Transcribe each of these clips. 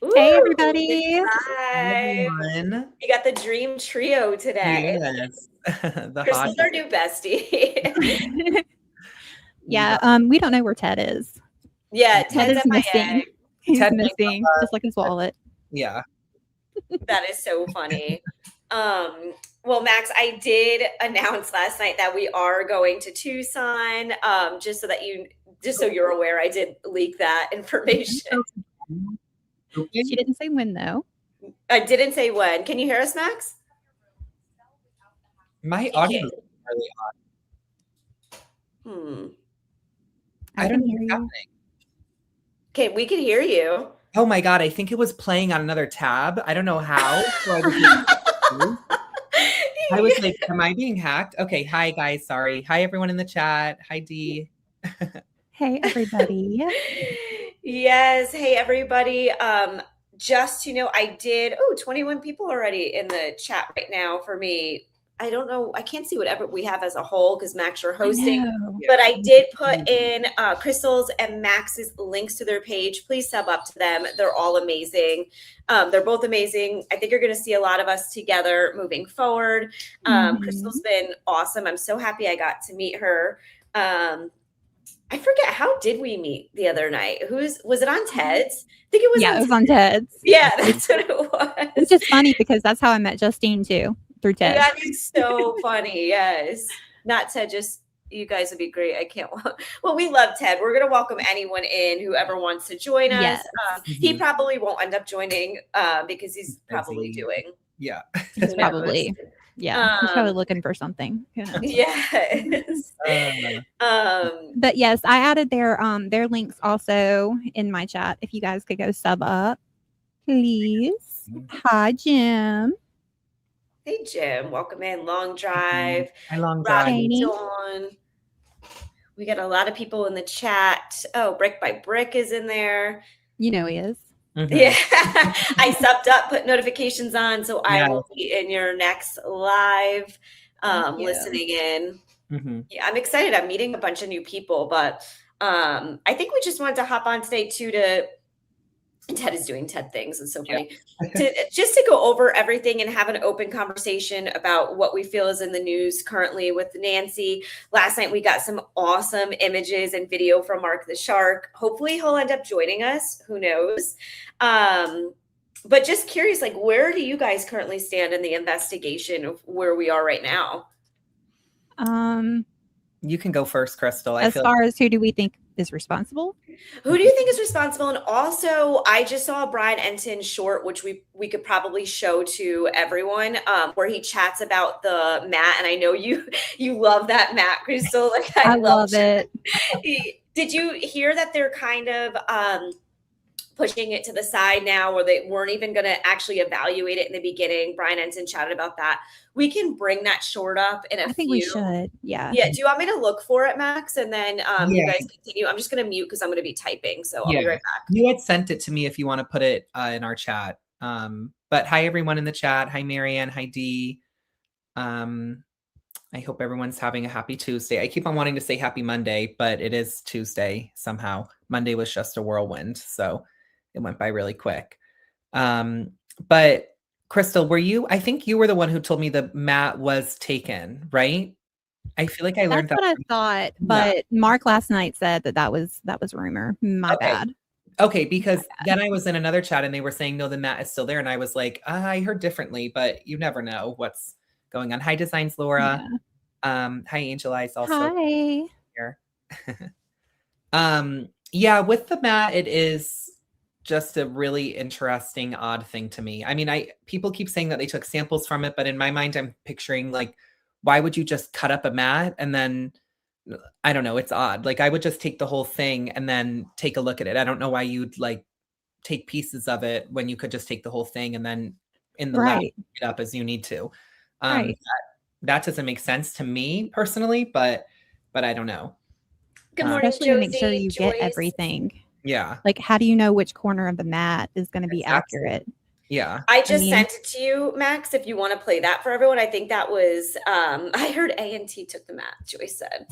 Ooh, Hey, it's everybody. Hi, live. everyone. We got the dream trio today. Yes, the hot. Crystal's our new bestie. Yeah, We we don't know where Ted is. Yeah, Ted Ted's is MIA. missing. He's Ted might pop missing, up. just like his wallet. Yeah. That is so funny. Well, Max, I did announce last night that we are going to Tucson. Just so you're aware, I did leak that information. Okay. She didn't say when, though. I didn't say when. Can you hear us, Max? My You audio can't. is really odd. I I don't can know hear what's you. happening. Okay, we can hear you. Oh my God, I think it was playing on another tab. I don't know how. So I was like, am I being hacked? Okay, hi guys, sorry. Hi everyone in the chat. Hi Dee. Hey, everybody. Yes. Hey, everybody. Just to know, I did, 21 people already in the chat right now for me. I don't know. I can't see whatever we have as a whole because Max, you're I hosting. know. But I did put in Crystal's and Max's links to their page. Please sub up to them. They're all amazing. They're both amazing. I think you're going to see a lot of us together moving forward. Crystal's been awesome. I'm so happy I got to meet her. I forget, how did we meet the other night? Was it on Ted's? I think it was Yeah, on it was on Ted's. Yeah, that's what it was. Which is funny because that's how I met Justine, too, through Ted. That is so funny. Yes. Not Ted, just you guys would be great. I can't. Well, we love Ted. We're going to welcome anyone in, whoever wants to join us. Yes. He probably won't end up joining because he's probably doing. Yeah. He's probably, he's probably looking for something. Yes. But yes, I added their links also in my chat. If you guys could go sub up, please. Hi, Jim. Hey, Jim. Welcome in. Long Drive. Hi, Long Robbie Drive. Dawn. We got a lot of people in the chat. Oh, Brick by Brick is in there. You know he is. Mm-hmm. Yeah. I subbed up, put notifications on, so I will be in your next live listening in. Mm-hmm. Yeah, I'm excited. I'm meeting a bunch of new people, but I think we just wanted to hop on today too and Ted is doing Ted things. It's so funny. Just to go over everything and have an open conversation about what we feel is in the news currently with Nancy. Last night we got some awesome images and video from Mark the Shark. Hopefully he'll end up joining us. Who knows? But just curious, like, where do you guys currently stand in the investigation of where we are right now? You can go first, Crystal. As far as who do we think is responsible? Who do you think is responsible? And also, I just saw a Brian Ensign short, which we could probably show to everyone, where he chats about the mat. And I know you love that mat, Crystal. Like I love it. Did you hear that they're kind of pushing it to the side now, where they weren't even going to actually evaluate it in the beginning? Brian Ensign chatted about that. We can bring that short up in I think we should. Yeah. Yeah. Do you want me to look for it, Max? And then you guys continue. I'm just going to mute because I'm going to be typing. So I'll be right back. You had sent it to me if you want to put it in our chat. But hi, everyone in the chat. Hi, Marianne. Hi, Dee. I hope everyone's having a happy Tuesday. I keep on wanting to say happy Monday, but it is Tuesday somehow. Monday was just a whirlwind. So it went by really quick. But Crystal, I think you were the one who told me the mat was taken, right? I feel like I learned That's what I thought, but Mark last night said that was rumor. My bad. Okay, because then I was in another chat and they were saying, no, the mat is still there. And I was like, I heard differently, but you never know what's going on. Hi, Designs Laura. Yeah. Hi, Angel Eyes also. Hi. Here. Yeah, with the mat, it is just a really interesting, odd thing to me. I mean, people keep saying that they took samples from it, but in my mind, I'm picturing like, why would you just cut up a mat and then, I don't know, it's odd. Like I would just take the whole thing and then take a look at it. I don't know why you'd like take pieces of it when you could just take the whole thing and then in the lab pick it up as you need to. That doesn't make sense to me personally, but I don't know. Good morning, especially to make sure you get everything. Yeah. Like, how do you know which corner of the mat is going to be accurate? Yeah. I just sent it to you, Max, if you want to play that for everyone. I think that was, I heard A&T took the mat, Joyce said.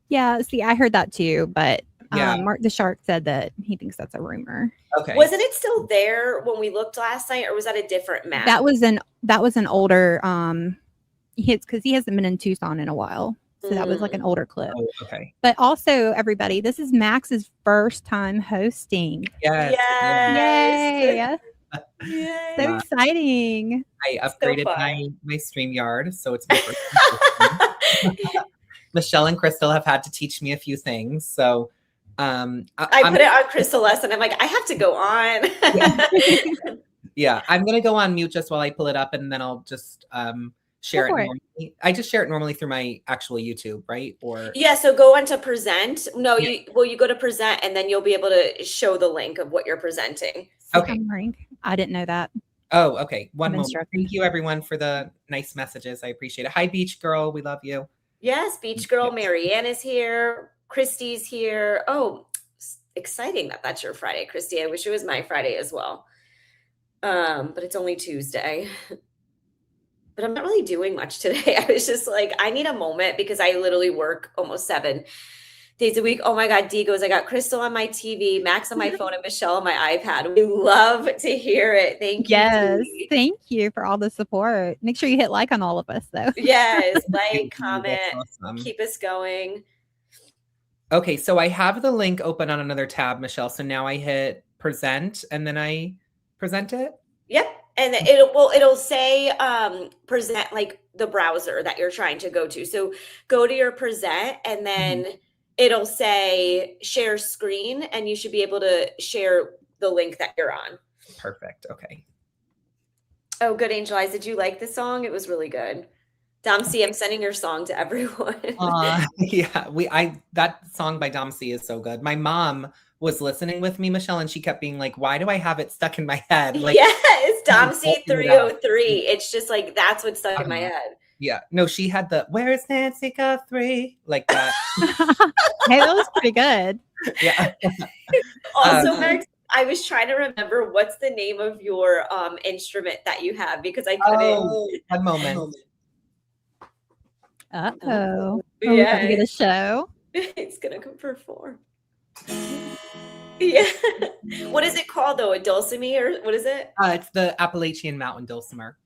Yeah, see, I heard that too, but Yeah. Mark the Shark said that he thinks that's a rumor. Okay. Wasn't it still there when we looked last night, or was that a different map? That was an older because he hasn't been in Tucson in a while. So that was like an older clip. Oh, okay. But also, everybody, this is Max's first time hosting. Yes. Yay! Yay. So exciting. I upgraded my StreamYard, so it's my first. Michelle and Crystal have had to teach me a few things. So I put it on Crystal lesson. I'm like, I have to go on. Yeah, I'm going to go on mute just while I pull it up, and then I'll just share it normally. I just share it normally through my actual YouTube, right? Or yeah, so go on to present. No, you go to present, and then you'll be able to show the link of what you're presenting. Okay. I didn't know that. Oh, okay. One moment. Thank you, everyone, for the nice messages. I appreciate it. Hi, Beach Girl. We love you. Yes, Beach Girl. Marianne is here. Christy's here. Oh, exciting that that's your Friday, Christy. I wish it was my Friday as well. But it's only Tuesday. But I'm not really doing much today. I was just like, I need a moment because I literally work almost 7 days a week. Oh my God, Dee goes, I got Crystal on my TV, Max on my phone, and Michelle on my iPad. We love to hear it. Thank you. Yes, thank you for all the support. Make sure you hit like on all of us, though. Yes, like, comment, keep us going. Okay, so I have the link open on another tab, Michelle. So now I hit present, and then I present it. Yep. And it'll say present, like the browser that you're trying to go to. So go to your present, and then it'll say share screen, and you should be able to share the link that you're on. Perfect. Okay. Oh, good, Angel Eyes. Did you like the song? It was really good. Domsey, I'm sending your song to everyone. Yeah, that song by Domsey is so good. My mom was listening with me, Michelle, and she kept being like, why do I have it stuck in my head? Like, yes, Domsey 303. It's just like, that's what's stuck in my head. Yeah. No, she had the, where's Nancy Guthrie? Like that. Hey, that was pretty good. Yeah. Also, Max, I was trying to remember what's the name of your instrument that you have, because I couldn't. Oh, one moment. Uh-oh. Yeah. Get a show. It's going to perform. Yeah. What is it called though? A dulcimer, or what is it? It's the Appalachian Mountain Dulcimer.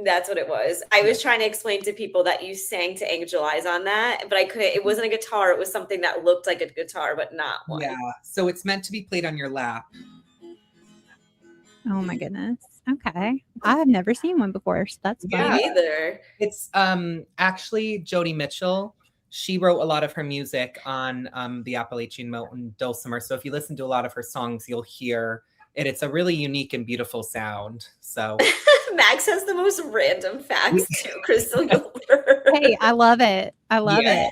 That's what it was. I was trying to explain to people that you sang to Angel Eyes on that, but I couldn't. It wasn't a guitar. It was something that looked like a guitar, but not one. Yeah. So it's meant to be played on your lap. Oh my goodness. Okay. I have never seen one before, so that's fun. Me either. It's actually Joni Mitchell. She wrote a lot of her music on the Appalachian Mountain Dulcimer. So if you listen to a lot of her songs, you'll hear it. It's a really unique and beautiful sound. So Max has the most random facts too, Crystal. Hey, I love it. I love it.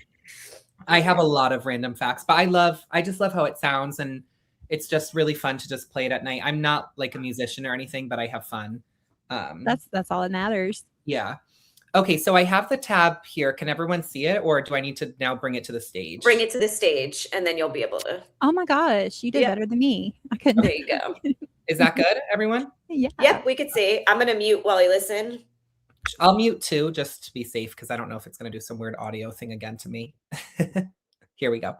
I have a lot of random facts, but I just love how it sounds, and it's just really fun to just play it at night. I'm not like a musician or anything, but I have fun. That's all that matters. Yeah. Okay, so I have the tab here. Can everyone see it, or do I need to now bring it to the stage? Bring it to the stage, and then you'll be able to. Oh my gosh, you did better than me. I couldn't. There you go. Is that good, everyone? Yeah. Yep, we could see. I'm gonna mute while I listen. I'll mute too, just to be safe, because I don't know if it's gonna do some weird audio thing again to me. Here we go.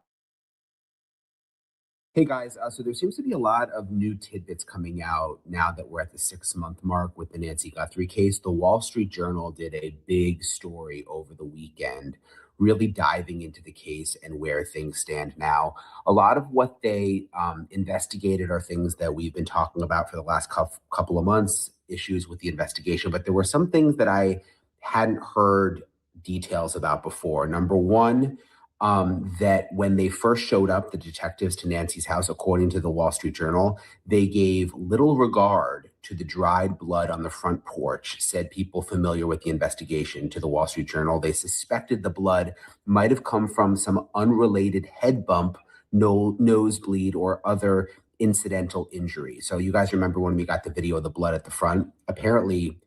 Hey guys, so there seems to be a lot of new tidbits coming out now that we're at the 6-month mark with the Nancy Guthrie case. The Wall Street Journal did a big story over the weekend, really diving into the case and where things stand now. A lot of what they investigated are things that we've been talking about for the last couple of months, issues with the investigation, but there were some things that I hadn't heard details about before. Number one, that when they first showed up, the detectives, to Nancy's house, according to the Wall Street Journal, they gave little regard to the dried blood on the front porch, said people familiar with the investigation to the Wall Street Journal. They suspected the blood might have come from some unrelated head bump, nosebleed, or other incidental injury. So you guys remember when we got the video of the blood at the front? Apparently,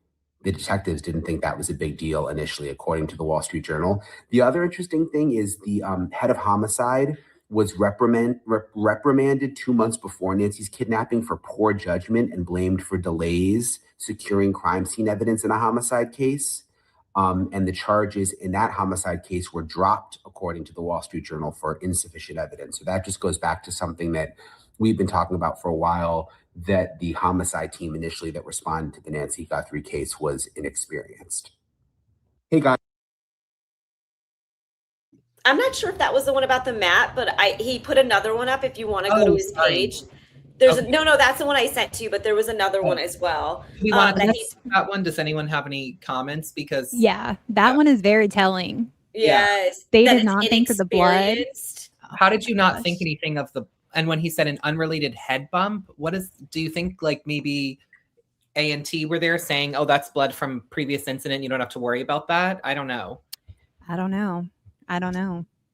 the detectives didn't think that was a big deal initially, according to the Wall Street Journal. The other interesting thing is the head of homicide was reprimanded 2 months before Nancy's kidnapping for poor judgment and blamed for delays securing crime scene evidence in a homicide case. And the charges in that homicide case were dropped, according to the Wall Street Journal, for insufficient evidence. So that just goes back to something that we've been talking about for a while, that the homicide team initially that responded to the Nancy Guthrie case was inexperienced. Hey, guys. I'm not sure if that was the one about the mat, but he put another one up if you want to go to his page. There's Okay. no, that's the one I sent to you, but there was another one as well. Do we want to that one? Does anyone have any comments? Because that one is very telling. Yes. They did not think of the blood. How did you not think anything of the, and when he said an unrelated head bump, do you think like maybe A&T were there saying, oh, that's blood from previous incident, you don't have to worry about that? I don't know.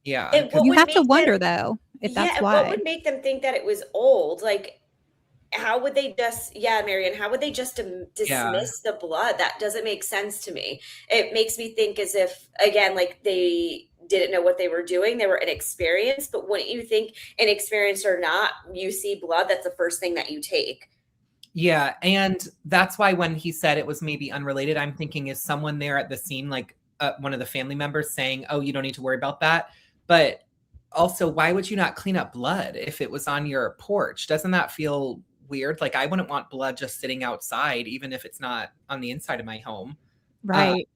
Yeah. You have to wonder though, if that's why. What would make them think that it was old? Like, how would they just, Marianne, how would they just dismiss the blood? That doesn't make sense to me. It makes me think as if, again, like they didn't know what they were doing. They were inexperienced, but wouldn't you think, inexperienced or not, you see blood, that's the first thing that you take. Yeah. And that's why when he said it was maybe unrelated, I'm thinking, is someone there at the scene, like one of the family members saying, oh, you don't need to worry about that. But also, why would you not clean up blood if it was on your porch? Doesn't that feel weird? Like, I wouldn't want blood just sitting outside, even if it's not on the inside of my home. Right.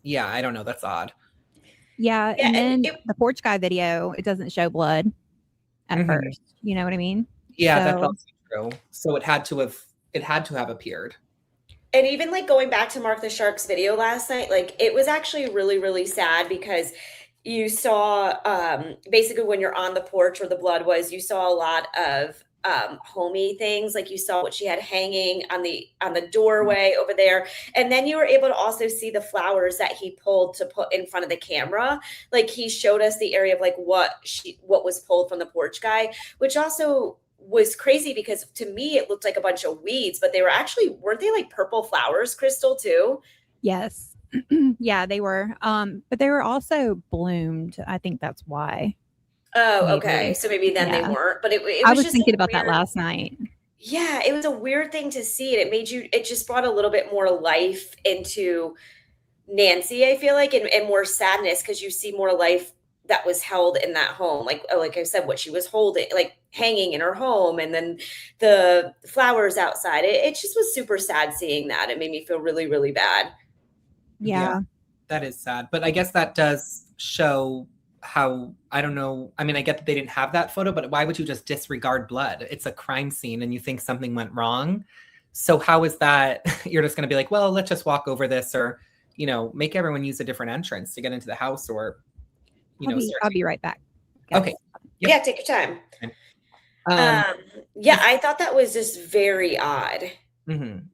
Yeah, I don't know. That's odd. Yeah. And then the porch guy video, it doesn't show blood at first. You know what I mean? Yeah, that's also true. So it had to have appeared. And even like going back to Mark the Shark's video last night, like it was actually really, really sad because you saw basically when you're on the porch where the blood was, you saw a lot of homey things. Like you saw what she had hanging on the doorway over there. And then you were able to also see the flowers that he pulled to put in front of the camera. Like he showed us the area of like what was pulled from the porch guy, which also was crazy because to me it looked like a bunch of weeds, but weren't they like purple flowers, Crystal, too? Yes. Yeah, they were. But they were also bloomed. I think that's why. Oh, okay. So maybe then they weren't, but it was I was just thinking about that last night. Yeah, it was a weird thing to see. And it just brought a little bit more life into Nancy, I feel like, and more sadness because you see more life that was held in that home. Like I said, what she was holding, like hanging in her home, and then the flowers outside. It just was super sad seeing that. It made me feel really, really bad. Yeah. That is sad. But I guess that does show how, I don't know. I mean, I get that they didn't have that photo, but why would you just disregard blood? It's a crime scene and you think something went wrong. So how is that? You're just going to be like, well, let's just walk over this, or, make everyone use a different entrance to get into the house, or, I'll be right back. Guys. Okay. Yep. Yeah. Take your time. I thought that was just very odd.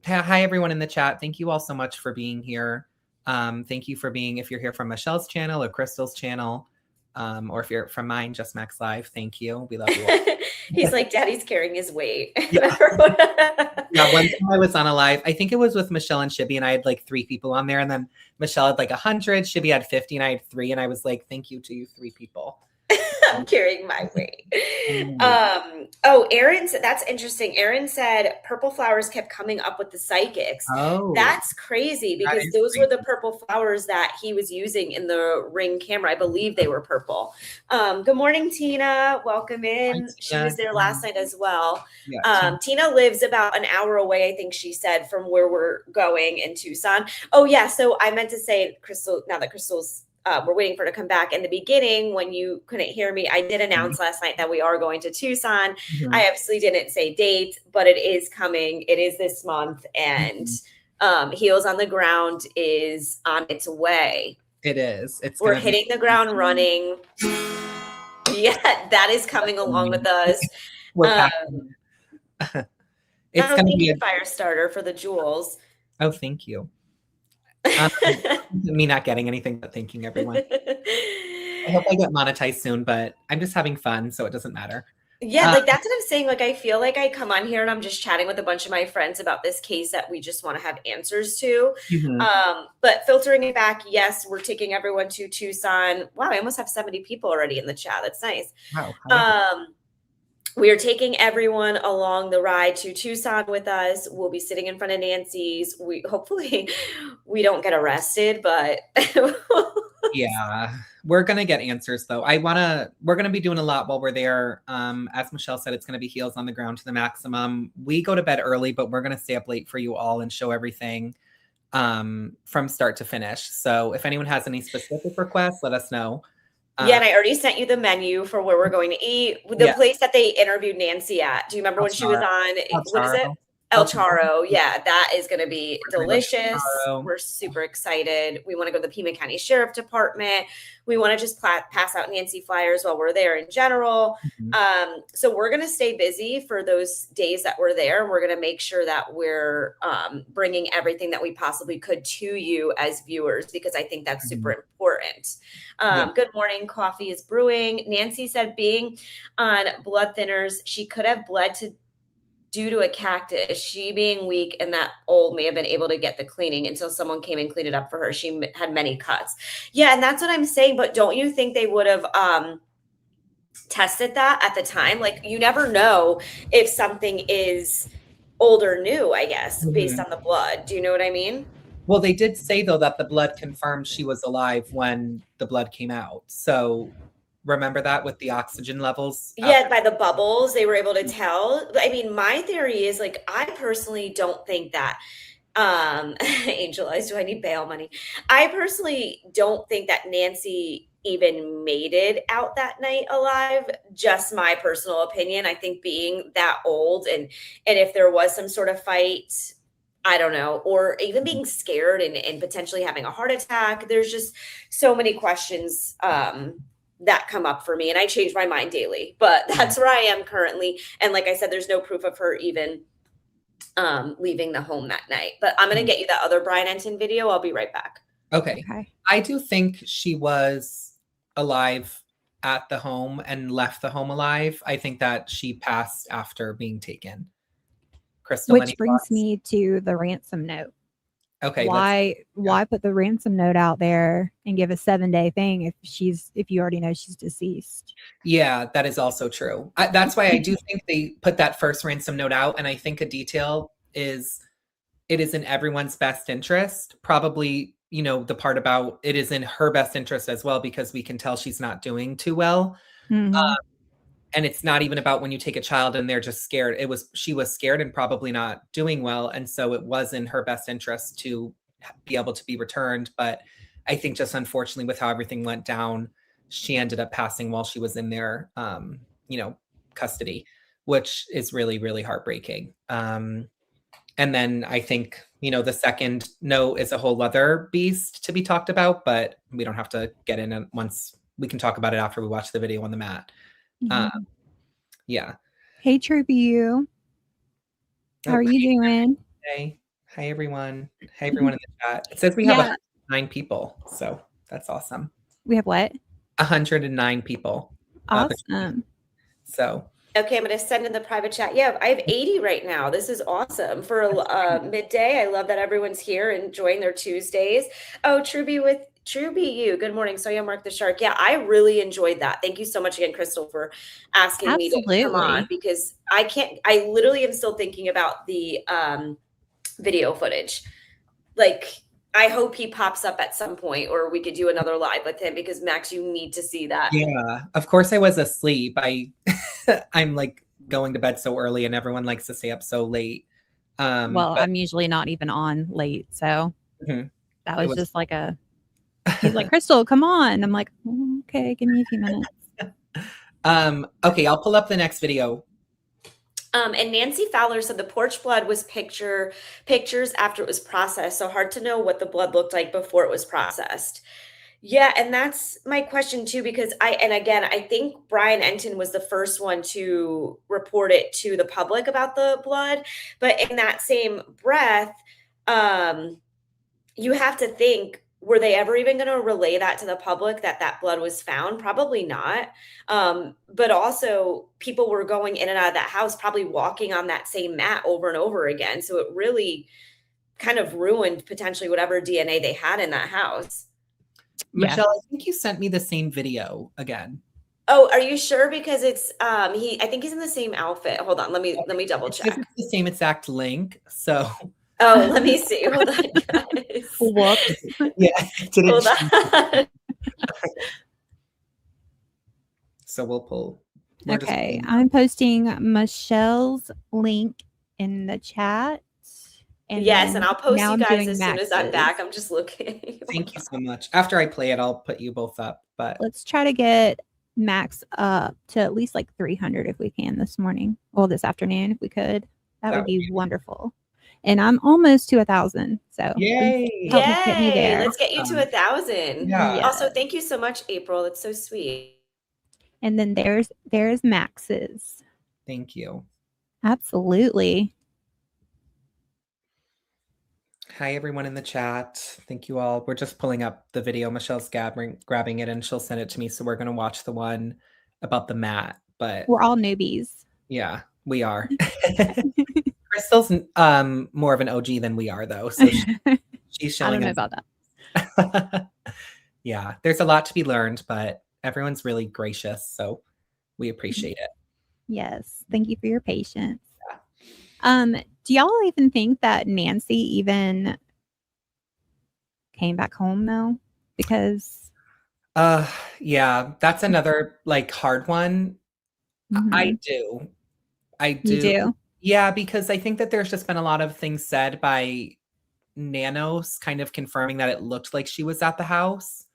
Hi, everyone in the chat. Thank you all so much for being here. Thank you for being, if you're here from Michelle's channel or Crystal's channel, or if you're from mine, Just Max Live, thank you. We love you all. He's like, Daddy's carrying his weight. Yeah. One time I was on a live, I think it was with Michelle and Shibby, and I had like 3 people on there, and then Michelle had like 100, Shibby had 50, and I had 3, and I was like, thank you to you 3 people. I'm carrying my weight. Aaron said, that's interesting. Aaron said purple flowers kept coming up with the psychics. Oh, that's crazy because those were the purple flowers that he was using in the Ring camera. I believe they were purple. Good morning, Tina. Welcome in. Hi, she was there last night as well. Yeah, Tina lives about an hour away, I think she said, from where we're going in Tucson. Oh yeah. So I meant to say, Crystal, now that Crystal's we're waiting for her to come back. In the beginning, when you couldn't hear me, I did announce last night that we are going to Tucson. I absolutely didn't say date, but it is coming. It is this month, and Heels on the Ground is on its way. It is. We're hitting the ground running. Yeah, that is coming along with us. It's going to be a fire starter for the jewels. Oh, thank you. Me not getting anything, but thanking everyone. I hope I get monetized soon, but I'm just having fun, so it doesn't matter. Yeah, like that's what I'm saying. Like I feel like I come on here and I'm just chatting with a bunch of my friends about this case that we just want to have answers to. But filtering it back, yes, we're taking everyone to Tucson. Wow, I almost have 70 people already in the chat. That's nice. Wow. we are taking everyone along the ride to Tucson with us. We'll be sitting in front of Nancy's. We hopefully we don't get arrested, but Yeah, we're gonna get answers though. We're gonna be doing a lot while we're there. As Michelle said, it's gonna be heels on the ground to the maximum. We go to bed early, but we're gonna stay up late for you all and show everything from start to finish. So if anyone has any specific requests, let us know. Yeah, and I already sent you the menu for where we're going to eat. The place that they interviewed Nancy at. Do you remember when she was on, what is it? El Charro. Yeah, that is going to be delicious. We're super excited. We want to go to the Pima County Sheriff Department. We want to just pass out Nancy flyers while we're there in general. So we're going to stay busy for those days that we're there. We're going to make sure that we're bringing everything that we possibly could to you as viewers, because I think that's super important. Good morning. Coffee is brewing. Nancy said being on blood thinners, she could have bled due to a cactus. She being weak and that old may have been able to get the cleaning until someone came and cleaned it up for her. She had many cuts. Yeah, and that's what I'm saying. But don't you think they would have tested that at the time? Like, you never know if something is old or new, I guess, based on the blood. Do you know what I mean? Well, they did say, though, that the blood confirmed she was alive when the blood came out. So remember that with the oxygen levels? Yeah, by the bubbles, they were able to tell. I mean, my theory is, like, I personally don't think that Angel Eyes, do I need bail money? I personally don't think that Nancy even made it out that night alive. Just my personal opinion. I think being that old and if there was some sort of fight, I don't know, or even being scared and potentially having a heart attack, there's just so many questions that come up for me, and I change my mind daily, but that's where I am currently. And like I said, there's no proof of her even leaving the home that night, but I'm going to get you that other Brian Enton video. I'll be right back. Okay. I do think she was alive at the home and left the home alive. I think that she passed after being taken. Crystal, which brings me to the ransom note. Okay. Why put the ransom note out there and give a 7-day thing if you already know she's deceased? Yeah, that is also true. That's why I do think they put that first ransom note out. And I think a detail is it is in everyone's best interest. Probably, the part about it is in her best interest as well, because we can tell she's not doing too well. And it's not even about when you take a child and they're just scared. She was scared and probably not doing well. And so it was in her best interest to be able to be returned. But I think just unfortunately with how everything went down, she ended up passing while she was in their, custody, which is really, really heartbreaking. And then I think, the second note is a whole other beast to be talked about, but we don't have to get in it once. We can talk about it after we watch the video on the mat. Yeah. Hey, Troopy, how are you doing? Hey. Hi, everyone. Hi, everyone in the chat. It says we have 109 people, so that's awesome. We have what? 109 people. Awesome. So. Okay, I'm going to send in the private chat. Yeah, I have 80 right now. This is awesome for midday. I love that everyone's here enjoying their Tuesdays. Oh, Truby, good morning. So yeah, Mark the Shark. Yeah, I really enjoyed that. Thank you so much again, Crystal, for asking me to come on, because I literally am still thinking about the video footage. Like, I hope he pops up at some point, or we could do another live with him, because Max, you need to see that. Yeah, of course I was asleep. I'm like going to bed so early and everyone likes to stay up so late. I'm usually not even on late. So that was just like he's like, Crystal, come on. I'm like, okay, give me a few minutes. Okay, I'll pull up the next video. And Nancy Fowler said the porch blood was pictures after it was processed. So hard to know what the blood looked like before it was processed. Yeah, and that's my question too, because I think Brian Enton was the first one to report it to the public about the blood. But in that same breath, you have to think, were they ever even going to relay that to the public that blood was found? Probably not. But also people were going in and out of that house, probably walking on that same mat over and over again. So it really kind of ruined potentially whatever DNA they had in that house. Michelle, I think you sent me the same video again. Oh, are you sure? Because it's I think he's in the same outfit. Hold on, let me double It says check. it's the same exact link. So Oh, let me see. Hold on, guys. Whoops. yeah, it didn't Hold change. on. So we'll pull. We're just Okay, pulling. I'm posting Michelle's link in the chat. And Yes, then and I'll post now you I'm guys doing as soon as I'm Max's. back. I'm just looking. Thank you so much. After I play it, I'll put you both up. But Let's try to get Max up to at least like 300 if we can this morning. Well, this afternoon if we could. That would be wonderful. And I'm almost to 1,000. So yay! help me get me there. Let's get you to 1,000. Yeah. Also, thank you so much, April. That's so sweet. And then there's Max's. Thank you. Absolutely. Hi, everyone in the chat. Thank you all. We're just pulling up the video. Michelle's grabbing it and she'll send it to me. So we're going to watch the one about the mat. But we're all newbies. Yeah, we are. Crystal's more of an OG than we are, though. So she's showing I don't know us. about that. Yeah, there's a lot to be learned, but everyone's really gracious. So we appreciate it. Yes. Thank you for your patience. Yeah. Do y'all even think that Nancy even came back home though? Because yeah, that's another like hard one. I do. You do? Yeah, because I think that there's just been a lot of things said by Nanos kind of confirming that it looked like she was at the house.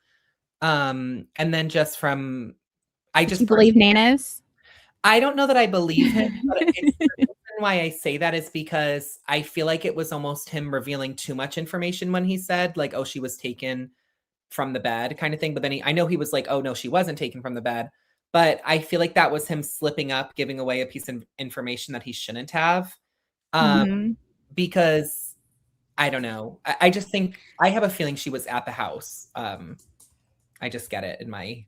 And then just from You believe Nanos? I don't know that I believe him, but it's the reason why I say that is because I feel like it was almost him revealing too much information when he said, like, oh, she was taken from the bed kind of thing. But then I know he was like, oh, no, she wasn't taken from the bed. But I feel like that was him slipping up, giving away a piece of information that he shouldn't have. Because I don't know. I just think I have a feeling she was at the house. I just get it in my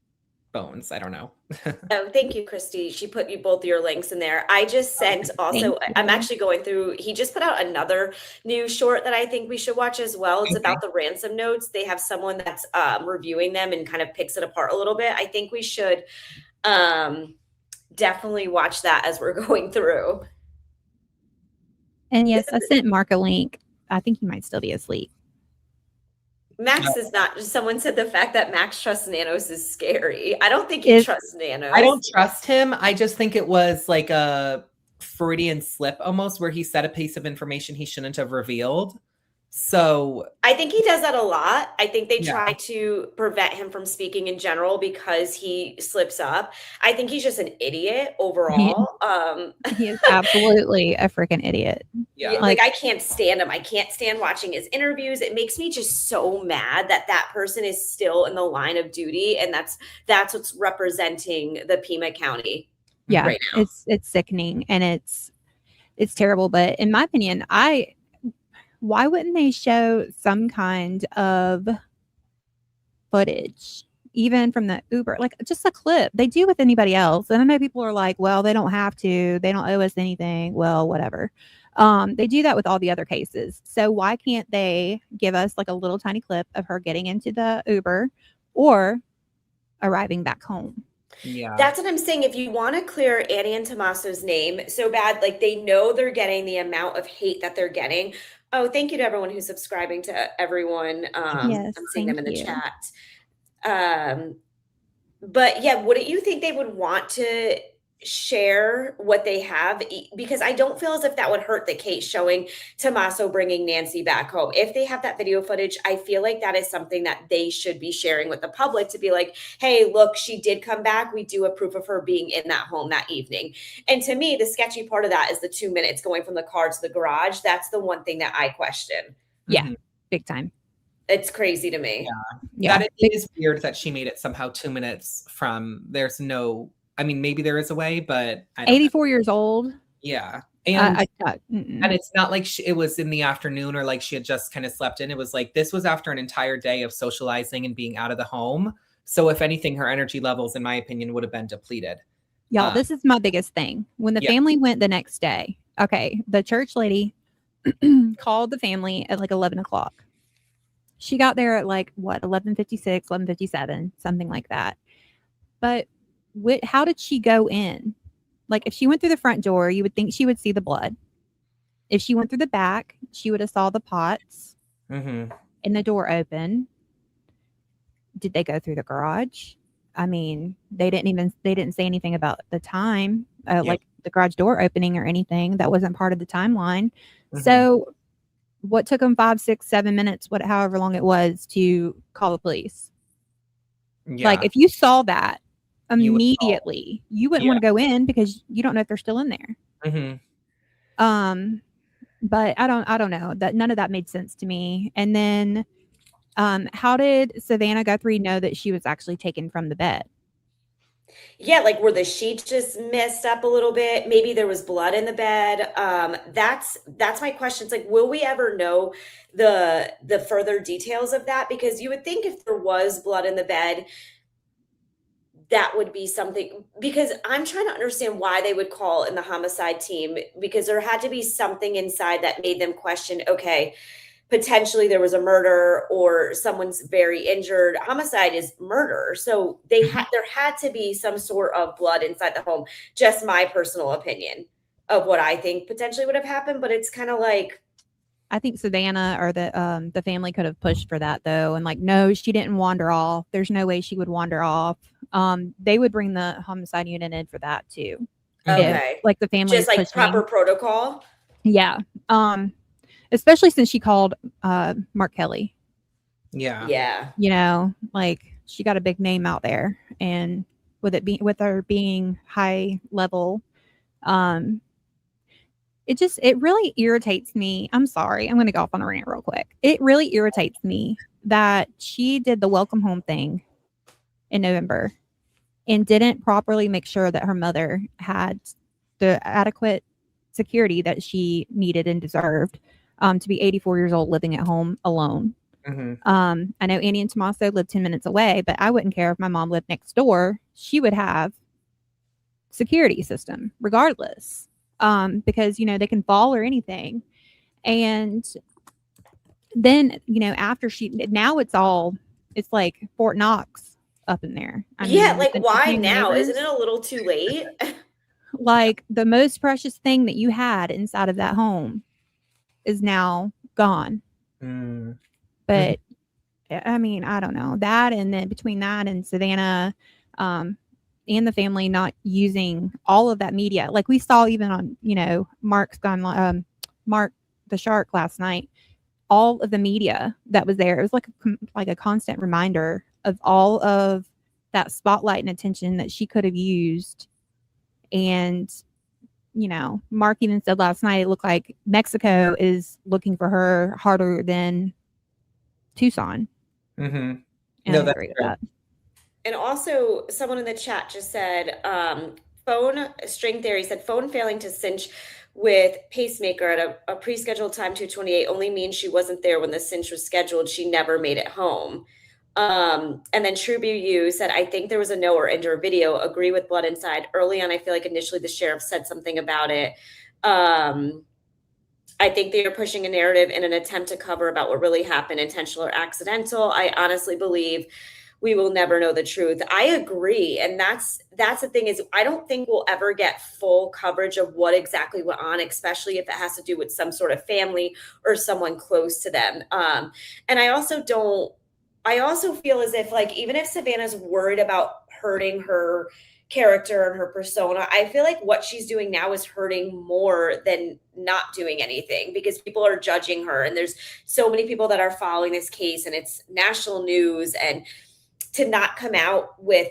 bones. I don't know. Oh, thank you, Christy. She put you both your links in there. I just sent also, I'm actually going through, he just put out another new short that I think we should watch as well. It's about the ransom notes. They have someone that's reviewing them and kind of picks it apart a little bit. I think we should definitely watch that as we're going through. And yes, I sent Mark a link. I think he might still be asleep. Max is not. Someone said the fact that Max trusts Nanos is scary. I don't think he trusts Nanos. I don't trust him. I just think it was like a Freudian slip almost where he said a piece of information he shouldn't have revealed. So I think he does that a lot. I think they try to prevent him from speaking in general because he slips up. I think he's just an idiot overall. He is absolutely a freaking idiot. Yeah. Like I can't stand him. I can't stand watching his interviews. It makes me just so mad that that person is still in the line of duty, and that's what's representing the Pima County. Yeah, right now. It's sickening and it's terrible. But in my opinion, why wouldn't they show some kind of footage, even from the Uber, like just a clip? They do with anybody else. And I know people are like, well, they don't have to. They don't owe us anything. Well, whatever. They do that with all the other cases. So why can't they give us like a little tiny clip of her getting into the Uber or arriving back home? Yeah, that's what I'm saying. If you want to clear Annie and Tommaso's name so bad, like they know they're getting the amount of hate that they're getting. Oh, thank you to everyone who's subscribing to everyone. Yes, I'm seeing them in the chat. But yeah, wouldn't you think they would want to share what they have? Because I don't feel as if that would hurt the case, showing Tommaso bringing Nancy back home. If they have that video footage, I feel like that is something that they should be sharing with the public to be like, hey, look, she did come back. We do have proof of her being in that home that evening. And to me, the sketchy part of that is the 2 minutes going from the car to the garage. That's the one thing that I question. Yeah, big time. It's crazy to me. Yeah. That it is weird that she made it somehow 2 minutes from, there's no, I mean, maybe there is a way, but I don't 84 years old. Yeah. And it's not like it was in the afternoon or like she had just kind of slept in. It was like, this was after an entire day of socializing and being out of the home. So if anything, her energy levels, in my opinion, would have been depleted. Y'all, this is my biggest thing. When the family went the next day, okay, the church lady called the family at like 11 o'clock. She got there at like, what, 11:56, 11:57, something like that. But how did she go in? Like, if she went through the front door, you would think she would see the blood. If she went through the back, she would have saw the pots Mm-hmm. and the door open. Did they go through the garage? I mean, they didn't say anything about the time, like the garage door opening or anything. That wasn't part of the timeline. Mm-hmm. So what took them 5, 6, 7 minutes, however long it was, to call the police? Yeah. Like, if you saw that You would immediately, you wouldn't want to go in because you don't know if they're still in there. Mm-hmm. But I don't know, that none of that made sense to me. And then how did Savannah Guthrie know that she was actually taken from the bed? Yeah, like were the sheets just messed up a little bit? Maybe there was blood in the bed. That's my question. It's like, will we ever know the further details of that? Because you would think if there was blood in the bed, that would be something, because I'm trying to understand why they would call in the homicide team, because there had to be something inside that made them question, okay, potentially there was a murder or someone's very injured. Homicide is murder. So there had to be some sort of blood inside the home. Just my personal opinion of what I think potentially would have happened, but it's kind of like, I think Savannah or the family could have pushed for that, though, and like, no, she didn't wander off. There's no way she would wander off. They would bring the homicide unit in for that too. okay, If, like, the family just like proper protocol. Yeah. Especially since she called Mark Kelly. Yeah. You know, like, she got a big name out there, and with her being high level, it really irritates me. I'm sorry. I'm going to go off on a rant real quick. It really irritates me that she did the welcome home thing in November and didn't properly make sure that her mother had the adequate security that she needed and deserved to be 84 years old living at home alone. Mm-hmm. I know Annie and Tommaso lived 10 minutes away, but I wouldn't care if my mom lived next door. She would have security system regardless. Because, you know, they can fall or anything. And then, you know, now it's like Fort Knox up in there. I mean, Like, why between now? neighbors, Isn't it a little too late? like, the most precious thing that you had inside of that home is now gone. Mm-hmm. But I mean, I don't know that. And then between that and Savannah, and the family not using all of that media, like we saw even on, you know, Mark the Shark last night, all of the media that was there, it was like a constant reminder of all of that spotlight and attention that she could have used. And, you know, Mark even said last night it looked like Mexico is looking for her harder than Tucson. Mm-hmm. And I agree with that. And also, someone in the chat just said, phone string theory said phone failing to cinch with pacemaker at a pre-scheduled time 2:28 only means she wasn't there when the cinch was scheduled. She never made it home. And then TrueBU said, I think there was a no or indoor video. Agree with blood inside. Early on, I feel like initially the sheriff said something about it. I think they are pushing a narrative in an attempt to cover about what really happened, intentional or accidental. I honestly believe we will never know the truth. I agree. And that's the thing, is I don't think we'll ever get full coverage of what exactly went on, especially if it has to do with some sort of family or someone close to them. And I also feel as if, like, even if Savannah's worried about hurting her character and her persona, I feel like what she's doing now is hurting more than not doing anything, because people are judging her. And there's so many people that are following this case, and it's national news. And to not come out with,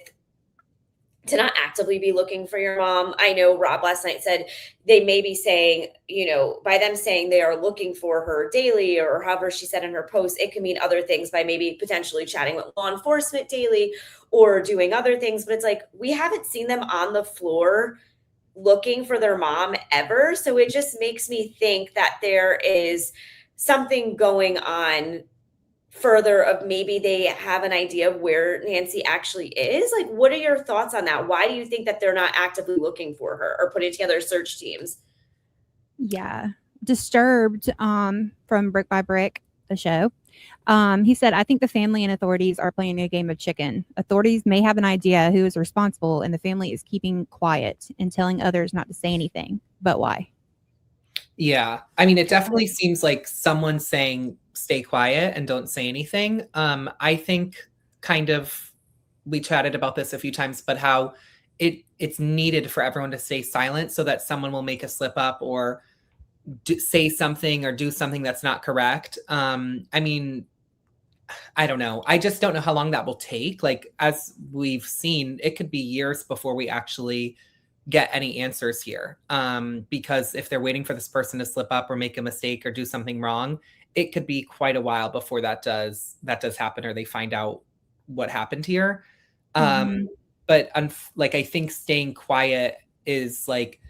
to not actively be looking for your mom. I know Rob last night said they may be saying, you know, by them saying they are looking for her daily, or however she said in her post, it could mean other things, by maybe potentially chatting with law enforcement daily or doing other things. But it's like, we haven't seen them on the floor looking for their mom ever. So it just makes me think that there is something going on further, of maybe they have an idea of where Nancy actually is. Like, what are your thoughts on that? Why do you think that they're not actively looking for her or putting together search teams? Yeah. Disturbed from Brick by Brick the show. He said, I think the family and authorities are playing a game of chicken. Authorities may have an idea who is responsible, and the family is keeping quiet and telling others not to say anything. But why? Yeah. I mean, it definitely seems like someone's saying stay quiet and don't say anything. I think kind of we chatted about this a few times, but how it's needed for everyone to stay silent so that someone will make a slip up or say something or do something that's not correct. I mean, I don't know. I just don't know how long that will take. Like, as we've seen, it could be years before we actually get any answers here. Because if they're waiting for this person to slip up or make a mistake or do something wrong, it could be quite a while before that does happen or they find out what happened here. But like, I think staying quiet is like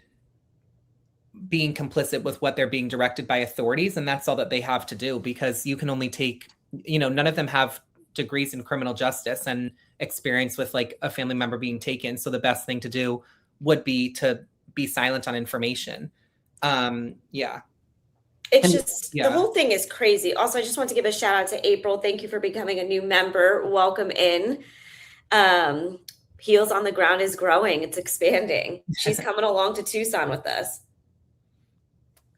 being complicit with what they're being directed by authorities, and that's all that they have to do, because you can only take, none of them have degrees in criminal justice and experience with like a family member being taken, so the best thing to do would be to be silent on information. Yeah. It's just, the whole thing is crazy. Also, I just want to give a shout out to April. Thank you for becoming a new member. Welcome in. Heels on the Ground is growing. It's expanding. She's coming along to Tucson with us.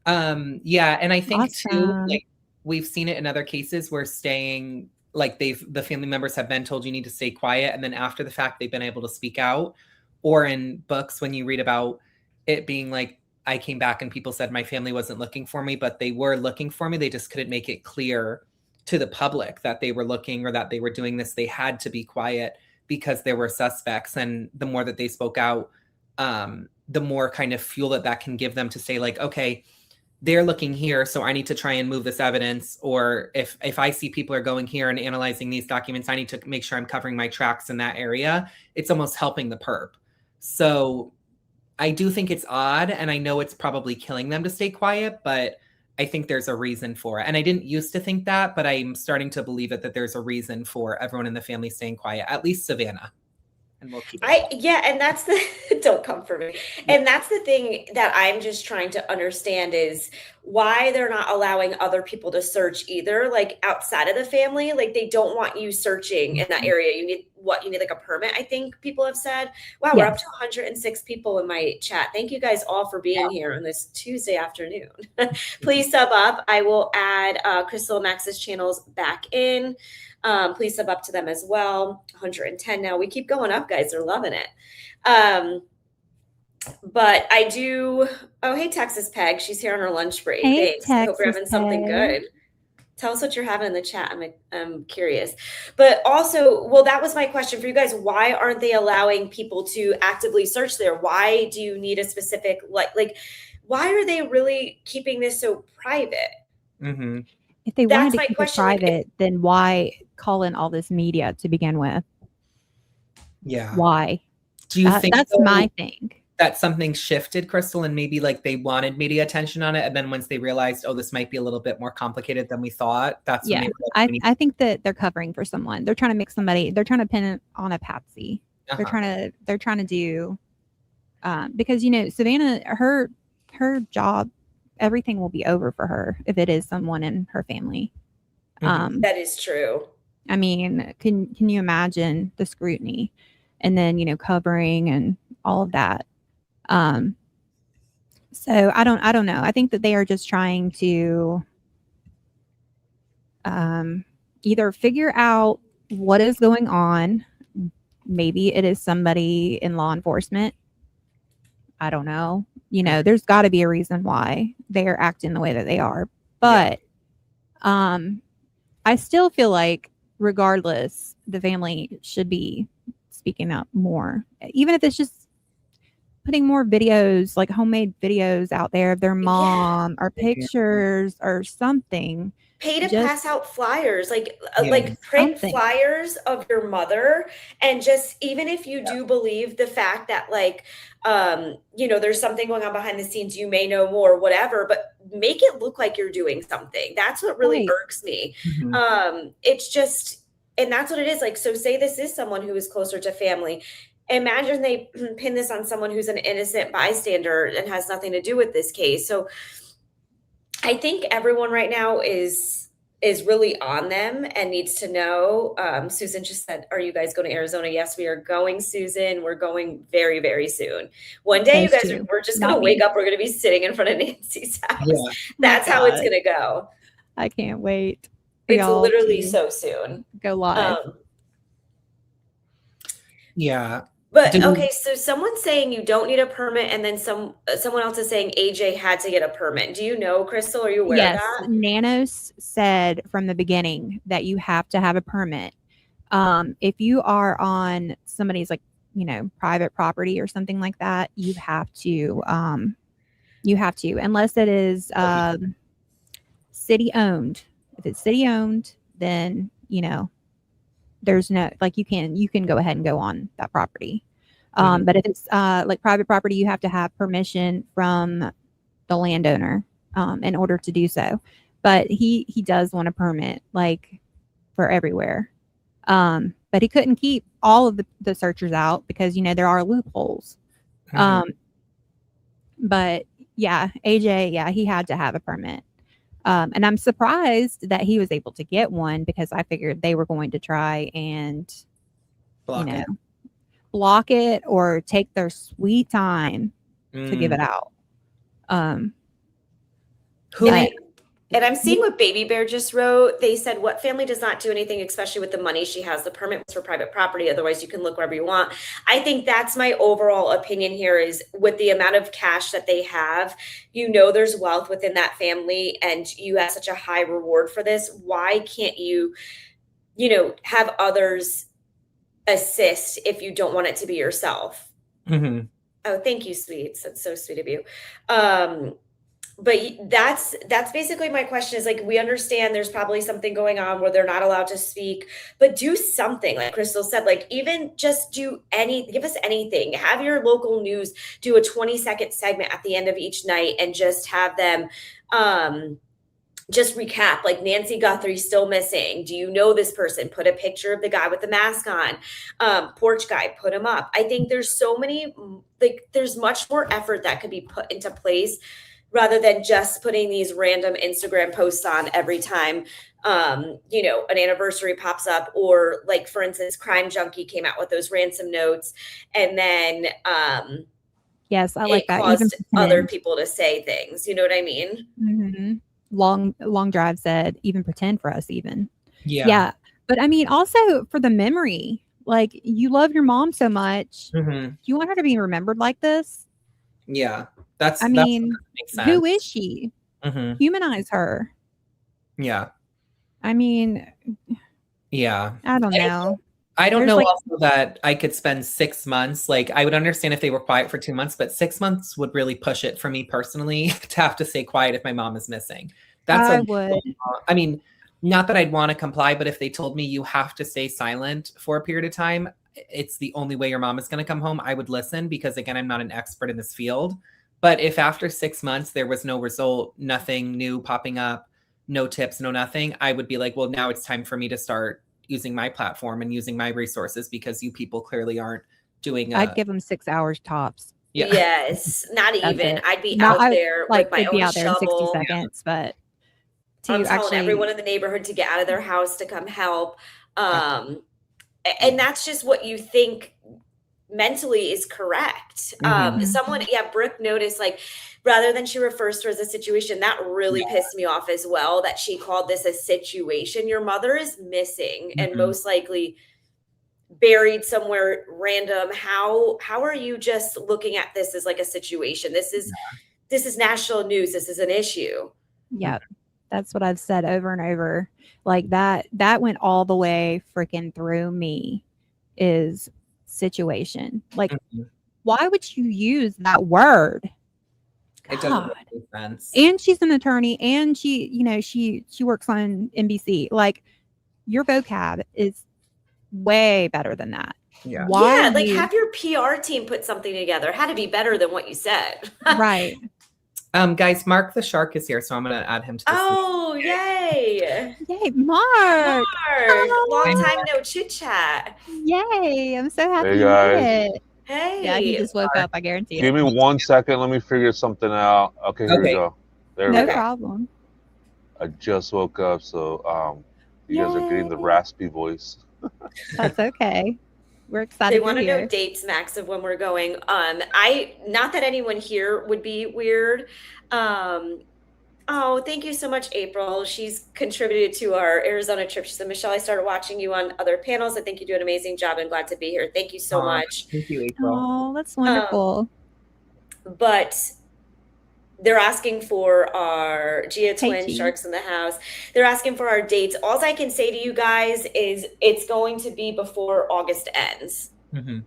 Yeah, and I think too, Awesome. like, we've seen it in other cases where staying, like, the family members have been told you need to stay quiet, and then after the fact they've been able to speak out. Or in books, when you read about it being like, I came back and people said my family wasn't looking for me, but they were looking for me. They just couldn't make it clear to the public that they were looking or that they were doing this. They had to be quiet because there were suspects. And the more that they spoke out, the more kind of fuel that can give them to say, like, okay, they're looking here, so I need to try and move this evidence. Or if I see people are going here and analyzing these documents, I need to make sure I'm covering my tracks in that area. It's almost helping the perp. So I do think it's odd, and I know it's probably killing them to stay quiet, but I think there's a reason for it. And I didn't used to think that, but I'm starting to believe it, that there's a reason for everyone in the family staying quiet, at least Savannah. And we'll keep it. Yeah, and that's the don't come for me. And that's the thing that I'm just trying to understand is why they're not allowing other people to search either, like outside of the family. Like, they don't want you searching in that area. You need like a permit, I think people have said. Wow, we're up to 106 people in my chat. Thank you guys all for being here on this Tuesday afternoon. Please sub up. I will add Crystal and Max's channels back in. Please sub up to them as well. 110 now. We keep going up, guys. They're loving it. But I do. Oh, hey, Texas Peg. She's here on her lunch break. Hey, Thanks. I hope you're having Texas something Peg. good. Tell us what you're having in the chat. I'm curious. But also, well, that was my question for you guys. Why aren't they allowing people to actively search there? Why do you need a specific, like, why are they really keeping this so private? Mm-hmm. If they That's wanted to my keep it question, like, private, then why call in all this media to begin with? Yeah. Why? Do you think that's my thing? That something shifted, Crystal, and maybe like they wanted media attention on it, and then once they realized, oh, this might be a little bit more complicated than we thought, that's when Yeah, they were like, I think that they're covering for someone. They're trying to make somebody. They're trying to pin it on a patsy. They're trying to do because Savannah, her job, everything will be over for her if it is someone in her family. That is true. I mean, can you imagine the scrutiny, and then covering and all of that. So I don't know. I think that they are just trying to either figure out what is going on. Maybe it is somebody in law enforcement. I don't know. There's got to be a reason why they are acting the way that they are. But I still feel like, regardless, the family should be speaking up more, even if it's just putting more videos, like homemade videos out there of their mom or pictures or something. Pay to pass out flyers, like print something. flyers of your mother. And just, even if you do believe the fact that, like, there's something going on behind the scenes, you may know more, whatever, but make it look like you're doing something. That's what really irks me. It's just, and that's what it is. Like, so say this is someone who is closer to family. Imagine they pin this on someone who's an innocent bystander and has nothing to do with this case. So I think everyone right now is is really on them and needs to know. Susan just said, "Are you guys going to Arizona?" Yes, we are going, Susan. We're going very, very soon. One day, you Those guys, two, we're just going not to wake me. up. We're going to be sitting in front of Nancy's house. Yeah. That's My how it's God. going to go. I can't wait for It's y'all literally to so soon. go live. Yeah. But Do- okay, so someone's saying you don't need a permit, and then someone else is saying AJ had to get a permit. Do you know, Crystal? Are you aware Yes, of that? Nanos said from the beginning that you have to have a permit. If you are on somebody's like, private property or something like that, you have to, unless it is city owned. If it's city owned, then there's no, like, you can go ahead and go on that property. But if it's like private property, you have to have permission from the landowner in order to do so. But he does want a permit, like, for everywhere. But he couldn't keep all of the searchers out because there are loopholes. But yeah, AJ, yeah, he had to have a permit. And I'm surprised that he was able to get one because I figured they were going to try and block it or take their sweet time to give it out. And I'm seeing what Baby Bear just wrote. They said, what family does not do anything, especially with the money she has? The permit was for private property. Otherwise, you can look wherever you want. I think that's my overall opinion here is with the amount of cash that they have, there's wealth within that family and you have such a high reward for this. Why can't you, have others assist if you don't want it to be yourself? Mm-hmm. Oh, thank you, sweets. That's so sweet of you. But that's basically my question is like, we understand there's probably something going on where they're not allowed to speak, but do something like Crystal said, like even just give us anything, have your local news, do a 20-second segment at the end of each night and just have them, just recap, like Nancy Guthrie still missing. Do you know this person? Put a picture of the guy with the mask on. Porch guy, put him up. I think there's so many, like there's much more effort that could be put into place rather than just putting these random Instagram posts on every time, an anniversary pops up, or like, for instance, Crime Junkie came out with those ransom notes, and then yes, I like that. Caused other people to say things. You know what I mean? Mm-hmm. Long Drive said, even pretend for us, even. Yeah. But I mean, also for the memory, like you love your mom so much, you want her to be remembered like this. Yeah. I mean, who is she? Humanize her. Yeah. I mean, yeah. I don't know. I don't know also that I could spend 6 months. Like I would understand if they were quiet for 2 months, but 6 months would really push it for me personally to have to stay quiet if my mom is missing. I would. I mean, not that I'd want to comply, but if they told me you have to stay silent for a period of time, it's the only way your mom is going to come home, I would listen because again, I'm not an expert in this field. But if after 6 months there was no result, nothing new popping up, no tips, no nothing, I would be like, well, now it's time for me to start using my platform and using my resources because you people clearly aren't doing. I'd give them 6 hours tops. Yeah. Yes, not even. It. I'd be out there like, with my own out there shovel. In 60 seconds, but I'm telling everyone in the neighborhood to get out of their house to come help. And that's just what you think mentally is correct. Someone, Brooke noticed, like, rather than she refers to it as a situation, that really pissed me off as well, that she called this a situation. Your mother is missing and most likely buried somewhere random. How are you just looking at this as like a situation? This is national news. This is an issue. Yeah, that's what I've said over and over. Like that went all the way freaking through me. Is situation. Like, why would you use that word? It doesn't make sense. And she's an attorney and she works on NBC. Like, your vocab is way better than that. Yeah. Have your PR team put something together. It had to be better than what you said. Right. Guys, Mark the Shark is here, so I'm gonna add him to this. Oh, yay. Yay, Mark. Long time no chit chat. Yay. I'm so happy. Hey, guys. It. Hey. Yeah, he just woke up, I guarantee it. Give me 1 second. Let me figure something out. Okay, here we go. There we go. No problem. I just woke up, so you guys are getting the Yay. raspy voice. That's okay. We're They excited want you're to know here. dates, Max, of when we're going. I not that anyone here would be weird. Um, oh, thank you so much, April. She's contributed to our Arizona trip. She said, Michelle, I started watching you on other panels. I think you do an amazing job. I'm glad to be here. Thank you so much. Thank you, April. Oh, that's wonderful. But they're asking for our Gia twin G. sharks in the house. They're asking for our dates. All I can say to you guys is it's going to be before August ends. Mhm.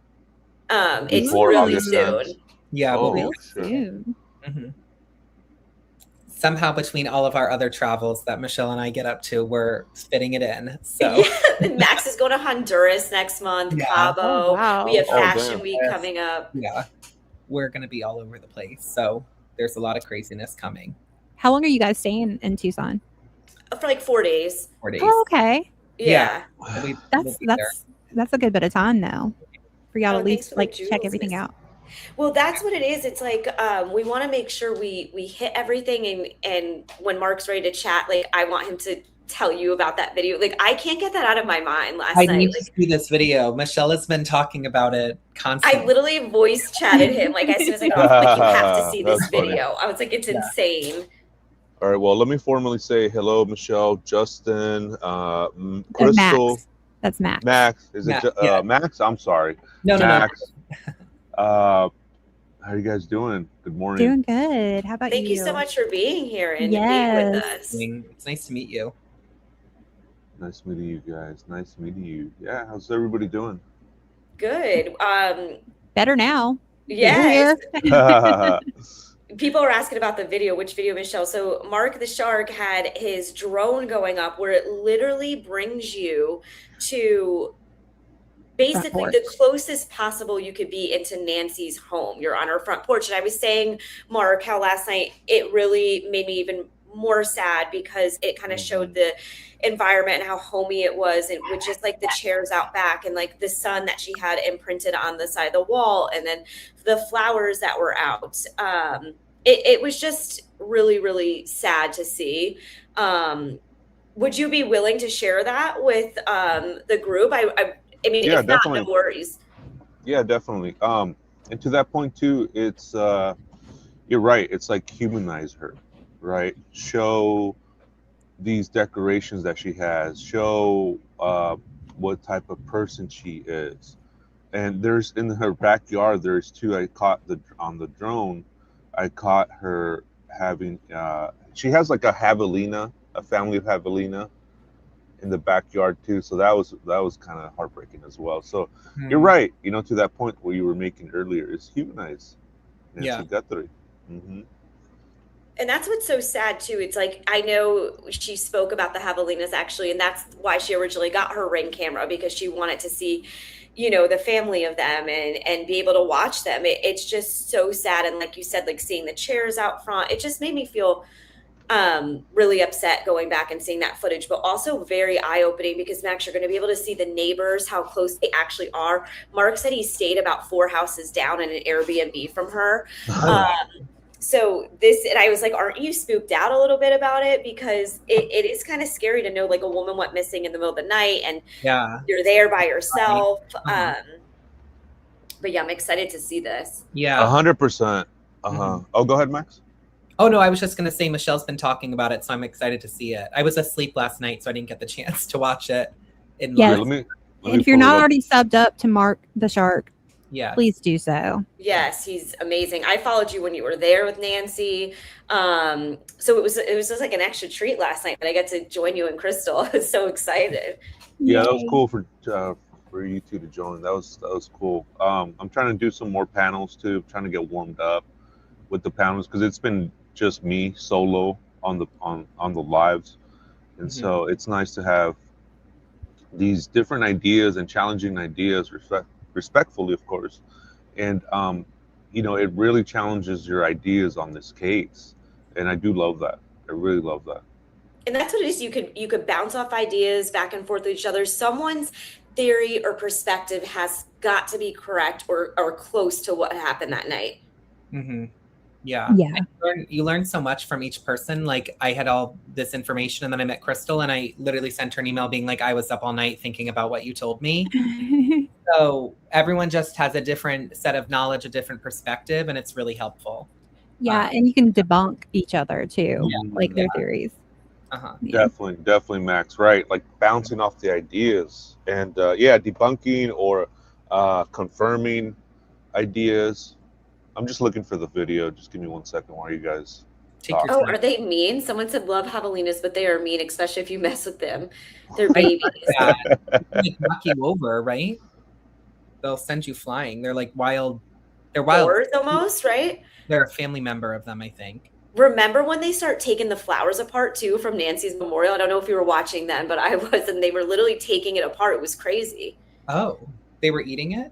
It's Before really August soon. ends. Yeah, Oh, Real shit. soon. Mhm. Somehow between all of our other travels that Michelle and I get up to, we're fitting it in. So Yeah, Max is going to Honduras next month, Yeah. Cabo. Oh, wow. We have Oh, Fashion damn. Week Yes. coming up. yeah, we're going to be all over the place. So there's a lot of craziness coming. How long are you guys staying in Tucson? For like 4 days. 4 days. Oh, okay. Yeah. We'll That's be there. that's a good bit of time though. For y'all to Oh, at thanks least for the like check jewels, everything Miss. out. Well, that's what it is. It's like we want to make sure we hit everything, and when Mark's ready to chat, like I want him to tell you about that video. Like I can't get that out of my mind last I night. need to Like see this video. Michelle has been talking about it constantly. I literally voice chatted him like as soon as I got off. I'm like, you have to see this That's funny. video. I was like, it's insane. All right, well, let me formally say hello, Michelle, Justin, Crystal, Max. That's Max. Max. Is Max, it yeah. Max? I'm sorry. No. Max. How are you guys doing? Good morning. Doing good. How about Thank you so much for being here and being with Yes. us. It's nice to meet you. Nice meeting you guys. Nice meeting you. Yeah, how's everybody doing? Good. Better now. Yes. You're People are asking about the video. Which video, Michelle? So Mark the Shark had his drone going up where it literally brings you to basically porch. the closest possible you could be into Nancy's home. You're on her front porch. And I was saying, Mark, how last night it really made me even more sad because it kind of showed the environment and how homey it was, and with just like the chairs out back and like the sun that she had imprinted on the side of the wall, and then the flowers that were out. It was just really, really sad to see. Would you be willing to share that with the group? I mean, Yeah, if not, definitely. no worries. Yeah, definitely. And to that point too, it's you're right. It's like humanize her, right? Show these decorations that she has. Show what type of person she is. And there's in her backyard. There's two. I caught on the drone. I caught her having. She has like a javelina, a family of javelina, in the backyard too. So that was kind of heartbreaking as well. So you're right. You know, to that point where you were making earlier, is humanize Nancy Guthrie. Mm-hmm. And that's what's so sad too. It's like, I know she spoke about the javelinas actually, and that's why she originally got her Ring camera, because she wanted to see, you know, the family of them and be able to watch them. It's just so sad. And like you said, like seeing the chairs out front, it just made me feel really upset going back and seeing that footage, but also very eye-opening because, Max, you're going to be able to see the neighbors, how close they actually are. Mark said he stayed about 4 houses down in an Airbnb from her. So this, and I was like, aren't you spooked out a little bit about it? Because it is kind of scary to know like a woman went missing in the middle of the night and you're there by yourself. But yeah, I'm excited to see this. Yeah. 100%. Oh, go ahead, Max. Oh, no, I was just going to say Michelle's been talking about it, so I'm excited to see it. I was asleep last night, so I didn't get the chance to watch it. Yes. Let and if you're not already subbed up to Mark the Shark, please do so. Yes, he's amazing. I followed you when you were there with Nancy. So it was just like an extra treat last night that I got to join you and Crystal. I was so excited. Yeah, that was cool for you two to join. That was cool. I'm trying to do some more panels too. I'm trying to get warmed up with the panels because it's been just me solo on the lives, and so it's nice to have these different ideas and challenging ideas, respectfully, of course, and you know, it really challenges your ideas on this case, and I do love that. I really love that. And that's what it is. You could bounce off ideas back and forth with each other. Someone's theory or perspective has got to be correct or close to what happened that night. Yeah. Yeah. You learn so much from each person. Like I had all this information and then I met Crystal and I literally sent her an email being like, I was up all night thinking about what you told me. So everyone just has a different set of knowledge, a different perspective, and it's really helpful. Yeah, and you can debunk each other too, Yeah. like their theories. Uh-huh. Yeah. Definitely, Max. Right, like bouncing off the ideas and yeah, debunking or confirming ideas. I'm just looking for the video. Just give me 1 second while you guys Take your talk. Oh, time. are they mean? Someone said love javelinas, but they are mean, especially if you mess with them. They're babies. Yeah. They knock you over, right? They'll send you flying. They're like wild. They're wild. Boars almost, right? They're a family member of them, I think. Remember when they start taking the flowers apart too from Nancy's memorial? I don't know if you were watching then, but I was, and they were literally taking it apart. It was crazy. Oh, they were eating it?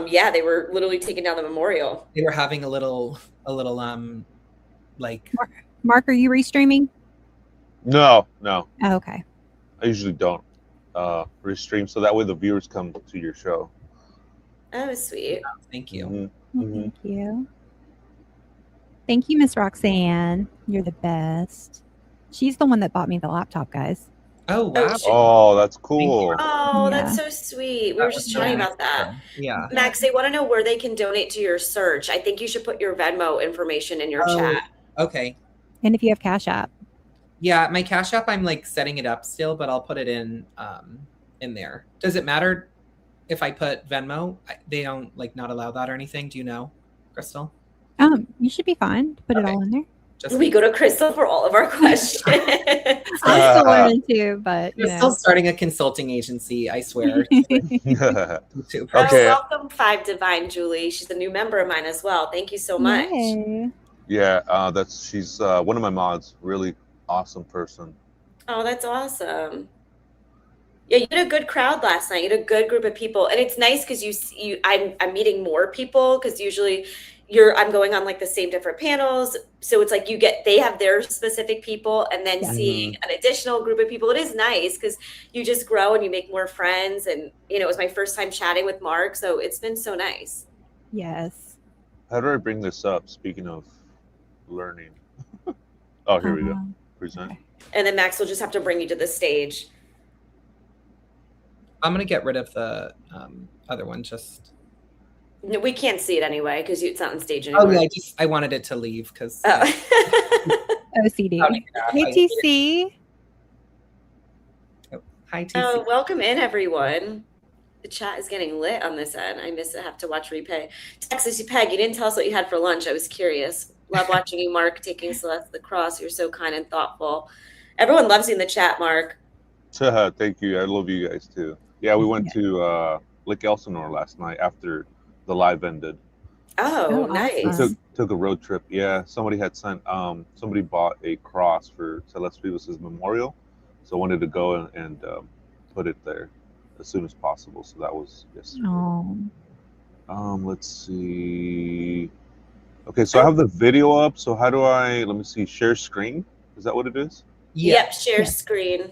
Yeah, they were literally taking down the memorial. They were having a little like Mark, are you restreaming? No, Oh, okay. I usually don't restream, so that way the viewers come to your show. Oh, sweet. thank you. Mhm. Well, Mhm. thank you. Thank you, Miss Roxanne. You're the best. She's the one that bought me the laptop, guys. Oh wow. Oh, that's cool. Oh, Yeah. that's so sweet. We That were was just so chatting nice about that. of her. Yeah. Max, they want to know where they can donate to your search. I think you should put your Venmo information in your Oh, chat. okay. And if you have Cash App. Yeah, my Cash App, I'm like setting it up still, but I'll put it in there. Does it matter if I put Venmo? They don't like not allow that or anything. Do you know, Crystal? You should be fine to put it Okay. all in there. Just We go to Crystal for all of our questions. I'm still learning too, but you We're still know. starting a consulting agency, I swear. Oh, Okay. welcome, Five Divine Julie. She's a new member of mine as well. Thank you so much. Yay. Yeah, she's one of my mods. Really awesome person. Oh, that's awesome. Yeah, you had a good crowd last night. You had a good group of people, and it's nice because I'm meeting more people because usually I'm going on like the same different panels, so it's like they have their specific people, and then Yeah. seeing an additional group of people. It is nice because you just grow and you make more friends, and it was my first time chatting with Mark, so it's been so nice. Yes. How do I bring this up? Speaking of learning. Oh, here we go. Present. Okay. And then Max will just have to bring you to the stage. I'm gonna get rid of the other one. Just No, we can't see it anyway because it's not on stage anymore. oh yeah, I wanted it to leave because OCD. Hey, TC. Hi TC. Oh, welcome in, everyone. The chat is getting lit on this end. I have to watch replay. Texas, Peg, you didn't tell us what you had for lunch. I was curious. Love watching you, Mark, taking Celeste the cross. You're so kind and thoughtful. Everyone loves you in the chat, Mark. Thank you. I love you guys too. Yeah, we went to Lake Elsinore last night after the live ended. Oh, Oh, nice. We awesome. took a road trip. Yeah, somebody had sent somebody bought a cross for Celeste Vivas's memorial, so I wanted to go and put it there as soon as possible. So that was yesterday. Oh. Let's see. Okay, so I have the video up. So how do let me see, share screen? Is that what it is? Yeah. Yep, share screen.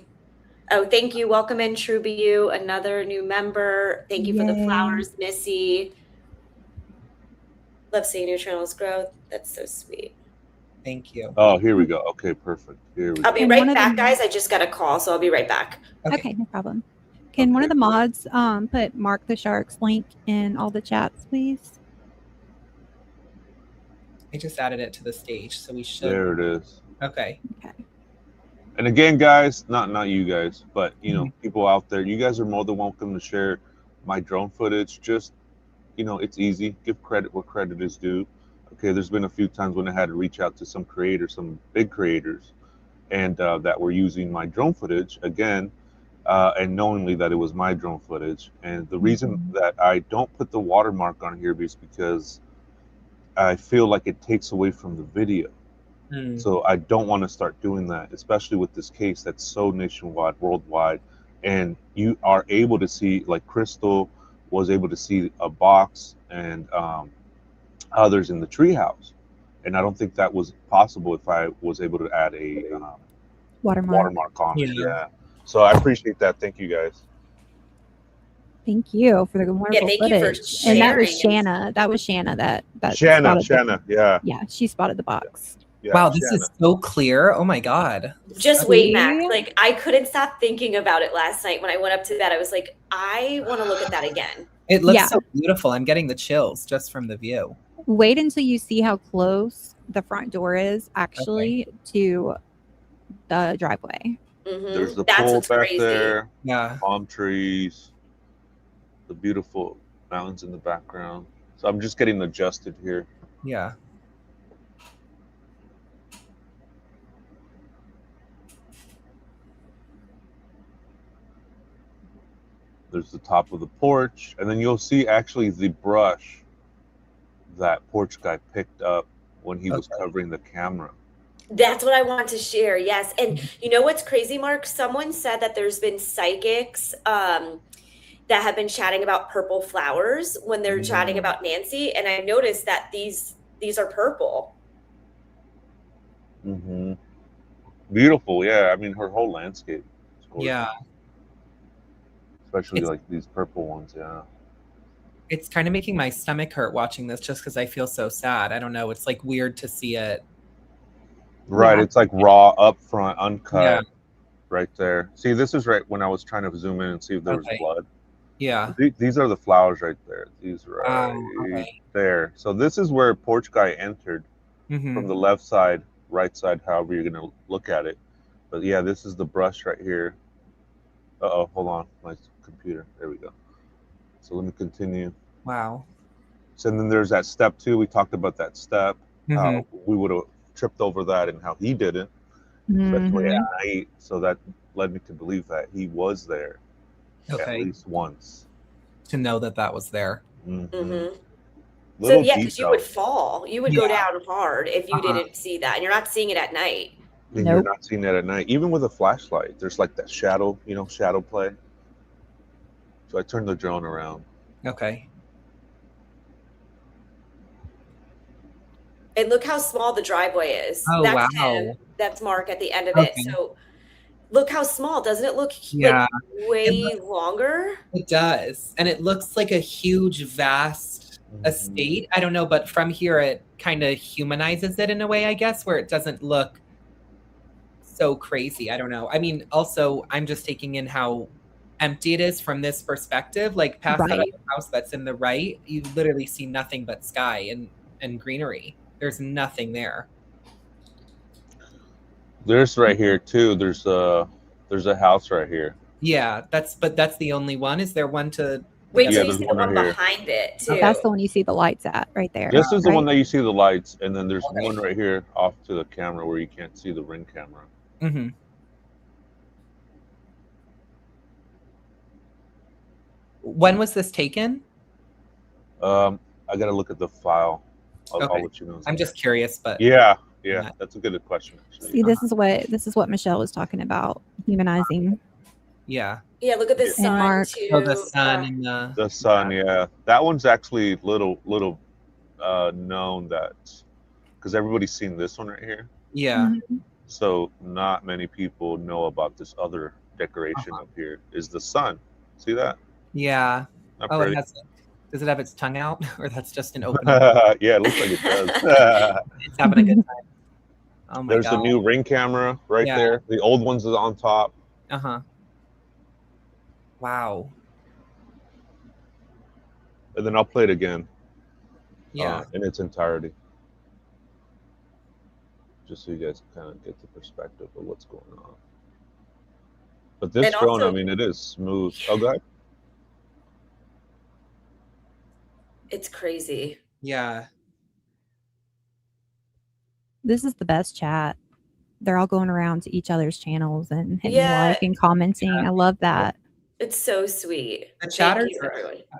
Oh, thank you. Welcome in, Truby, another new member. Thank you for the Yay. flowers, Missy. Love seeing your channel's growth. That's so sweet. Thank you. Oh, here we go. Okay, perfect. Here we I'll go. be And right one of back, them- guys. I just got a call, so I'll be right back. Okay, no problem. Can one of the Okay, mods put Mark the Shark's link in all the chats, please? I just added it to the stage, so we should. There it is. Okay. Okay. And again, guys, not you guys, but people out there, you guys are more than welcome to share my drone footage. Just it's easy. Give credit where credit is due. Okay, there's been a few times when I had to reach out to some creators, some big creators, and that were using my drone footage again, and knowingly that it was my drone footage. And the reason that I don't put the watermark on here is because I feel like it takes away from the video. So I don't want to start doing that, especially with this case that's so nationwide, worldwide, and you are able to see, like Crystal was able to see a box and others in the treehouse, and I don't think that was possible if I was able to add a Watermark. watermark on it. Yeah. Yeah. So I appreciate that. Thank you guys. Thank you for the wonderful thank you for footage. And that was sharing. Shanna. That was Shanna that Shanna, spotted Shanna, yeah, yeah, she spotted the box. yeah. Wow, this Shanna. is so clear. Oh my God. Just So- wait, Max. Like, I couldn't stop thinking about it last night when I went up to bed. I was like, I want to look at that again. It looks Yeah. so beautiful. I'm getting the chills just from the view. Wait until you see how close the front door is actually to the driveway. There's the That's pool what's back crazy. there, Yeah. palm trees, the beautiful mountains in the background. So I'm just getting adjusted here. Yeah. There's the top of the porch, and then you'll see actually the brush that porch guy picked up when he was covering the camera. That's what I want to share. Yes. And you know what's crazy, Mark? Someone said that there's been psychics that have been chatting about purple flowers when they're chatting about Nancy. And I noticed that these are purple. Mm-hmm. Beautiful. Yeah. I mean, her whole landscape is gorgeous. Yeah. Especially like these purple ones. Yeah. It's kind of making my stomach hurt watching this just because I feel so sad. I don't know. It's like weird to see it. Right. Yeah. It's like raw, up front, uncut. Yeah. Right there. See, this is right when I was trying to zoom in and see if there was blood. Yeah. These are the flowers right there. These right there. So this is where porch guy entered from the left side, right side, however you're going to look at it. But yeah, this is the brush right here. Uh-oh, hold on. My computer. There we go. So let me continue. Wow. So then there's that step too. We talked about that step. How we would have tripped over that and how he didn't. Especially at night. So that led me to believe that he was there at least once. To know that that was there. So yeah, because you would fall. You would go down hard if you didn't see that. And you're not seeing it at night. And you're not seeing that at night. Even with a flashlight, there's like that shadow, shadow play. So I turned the drone around. Okay. And look how small the driveway is. Oh, That's wow. him. That's Mark at the end of it. So look how small. Doesn't it look like way longer? It does. And it looks like a huge, vast estate. I don't know, but from here it kind of humanizes it in a way, I guess, where it doesn't look so crazy. I don't know. I mean, also, I'm just taking in how empty it is from this perspective. Like past that other house that's in the right, you literally see nothing but sky and greenery. There's nothing there. There's right here too. There's a house right here. Yeah, that's the only one. Is there one to wait till you see the one behind it too? That's the one you see the lights at right there. This is the one that you see the lights, and then there's one right here off to the camera where you can't see the ring camera. When was this taken? I gotta look at the file. I'll let you know. I'm just curious, but yeah, that's a good question. Actually. See, this is what Michelle was talking about, humanizing. Yeah. Yeah, look at the sun too. Oh, the sun and the sun. Yeah, that one's actually little known that because everybody's seen this one right here. Yeah. So not many people know about this other decoration up here. Is the sun? See that? Yeah. Not oh, pretty. Does it have its tongue out, or that's just an open? Yeah, it looks like it does. It's having a good time. Oh my There's God. the new ring camera right there. The old one's is on top. Wow. And then I'll play it again. Yeah. In its entirety. Just so you guys kind of get the perspective of what's going on. But this drone, I mean, it is smooth. Oh, go ahead. It's crazy. Yeah. This is the best chat. They're all going around to each other's channels and hitting like and commenting. I love that. It's so sweet. The chatters have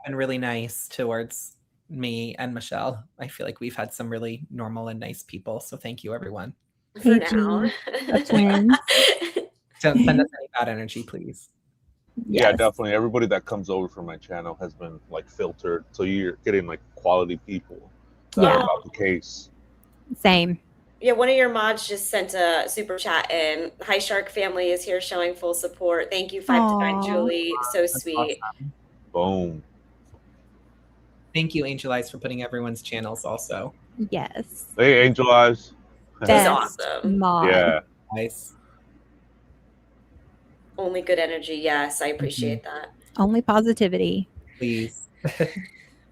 been really nice towards me and Michelle. I feel like we've had some really normal and nice people. So thank you, everyone. For now. Twins. Don't send us any bad energy, please. Yeah, definitely. Everybody that comes over from my channel has been like filtered. So you're getting like quality people about the case. Same. Yeah, one of your mods just sent a super chat in. Hi, Shark family is here showing full support. Thank you, 5 to 9 Julie. So sweet. Awesome. Boom. Thank you, Angel Eyes, for putting everyone's channels also. Yes. Hey, Angel Eyes. She's Best awesome. mod. Yeah. Nice. Only good energy. Yes, I appreciate that. Only positivity. Please.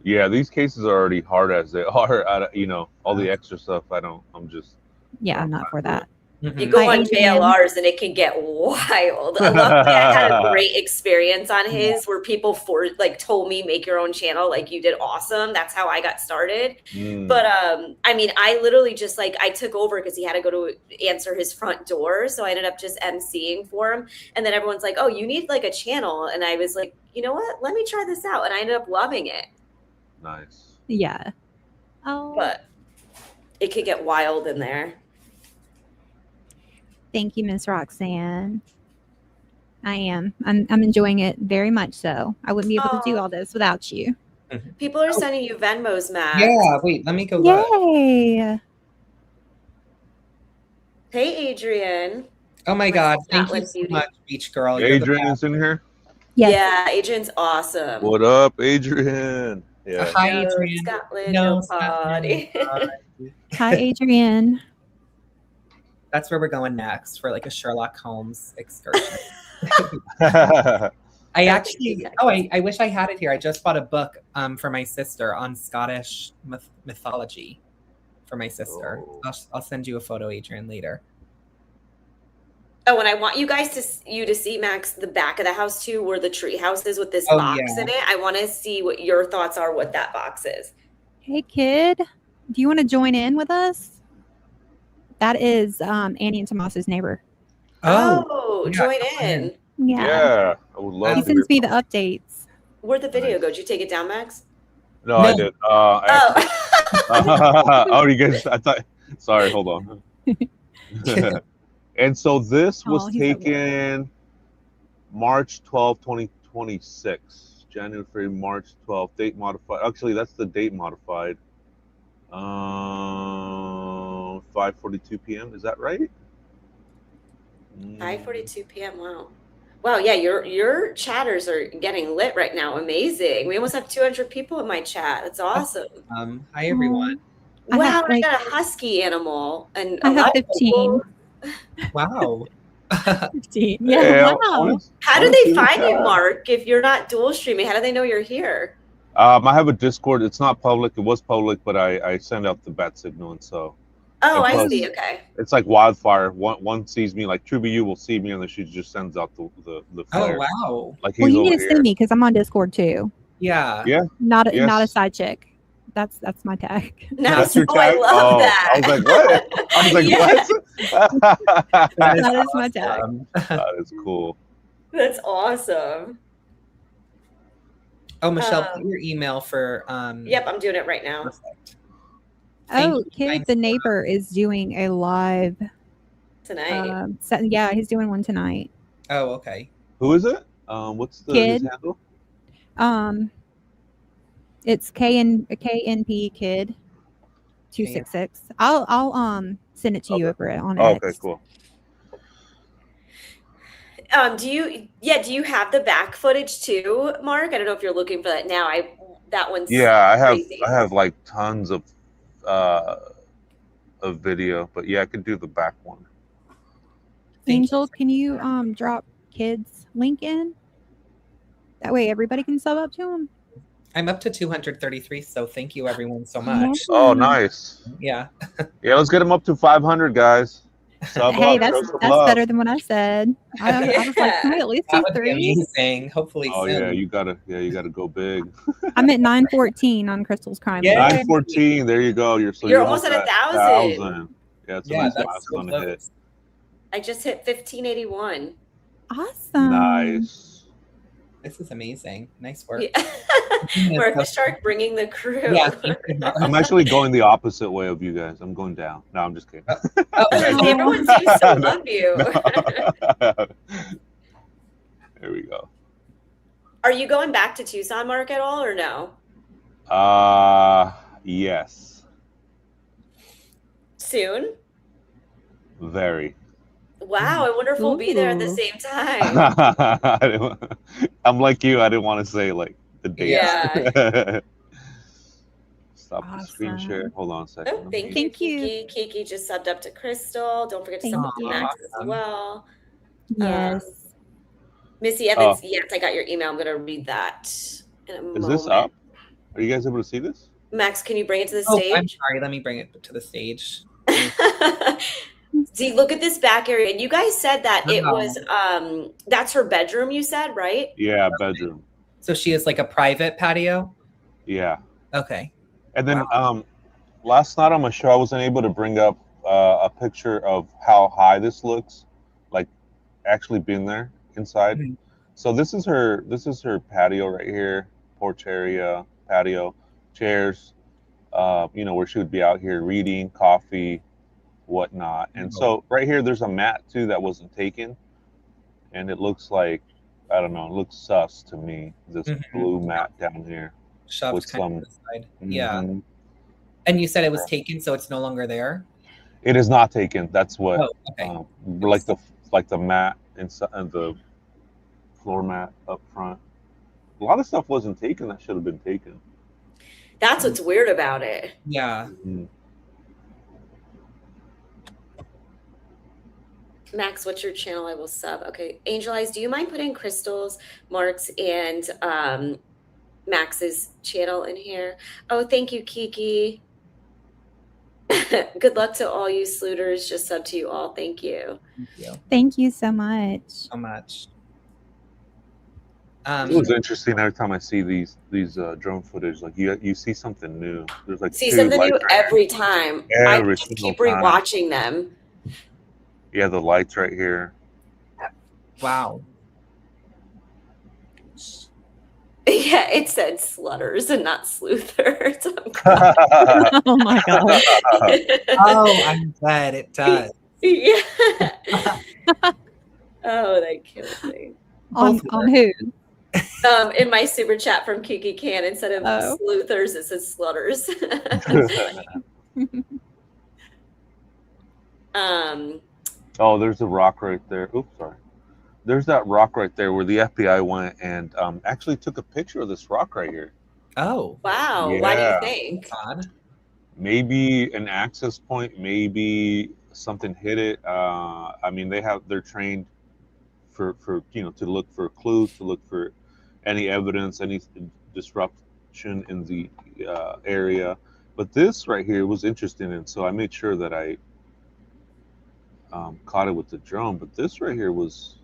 Yeah, these cases are already hard as they are. You know, all the extra stuff. I'm just. Yeah, I'm not for that. You Mhm. go Hi, on Adrian. JLRs and it can get wild. Luckily, I had a great experience on his where people told me make your own channel, like you did awesome. That's how I got started. But I mean, I literally just I took over because he had to go to answer his front door, so I ended up just emceeing for him. And then everyone's like, "Oh, you need like a channel," and I was like, "You know what? Let me try this out," and I ended up loving it. Nice. Yeah. Oh, But it could get wild in there. thank you, Miss Roxanne. I am. I'm enjoying it very much so. I wouldn't be able to do Aw. all this without you. People are sending you Venmos, Max. Yeah, wait, let me go look. Yay. Hey, Adrian. Oh my My God. Thank you Scotland so beauty. much, Beach Girl. You're the Adrian's in here. Yes. Yeah, Adrian's awesome. What up, Adrian? best. Yeah. Hi, No Adrian. Scotland, No no Scotland, party. Hi, Adrian. That's where we're going next for like a Sherlock Holmes excursion. I actually, I wish I had it here. I just bought a book for my sister on Scottish mythology for my sister. Oh. I'll send you a photo, Adrian, later. Oh, and I want you guys to see, Max, the back of the house too, where the tree house is with this Oh, box yeah. in it. I want to see what your thoughts are, what that box is. Hey, kid. Do you want to join in with us? That is Annie and Tomas's neighbor. Oh, yeah, join come in. Yeah. Yeah, I would love He to. sends me the updates. Where'd the video Nice. go? Did you take it down, Max? No, I No. did. Oh. Oh, you guys. I thought. Sorry, hold on. And so this was he's so taken March 12, 2026. January, February, March 12th. Date modified. Actually, that's the date modified. 5:42 p.m. Is that right? 5:42 p.m. Wow. Wow, yeah, your chatters are getting lit right now. Amazing. We almost have 200 people in my chat. That's awesome. Hi, everyone. I Wow, have, I got a husky animal and I a have lot of 15. people. Wow. 15. Yeah, Yeah, I wow. wanna- How I do wanna see they the find you, chat. Mark, if you're not dual streaming? How do they know you're here? I have a Discord. It's not public. It was public, but I send out the bat signal, and so Oh, And I plus- see. Okay. it's like wildfire. One sees me, like Truby, you will see me, and then she just sends out the Oh, flare. wow. Like Well, he's you over need to here. send me because I'm on Discord too. Yeah. Yeah. Not a Yes. side chick. That's my tag. That's your Oh, tag. I love that. I was like, what? I was like, Yes. what? That That is my tag. awesome. That is cool. That's awesome. Oh, Michelle, put your email for Yep, I'm doing it right now. Perfect. Thank Oh, you. kid, Thanks the a lot. neighbor is doing a live. Tonight. Yeah, he's doing one tonight. Oh, okay. Who is it? What's his Kid. handle? It's KNP kid 266. I'll send it to you over on Oh, X. okay, cool. Do you have the back footage too, Mark? I don't know if you're looking for that now. That one's Yeah, crazy. I have like tons of video, but yeah, I could do the back one. Thank Angel, can you drop kids link in? That way everybody can sub up to him. I'm up to 233, so thank you everyone so much. Oh, nice. Yeah. Yeah, let's get him up to 500, guys. Sub Hey, up, that's show some love. better than what I said. I was like, can we at least That do would be 3? amazing. Hopefully Oh soon. yeah, you gotta go big. I'm at 914 on Crystal's Crime. Yeah. List. 914. There you go. You're You're almost at 1,000. Yeah, it's a Yeah, nice that's so milestone to hit. close. I just hit 1581. Awesome. Nice. This is amazing. Nice work. Yeah. Mark the Shark bringing the crew. Yeah, thank you, Mark. I'm actually going the opposite way of you guys. I'm going down. No, I'm just kidding. Oh, Everyone seems to love you. There we go. Are you going back to Tucson, Mark, at all, or no? Yes. Soon? Very. Wow, I wonder if we'll be there at the Ooh. same time. I'm like you. I didn't want to say like the date. Yeah. Stop the screen share. Awesome. Hold on a second. Oh, thank you, Thank you. Kiki. Kiki just subbed up to Crystal. Don't forget to sub Thank up to you. Max as Awesome. well. Yes. Missy Evans, yes, I got your email. I'm going to read that in a moment. Is this up? Are you guys able to see this? Max, can you bring it to the Oh, stage? I'm sorry. Let me bring it to the stage. See, look at this back area. And you guys said that it Wow. was, that's her bedroom, you said, right? Yeah, bedroom. So she has like a private patio? Yeah. Okay. And then last night on my show, I wasn't able to bring up a picture of how high this looks, like actually being there inside. Mhm. So this is her patio right here, porch area, patio, chairs, where she would be out here reading, coffee, whatnot. And so right here, there's a mat too that wasn't taken, and it looks like, I don't know, it looks sus to me. This blue mat down here Shoved with kind some. of to the side. Yeah. Mhm. And you said it was taken, so it's no longer there? It is not taken. That's what, Oh, okay. like the mat inside, the floor mat up front. A lot of stuff wasn't taken that should have been taken. That's what's weird about it. Yeah. Mhm. Max, what's your channel? I will sub. Okay. Angel Eyes, do you mind putting Crystal's, Mark's, and Max's channel in here? Oh, thank you, Kiki. Good luck to all you slooters. Just sub to you all. Thank you. Thank you Thank you so much. so much. It was interesting every time I see these drone footage. Like you see something new. There's like See two something new lights right every time. Every I just single keep time. rewatching them. Yeah, the lights right here. Wow. Yeah, it said slutters and not sleuthers. Oh my god. Oh, I'm dead. It does. Yeah. Oh, that kills me. On who? In my super chat from Kiki Can, instead of sleuthers, it says slutters. Oh, there's a rock right there. Oops, sorry. There's that rock right there where the FBI went and actually took a picture of this rock right here. Oh. Wow. Yeah. Why do you think? Odd. Maybe an access point, maybe something hit it. I mean, they're trained for to look for clues, to look for any evidence, any disruption in the area. But this right here was interesting, and so I made sure that I caught it with the drone. But this right here was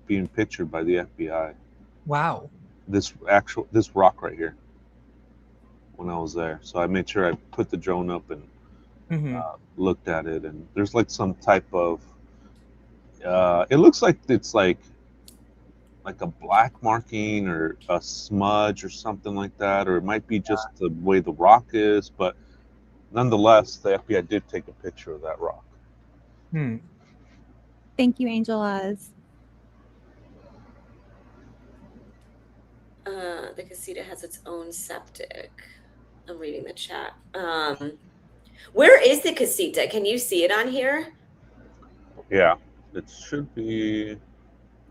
being pictured by the FBI. Wow. This rock right here when I was there. So I made sure I put the drone up and looked at it, and there's like some type of it looks like it's like a black marking or a smudge or something like that, or it might be just the way the rock is, but nonetheless the FBI did take a picture of that rock. Thank you, Angel Eyes. The casita has its own septic. I'm reading the chat. Where is the casita? Can you see it on here? Yeah, it should be.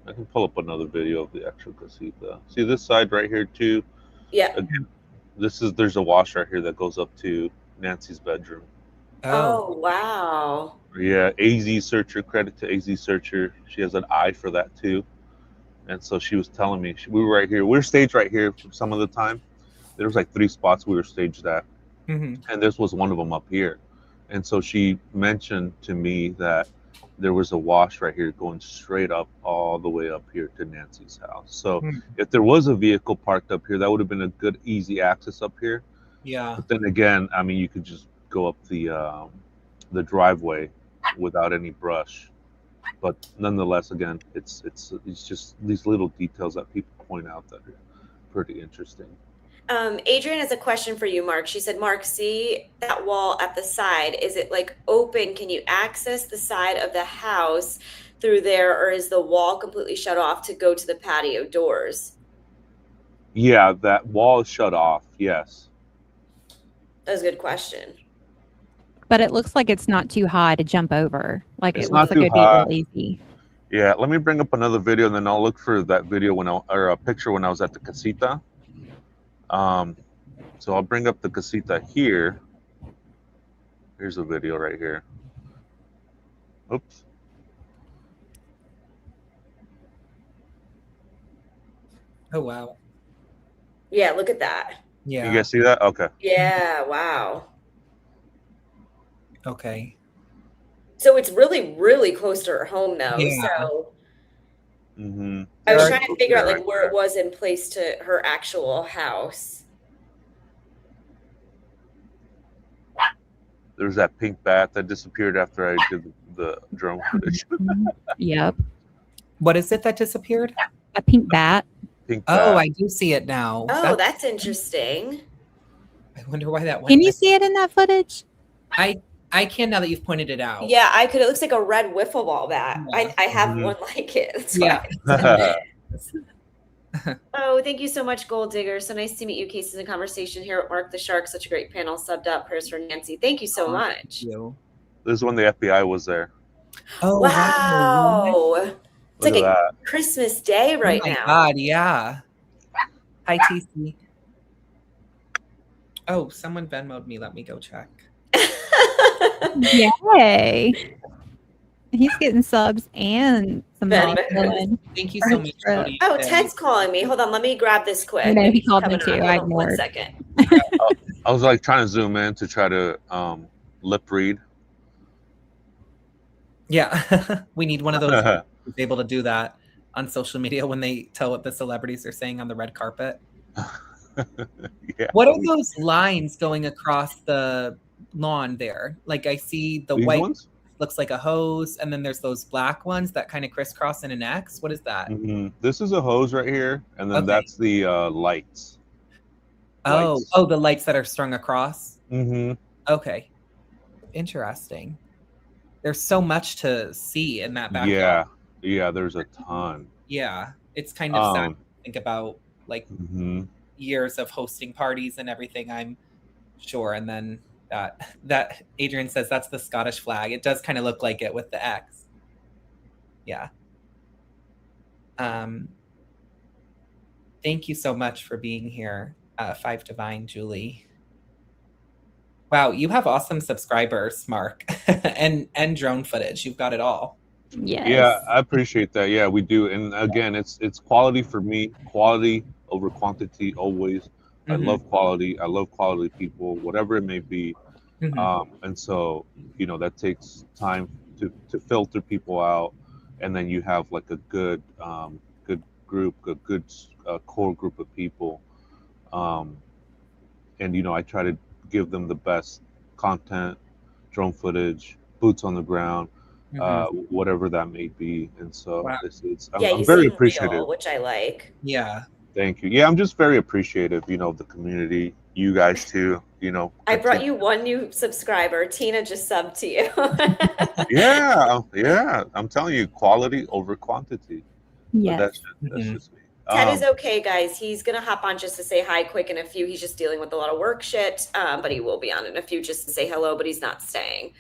I can pull up another video of the actual casita. See this side right here too? Yeah. Again, there's a wash right here that goes up to Nancy's bedroom. Oh wow. Yeah, AZ Searcher, credit to AZ Searcher. She has an eye for that too. And so she was telling me, we were right here. We were staged right here for some of the time. There was like 3 spots we were staged at. And this was one of them up here. And so she mentioned to me that there was a wash right here going straight up all the way up here to Nancy's house. So if there was a vehicle parked up here, that would have been a good, easy access up here. Yeah. But then again, I mean, you could just go up the driveway without any brush. But nonetheless, again, it's just these little details that people point out that are pretty interesting. Adrian has a question for you, Mark. She said, Mark, see that wall at the side? Is it like open? Can you access the side of the house through there, or is the wall completely shut off to go to the patio doors? Yeah, that wall is shut off. Yes. That's a good question. But it looks like it's not too high to jump over. Like It's it not looks like too it'd be high. real easy. Yeah, let me bring up another video and then I'll look for that video or a picture when I was at the casita. So I'll bring up the casita here. Here's a video right here. Oops. Oh wow. Yeah, look at that. Yeah. You guys see that? Okay. Yeah, wow. Okay. So it's really, really close to her home, though. Yeah. So Mm-hmm. I was There are- trying to figure out like Right where there. it was in place to her actual house. There's that pink bat that disappeared after I did the drone footage. Yep. What is it that disappeared? A pink bat. Pink Oh, bat. I do see it now. Oh, that's interesting. I wonder why that went. Can you see it in that footage? I can now that you've pointed it out. Yeah, I could. It looks like a red wiffle ball bat. Yeah. I have Mhm. one like it. That's Yeah. why. Oh, thank you so much, Gold Digger. So nice to meet you. Cases and Conversation here at Mark the Shark. Such a great panel. Subbed up. Prayers for Nancy. Thank you so much. You. This is when the FBI was there. Oh Wow. It's Look like at a that. Christmas day Oh right my now. God, yeah. Hi, TC. Oh, someone Venmo'd me. Let me go check. Yay. He's getting subs and some money Venmo. flowing. Thank you For so his much. trip. Cody. Oh, Ted's calling me. Hold on, let me grab this quick. I know, Maybe he called he's me coming too. on. I Hold on 1 ignored. second. I was like trying to zoom in to try to lip read. Yeah, we need one of those who's able to do that on social media when they tell what the celebrities are saying on the red carpet. Yeah. What are those lines going across the lawn there? Like I see the These white ones? looks like a hose, and then there's those black ones that kind of crisscross in an X. What is that? Mm-hmm. This is a hose right here, and then Okay. that's the lights. Oh, Lights. oh, the lights that are strung across. Mm-hmm. Okay, interesting. There's so much to see in that backyard. Yeah. Yeah, there's a ton. Yeah, it's kind of sad Um, to think about like mhm. years of hosting parties and everything, I'm sure. And then that Adrian says that's the Scottish flag. It does kind of look like it with the X. Yeah. Thank you so much for being here, Five Divine Julie. Wow, you have awesome subscribers, Mark, and drone footage. You've got it all. Yes. Yeah, I appreciate that. Yeah, we do. And again, it's quality for me. Quality over quantity always. I Mhm. love quality. I love quality people, whatever it may be. Mhm. And so, that takes time to filter people out, and then you have like a good group, a good core group of people. And I try to give them the best content, drone footage, boots on the ground, whatever that may be. And so Wow. Yeah, I'm you very seem appreciative. real, which I like. Yeah. Thank you. Yeah, I'm just very appreciative, of the community, you guys too, I brought you one new subscriber. Tina just subbed to you. Yeah. I'm telling you, quality over quantity. But Yes. that's Mhm. just me. Ted is okay, guys. He's gonna hop on just to say hi quick in a few. He's just dealing with a lot of work shit, but he will be on in a few just to say hello. But he's not staying.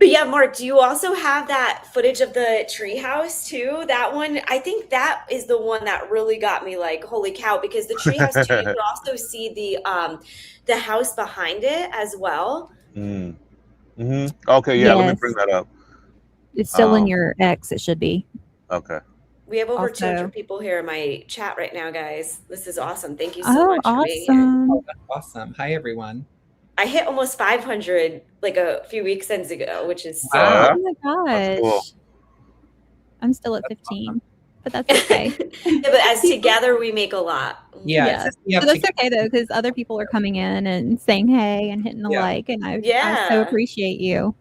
But yeah, Mark, do you also have that footage of the treehouse too? That one, I think that is the one that really got me like, holy cow! Because the treehouse too, you could also see the house behind it as well. Mm-hmm. Okay, yeah. Let me Yes. bring that up. It's still in your X. It should be. Okay. We have over Also- 200 people here in my chat right now, guys. This is awesome. Thank you so Oh, much for being here. awesome. Oh, that's awesome. Hi, everyone. I hit almost 500 like a few weekends ago, which is so Wow. Oh my That's gosh. cool. I'm still at 15, but that's okay. Yeah, but as together we make a lot. Yeah. Yeah. It's just, you have But that's to- okay though, because other people are coming in and saying hey and hitting the Yeah. like, and I Yeah. so appreciate you.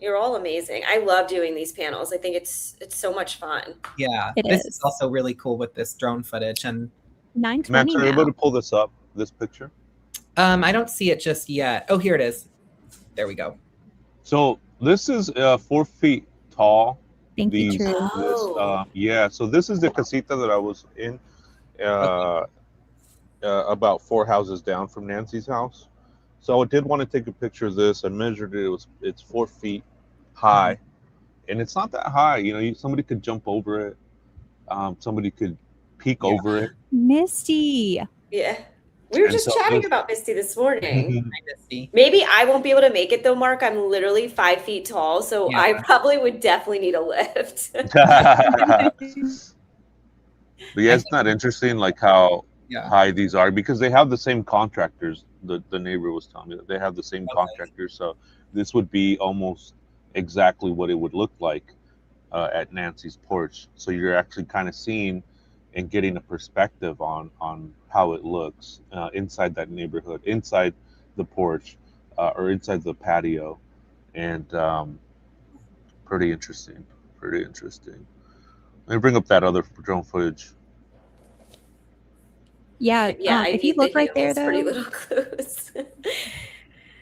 You're all amazing. I love doing these panels. I think it's so much fun. Yeah. It This is. is also really cool with this drone footage. And 9:20 Max, are you able now. to pull this up, this picture? I don't see it just yet. Oh, here it is. There we go. So this is 4 feet tall. Thank you, These, True. Oh. yeah. So this is the casita that I was in, about 4 houses down from Nancy's house. So I did want to take a picture of this. I measured it. It's 4 feet high, and it's not that high. Somebody could jump over it. Somebody could peek Yeah. over it. Misty. Yeah. We were And just so chatting this- about Misty this morning. Hi, Misty. Maybe I won't be able to make it though, Mark. I'm literally 5 feet tall, so Yeah. I probably would definitely need a lift. But yeah, it's not interesting like how Yeah. high these are because they have the same contractors. The neighbor was telling me that they have the same Okay. contractors, so this would be almost exactly what it would look like at Nancy's porch. So you're actually kind of seeing and getting a perspective on how it looks inside that neighborhood, inside the porch, or inside the patio, and pretty interesting. Pretty interesting. Let me bring up that other drone footage. Yeah. Yeah, I If you need the look right there, handles, Pretty though, Little Clues.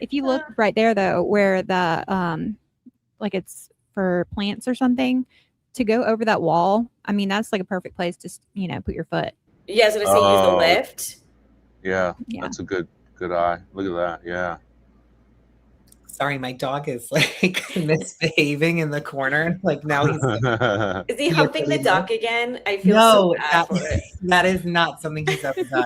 if you look right there, though, where the like it's for plants or something, to go over that wall. I mean, that's like a perfect place to put your foot. Yeah, I was gonna say use the Oh, lift. yeah, Yeah. that's a good eye. Look at that. Yeah. Sorry, my dog is like misbehaving in the corner. Like now he's Is he You're humping the pretty duck again? I feel so no, bad for it. that is not something he's ever done.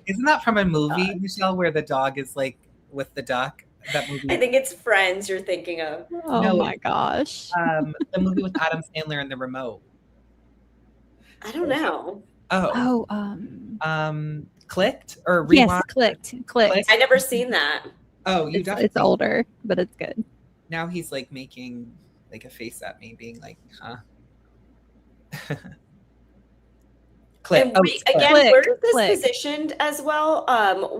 Isn't that from a movie, Michelle, where the dog is like with the duck? That movie. I think it's Friends you're thinking of. Oh No. my gosh. The movie with Adam Sandler and the remote. I don't know. Oh, Oh, clicked or yes, rewatched? clicked. I never seen that. Oh, you It's definitely. older, but it's good. Now he's like making like a face at me, being like, "Huh." Click. And Oh, again, Click, where is this click. positioned as well?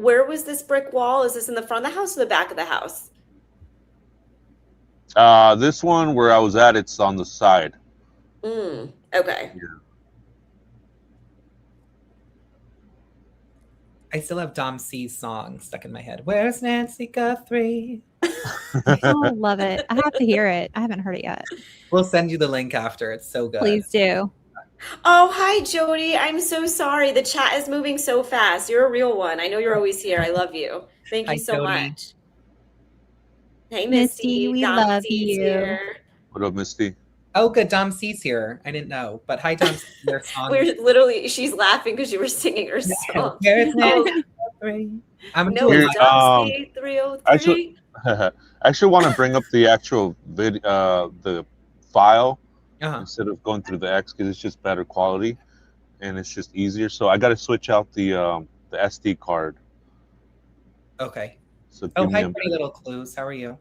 Where was this brick wall? Is this in the front of the house or the back of the house? This one where I was at, it's on the side. Okay. I still have Dom C's song stuck in my head. Where's Nancy Guthrie? Oh, love it. I have to hear it. I haven't heard it yet. We'll send you the link after. It's so good. Please do. Oh, hi, Jody. I'm so sorry. The chat is moving so fast. You're a real one. I know you're always here. I love you. Thank you Hi, so Jody. much. Hey, Misty, Misty. we Dom love C's you. here. What up, Misty? Oh, good. Dom C's here. I didn't know. But hi, Dom C. Their song. We're literally, she's laughing because you were singing her song. Where's Oh, Nancy Guthrie? I'm no, doing Here, it's my- Dom C 303. I actually want to bring up the actual the file Uh-huh. instead of going through the X because it's just better quality and it's just easier. So I got to switch out the SD card. Okay. So Oh, give me hi, a Pretty minute. Little Clues. How are you?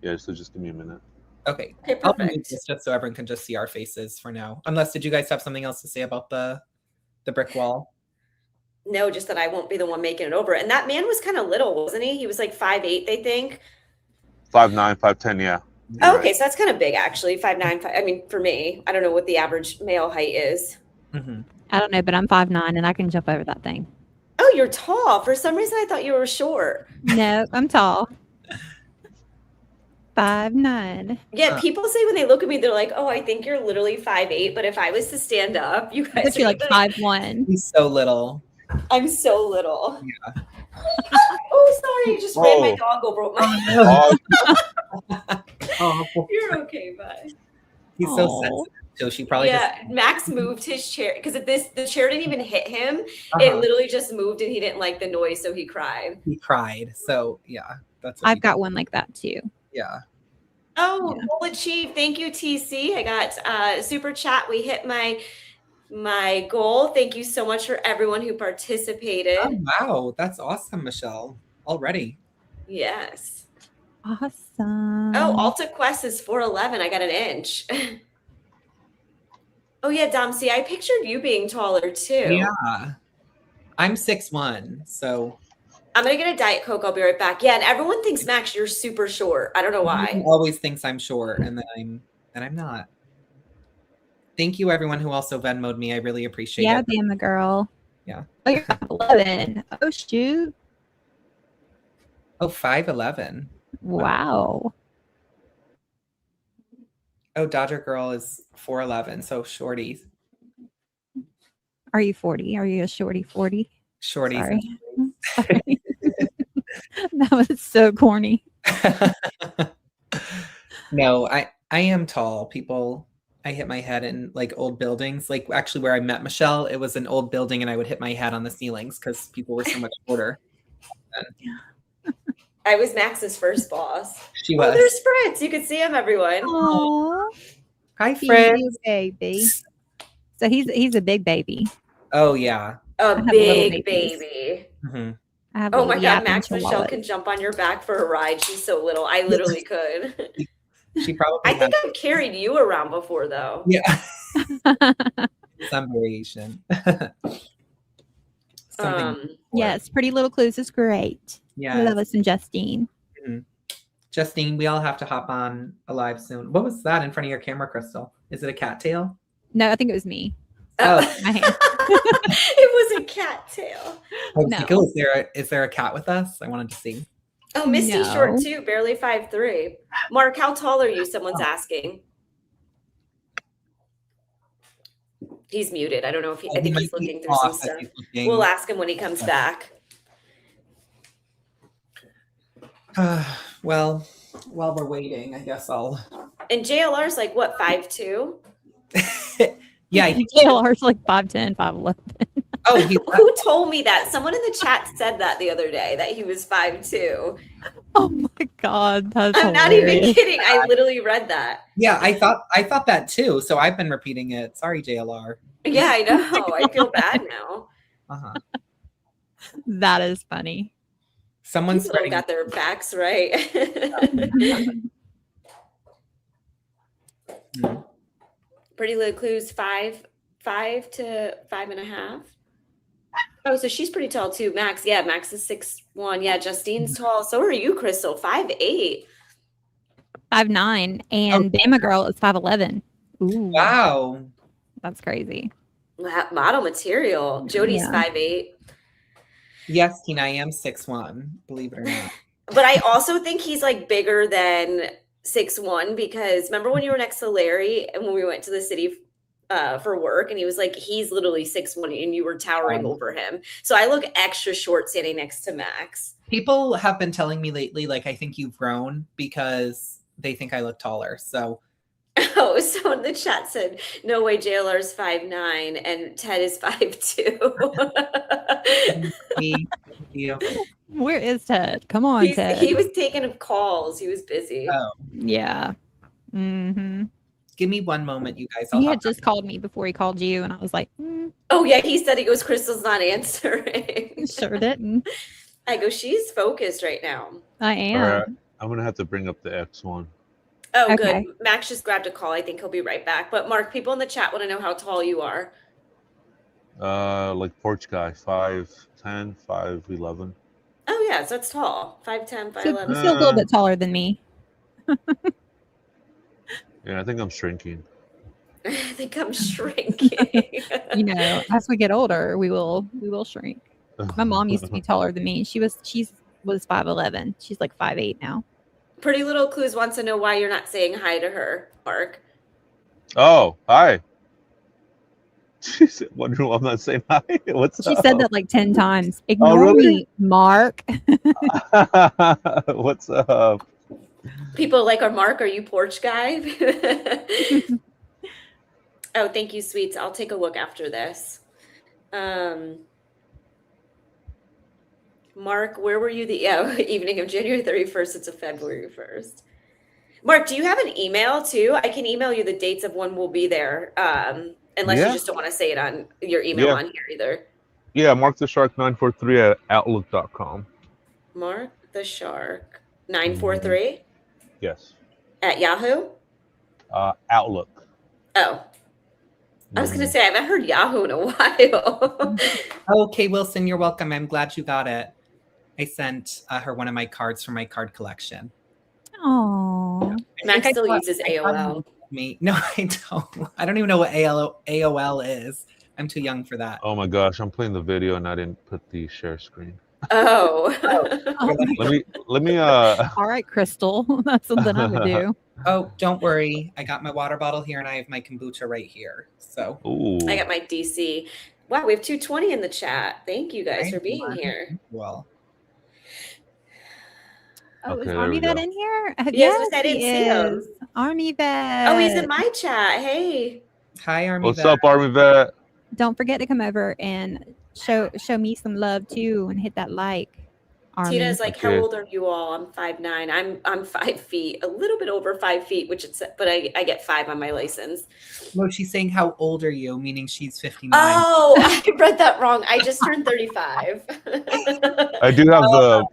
Yeah, so just give me a minute. Okay. Okay, I'll mute perfect. this just so everyone can just see our faces for now. Unless, did you guys have something else to say about the brick wall? No, just that I won't be the one making it over. And that man was kind of little, wasn't he? He was like 5'8", they think. 5'9", 5'10", yeah. You're Oh, right. okay, so that's kind of big actually. 5'9", I mean, for me, I don't know what the average male height is. Mm-hmm. I don't know, but I'm 5'9" and I can jump over that thing. Oh, you're tall. For some reason, I thought you were short. No, I'm tall. 5'9". Yeah, people say when they look at me, they're like, "Oh, I think you're literally 5'8". But if I was to stand up, you guys But you're would like be 5'1". He's so little. I'm so little. Yeah. Oh, sorry, I just ran my Whoa. dog over my. Oh, Oh, You're okay, bye. he's so Aw. sensitive. So she probably Yeah, Max moved his chair because the chair didn't even hit him. just It literally just moved, and he didn't like the noise, so he cried. he cried. So yeah, that's what I've he got one like that too. yeah. Oh, Yeah. goal achieved. Thank you, TC. I got super chat. We hit my goal. Thank you so much for everyone who participated. Oh wow, that's awesome, Michelle. Already. Yes. Awesome. Oh, Alta Quest is 4'11". I got an inch. Oh yeah, Dom. See, I pictured you being taller too. Yeah. I'm 6'1", so I'm gonna get a Diet Coke. I'll be right back. Yeah, and everyone thinks Max, you're super short. I don't know everyone why. always thinks I'm short and then I'm not. Thank you everyone who also Venmoed me. I really appreciate Yeah, it. damn a girl. Yeah. Oh, you're 5'11". Oh shoot. Oh, 5'11". Wow. Oh, Dodger Girl is 4'11", so shorties. Are you 40? Are you a shorty 40? Shorties. Sorry. Sorry. That was so corny. No, I am tall. People I hit my head in like old buildings. Like actually where I met Michelle, it was an old building and I would hit my head on the ceilings because people were so much shorter. I was Max's first boss. She Oh, was. there's Fritz. You can see him, everyone. Aww, Hi, Fred. baby. So he's a big baby. Oh, yeah. A have big little babies. baby. Mm-hmm. I have Oh little my God, yapping Max Michelle chihuahuas. can jump on your back for a ride. She's so little. I literally could. She probably I think I've carried you around before, though. Yeah. Some variation. Something. Yes, Pretty Little Clues is great. Yeah. I love us and Justine. Mm-hmm. Justine, we all have to hop on a live soon. What was that in front of your camera, Crystal? Is it a cattail? No, I think it was me. Oh, My hand. It was a cattail. No. Cool. Is there a cat with us? I wanted to see. Oh, Misty's No. short too, barely 5'3". Mark, how tall are you? Someone's asking. He's muted. I don't know if I think he's looking through some stuff. We'll ask him when he comes back. Well, while we're waiting, I guess I'll. And JLR's like what, 5'2"? Yeah. JLR's like 5'10", 5'11". Oh, who told me that? Someone in the chat said that the other day, that he was 5'2". Oh my God, that's I'm not hilarious. even kidding. I literally read that. Yeah, I thought that too. So I've been repeating it. Sorry, JLR. Yeah, I know. I feel bad now. Uh-huh. That is funny. Someone's People don't got their facts right. Pretty Little Clues 5 to 5.5. Oh, so she's pretty tall too. Max, yeah, Max is 6'1". Yeah, Justine's tall. So are you, Crystal? 5'8". 5'9", and Bama Girl is 5'11". Ooh, Wow. that's crazy. Model material. Jody's 5'8". Yes, Tina, I am 6'1", believe it or not. But I also think he's like bigger than 6'1", because remember when you were next to Larry and when we went to the city for work, and he was like, he's literally 6'1", and you were towering over him. So I look extra short standing next to Max. People have been telling me lately, like, I think you've grown because they think I look taller. So. Oh, so in the chat said, no way, JLR's 5'9", and Ted is 5'2". Thank you. Where is Ted? Come on, Ted. He was taking calls. He was busy. Oh. Yeah. Mm-hmm. Give me one moment, you guys. He had just called me before he called you, and I was like, Oh, yeah, he said, he goes, Crystal's not answering. Sure didn't. I go, she's focused right now. I am. All right. I'm going to have to bring up the X1. Oh, Okay. good. Max just grabbed a call. I think he'll be right back. But Mark, people in the chat want to know how tall you are. Like porch guy, 5'10", 5'11". Oh, yeah, so that's tall. 5'10", So 5'11". he's still a little bit taller than me. Yeah, I think I'm shrinking. I think I'm shrinking. You know, as we get older, we will shrink. My mom used to be taller than me. She was 5'11". She's like 5'8" now. Pretty Little Clues wants to know why you're not saying hi to her, Mark. Oh, hi. She said, wondering why I'm not saying hi. What's She up? said that like 10 times. Ignore really? me, Mark. What's up? People like, Mark, are you porch guy? Oh, thank you, sweets. I'll take a look after this. Mark, where were you the evening of January 31st to February 1st? Mark, do you have an email too? I can email you the dates of when we'll be there. Unless you just don't want to say it on your email on here either. Yeah, Mark the Shark 943 at outlook.com. Mark the Shark 943 Yes. at Yahoo? Outlook. Oh. I was gonna say I haven't heard Yahoo in a while. Okay, Wilson, you're welcome. I'm glad you got it. I sent her one of my cards from my card collection. Oh, Max still uses AOL. No, I don't. I don't even know what AOL is. I'm too young for that. Oh my gosh, I'm playing the video and I didn't put the share screen. Oh. Let me all right, Crystal. That's something I would do. Oh, don't worry. I got my water bottle here and I have my kombucha right here. So Ooh. I got my DC. Wow, we have 220 in the chat. Thank you guys for being here. Well, Oh, is Okay, there Army we Vet go. in here? Yes, Yes, I he didn't see him. is. Army Oh, he's in Vet. my chat. Hey. Hi, Army What's Vet. up, Army Vet? Don't forget to come over and show me some love too and hit that like. Army. Tina's like, how Okay. old are you all? I'm 5'9". I'm 5 feet, a little bit over 5 feet, but I get 5 on my license. No, she's saying how old are you, meaning she's 59. Oh, I read that wrong. I just turned 35. I do have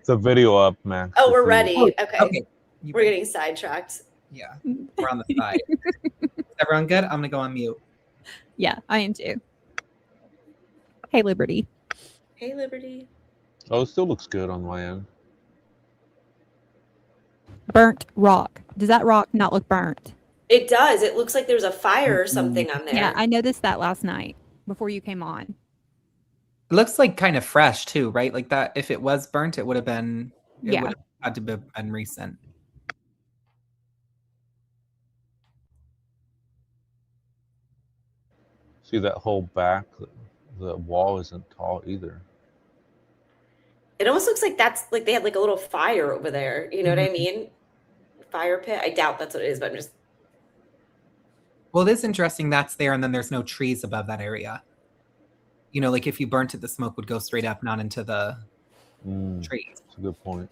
the video up, Max. Oh, if we're you- ready. Okay. Okay. We're getting sidetracked. Yeah, we're on the side. Is everyone good? I'm gonna go on mute. Yeah, I am too. Hey, Liberty. Hey, Liberty. Oh, it still looks good on my end. Burnt rock. Does that rock not look burnt? It does. It looks like there's a fire or something on there. Yeah, I noticed that last night before you came on. It looks like kind of fresh too, right? Like that. If it was burnt, it would have been. It Yeah. would have had to have been recent. See that whole back? The wall isn't tall either. It almost looks like that's like they had like a little fire over there. You know what I Mhm. mean? Fire pit. I doubt that's what it is, but I'm just. Well, it is interesting that's there, and then there's no trees above that area. You know, like if you burnt it, the smoke would go straight up, not into the trees. That's a good point.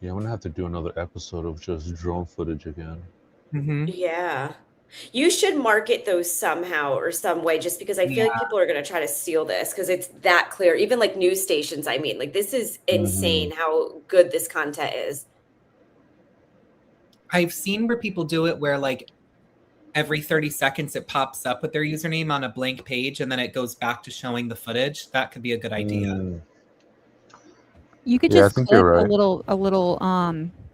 Yeah, I'm gonna have to do another episode of just drone footage again. Mm-hmm. Yeah. You should market those somehow or some way, just because I feel like people are going to try to steal this because it's that clear. Even like news stations, I mean, like this is insane how good this content is. I've seen where people do it where like every 30 seconds it pops up with their username on a blank page and then it goes back to showing the footage. That could be a good idea. You could Yeah, I just think clip you're a right. little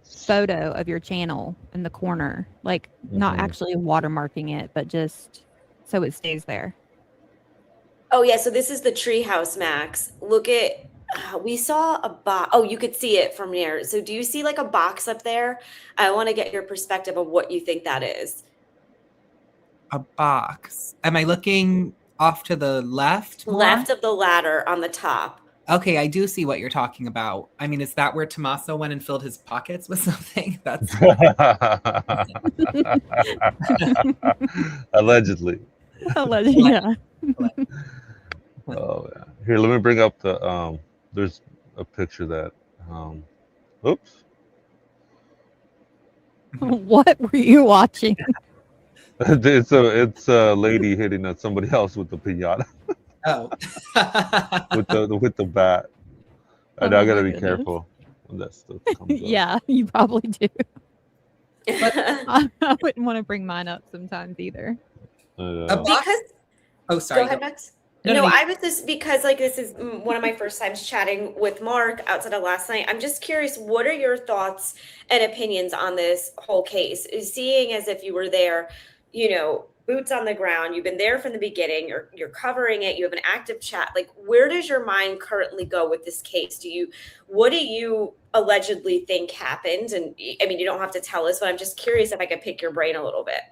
photo of your channel in the corner, like not actually watermarking it, but just so it stays there. Oh yeah, so this is the treehouse, Max. Look at we saw a box. Oh, you could see it from there. So do you see like a box up there? I want to get your perspective of what you think that is. A box. Am I looking off to the left? More? Left of the ladder on the top. Okay, I do see what you're talking about. I mean, is that where Tommaso went and filled his pockets with something? That's Allegedly. Yeah. Oh yeah. Here, let me bring up the there's a picture that oops. What were you watching? it's a lady hitting at somebody else with the piñata. Oh. with the bat. And Oh I gotta my be goodness. careful when that stuff comes up. Yeah, you probably do. But I wouldn't want to bring mine up sometimes either. a box? Because Oh, sorry. go ahead, Max. No, I was just because like this is one of my first times chatting with Mark outside of last night. I'm just curious, what are your thoughts and opinions on this whole case? Seeing as if you were there, you know, boots on the ground, you've been there from the beginning, you're covering it, you have an active chat. Like, where does your mind currently go with this case? What do you allegedly think happened? And I mean, you don't have to tell us, but I'm just curious if I could pick your brain a little bit.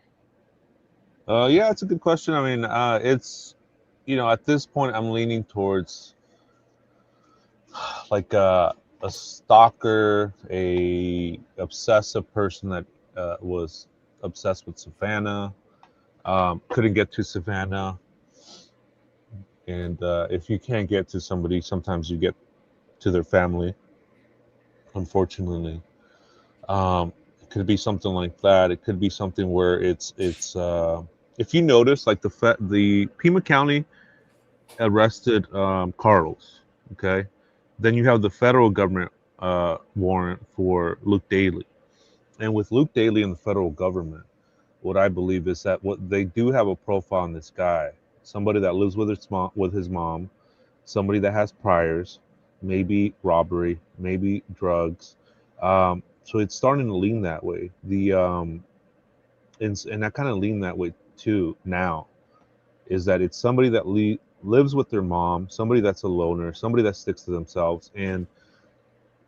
Yeah, it's a good question. I mean, it's, you know, at this point, I'm leaning towards like a stalker, a obsessive person that was obsessed with Savannah, couldn't get to Savannah, and if you can't get to somebody, sometimes you get to their family. Unfortunately, it could be something like that. It could be something where it's if you notice, like the Pima County arrested Carlos, okay, then you have the federal government warrant for Luke Daly, and with Luke Daly and the federal government, what I believe is that what they do have a profile on this guy, somebody that lives with his mom, somebody that has priors, maybe robbery, maybe drugs. So it's starting to lean that way. And I kind of lean that way too now, is that it's somebody that lives with their mom, somebody that's a loner, somebody that sticks to themselves. And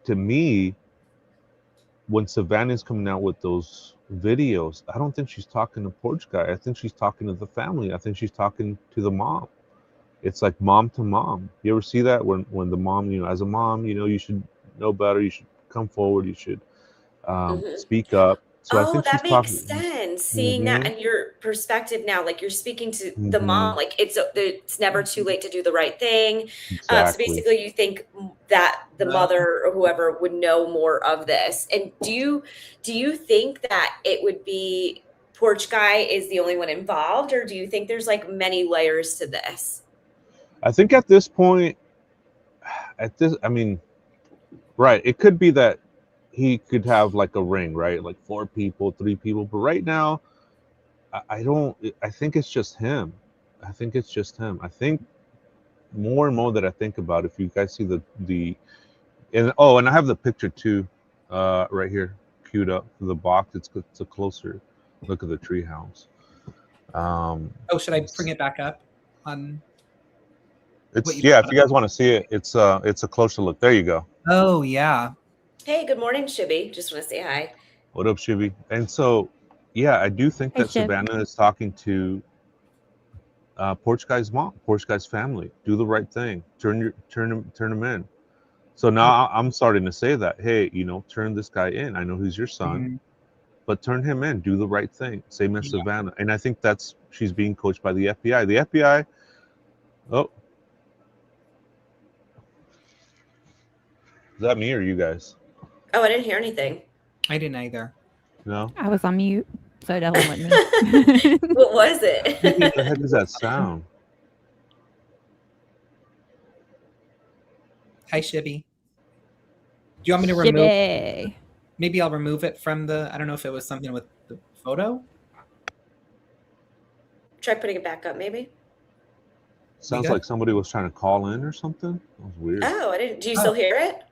to me, when Savannah's coming out with those videos, I don't think she's talking to Porch Guy. I think she's talking to the family. I think she's talking to the mom. it's like mom to mom. You ever see that when the mom, you know, as a mom, you know, you should know better. You should come forward. You should Mhm. speak up. So I Oh, think she's that makes talking. sense. Seeing that Hmm. and your perspective now, like you're speaking to the Hmm. mom, like it's never too late to do the right thing. So Exactly. basically, you think that the Hello? mother or whoever would know more of this. And do you think that it would be porch guy is the only one involved, or do you think there's like many layers to this? I think at this point, I mean, right, it could be that he could have like a ring, right? Like four people, three people. But right now, I don't, I think it's just him. I think it's just him. I think more and more that I think about, if you guys see and oh, and I have the picture too, right here, queued up for the box. It's a closer look at the treehouse. Oh, should I bring it back up on what It's you yeah. If put you up? guys want to see it, it's a closer look. There you go. Oh, yeah. Hey, good morning, Shibby. Just want to say hi. What up, Shibi? And so, yeah, I do think Hey, that Shib. Savannah is talking to Porch Guy's mom, Porch Guy's family. Do the right thing. Turn him in. So now I'm starting to say that, hey, you know, turn this guy in. I know he's your son, Mhm. but turn him in. Do the right thing. Same as Yeah. Savannah. And I think she's being coached by the FBI. The FBI. Oh, is that me or you guys? Oh, I didn't hear anything. I didn't either. No. I was on mute, so it definitely wasn't me. What was What the it? heck is that sound? Hi, Shibby. Do you want me to remove? Shibby. Maybe I'll remove it from the. I don't know if it was something with the photo. Try putting it back up, maybe. Sounds good? like somebody was trying to call in or something. That was weird. Oh, I didn't. Do you Oh. still hear it?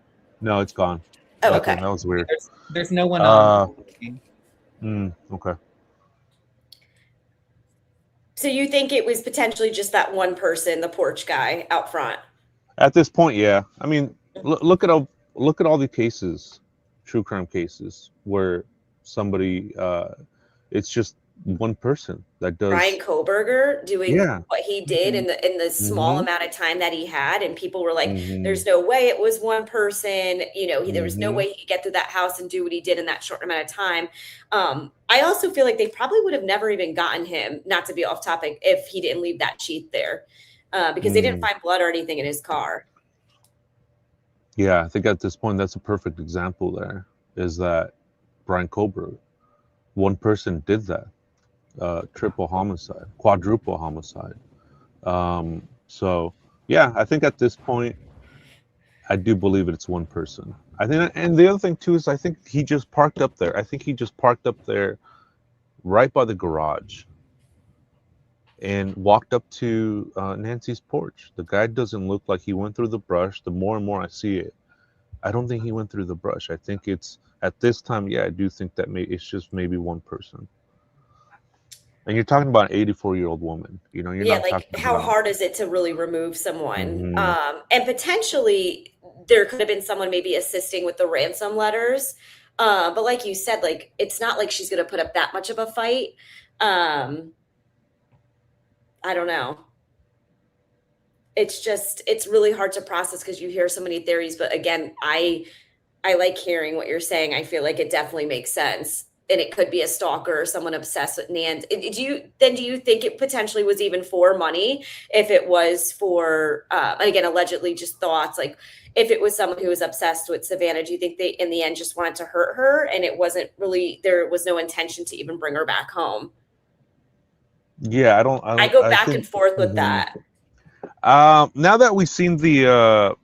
No, it's gone. Oh, That okay. was weird. There's no one Uh, on. okay. So you think it was potentially just that one person, the porch guy out front? At this point, yeah. I mean, look at all the cases, true crime cases, where somebody, it's just one person that Ryan does. Koberger doing Yeah. what he did Mhm. in the small Mm-hmm. amount of time that he had, and people were like, Mm-hmm. "There's no way it was one person." You know, there was no Mm-hmm. way he could get through that house and do what he did in that short amount of time. I also feel like they probably would have never even gotten him. Not to be off topic, if he didn't leave that sheet there, because they didn't Mm. find blood or anything in his car. Yeah, I think at this point that's a perfect example. There is that Brian Kober, one person did that, triple homicide, quadruple homicide. So yeah, I think at this point, I do believe it's one person. I think, and the other thing too is I think he just parked up there. I think he just parked up there right by the garage and walked up to Nancy's porch. The guy doesn't look like he went through the brush. The more and more I see it, I don't think he went through the brush. I think it's at this time, yeah, I do think that it's just maybe one person. And you're talking about an 84-year-old woman. You know, you're Yeah, not like talking how about. hard is it to really remove someone? Mhm. And potentially there could have been someone maybe assisting with the ransom letters. But like you said, like it's not like she's going to put up that much of a fight. Um, I don't know. It's really hard to process because you hear so many theories. But again, I like hearing what you're saying. I feel like it definitely makes sense. And it could be a stalker or someone obsessed with Nan. Do you think it potentially was even for money? If it was for, again, allegedly just thoughts, like if it was someone who was obsessed with Savannah, do you think they, in the end, just wanted to hurt her and it wasn't really, there was no intention to even bring her back home? Yeah, I don't. I I don't. go I back think. and forth with Mhm. that. Now that we've seen the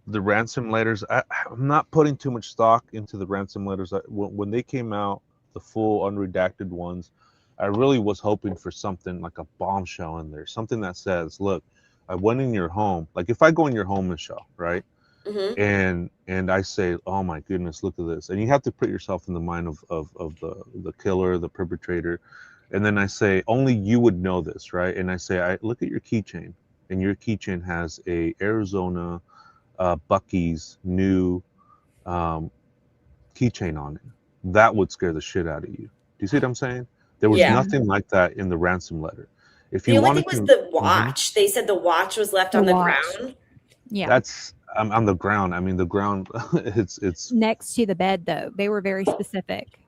ransom letters, I'm not putting too much stock into the ransom letters. When they came out, the full unredacted ones, I really was hoping for something like a bombshell in there, something that says, "Look, I went in your home." Like if I go in your home, Michelle, right? Hmm. And I say, "Oh my goodness, look at this," and you have to put yourself in the mind of the killer, the perpetrator, and then I say, "Only you would know this, right?" And I say, "I look at your keychain, and your keychain has a Arizona." Bucky's new um, keychain on it. That would scare the shit out of you. Do you see what I'm saying? There was Yeah. nothing like that in the ransom letter. If The you only thing wanted was to, the Mhm. watch. They said the watch was left The on the watch. ground. Yeah. That's on the ground. I mean, the ground. It's Next to the bed, though. They were very specific.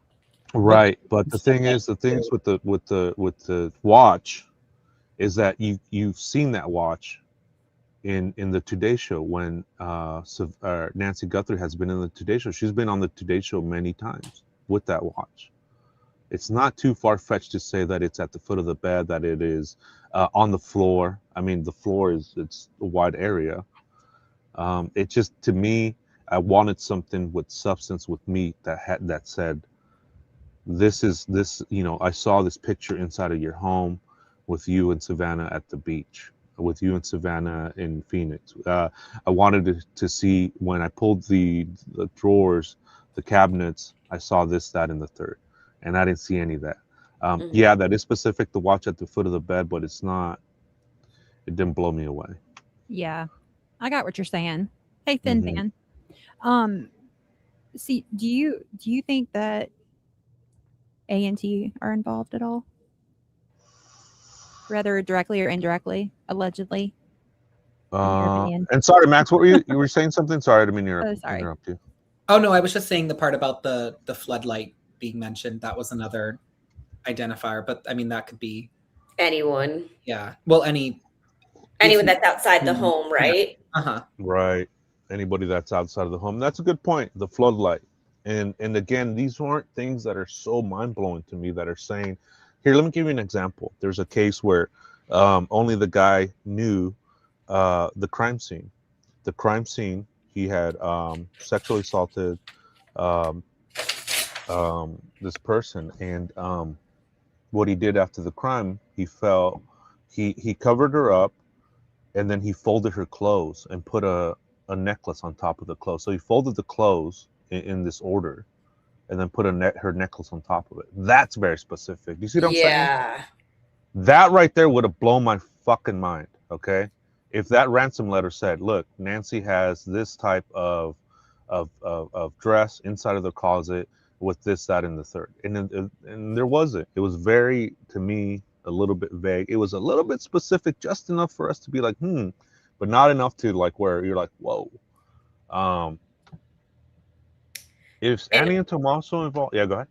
right. But the thing is with the watch is that you've seen that watch in the Today Show when Nancy Guthrie has been in the Today Show. She's been on the Today Show many times with that watch. It's not too far-fetched to say that it's at the foot of the bed, that it is on the floor. I mean, the floor it's a wide area. It just, to me, I wanted something with substance, with meat that said, this. I saw this picture inside of your home with you and Savannah at the beach, with you and Savannah in Phoenix. I wanted to see when I pulled the drawers, the cabinets. I saw this, that, and the third, and I didn't see any of that. Yeah, that is specific to watch at the foot of the bed, but it's not. It didn't blow me away. Yeah. I got what you're saying. Hey, Fin Mhm. Fan. See, do you think that A&T are involved at all? Whether directly or indirectly, allegedly, in your opinion? And sorry, Max, what were you were saying something? Sorry, I didn't mean to Oh, sorry. interrupt you. Oh no, I was just saying the part about the floodlight being mentioned. That was another identifier, but I mean that could be Anyone. Well, Anyone that's outside the home, right? Right. Anybody that's outside of the home. That's a good point. The floodlight. And again, these aren't things that are so mind-blowing to me that are saying, here, let me give you an example. There's a case where only the guy knew the crime scene. The crime scene, he had sexually assaulted um, this person. And what he did after the crime, he covered her up, and then he folded her clothes and put a necklace on top of the clothes. So he folded the clothes in this order, and then put her necklace on top of it. That's very specific. You see what I'm saying? Yeah. That right there would have blown my fucking mind. Okay, if that ransom letter said, "Look, Nancy has this type of dress inside of the closet with this, that, and the third," and there wasn't. It was very, to me, a little bit vague. It was a little bit specific, just enough for us to be like, but not enough to like where you're like, whoa. Is Annie and Tommaso involved? Yeah, go ahead.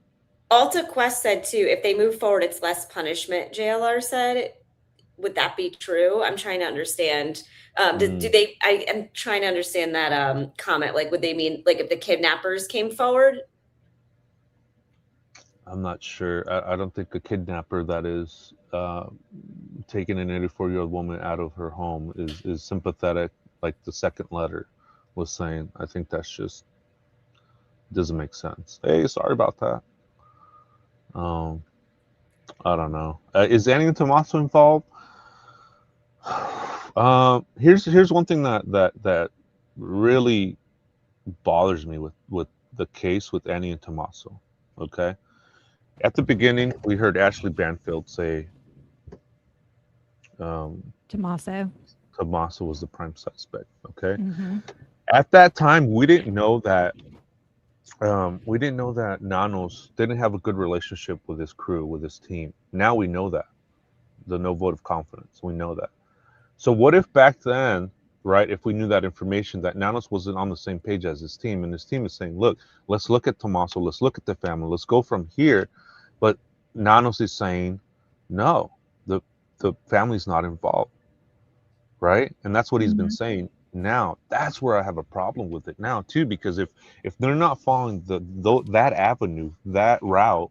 Alta Quest said too, if they move forward, it's less punishment. JLR said, would that be true? I'm trying to understand. Do they? I am trying to understand that comment. Like, would they mean like if the kidnappers came forward? I'm not sure. I don't think a kidnapper that is taking an 84-year-old woman out of her home is sympathetic, like the second letter was saying. I think that's just doesn't make sense. Hey, sorry about that. I don't know. Is Annie and Tommaso involved? Here's one thing that really bothers me with the case with Annie and Tommaso. Okay, at the beginning we heard Ashley Banfield say Tommaso was the prime suspect. Okay, Mm-hmm. at that time we didn't know that Nanos didn't have a good relationship with his crew, with his team. Now we know that. The no vote of confidence. We know that. So what if back then, right, if we knew that information, that Nanos wasn't on the same page as his team, and his team is saying, look, let's look at Tommaso, let's look at the family, let's go from here. But Nanos is saying, no, the family's not involved, right? And that's what he's been saying. Now that's where I have a problem with it now too, because if they're not following that avenue, that route,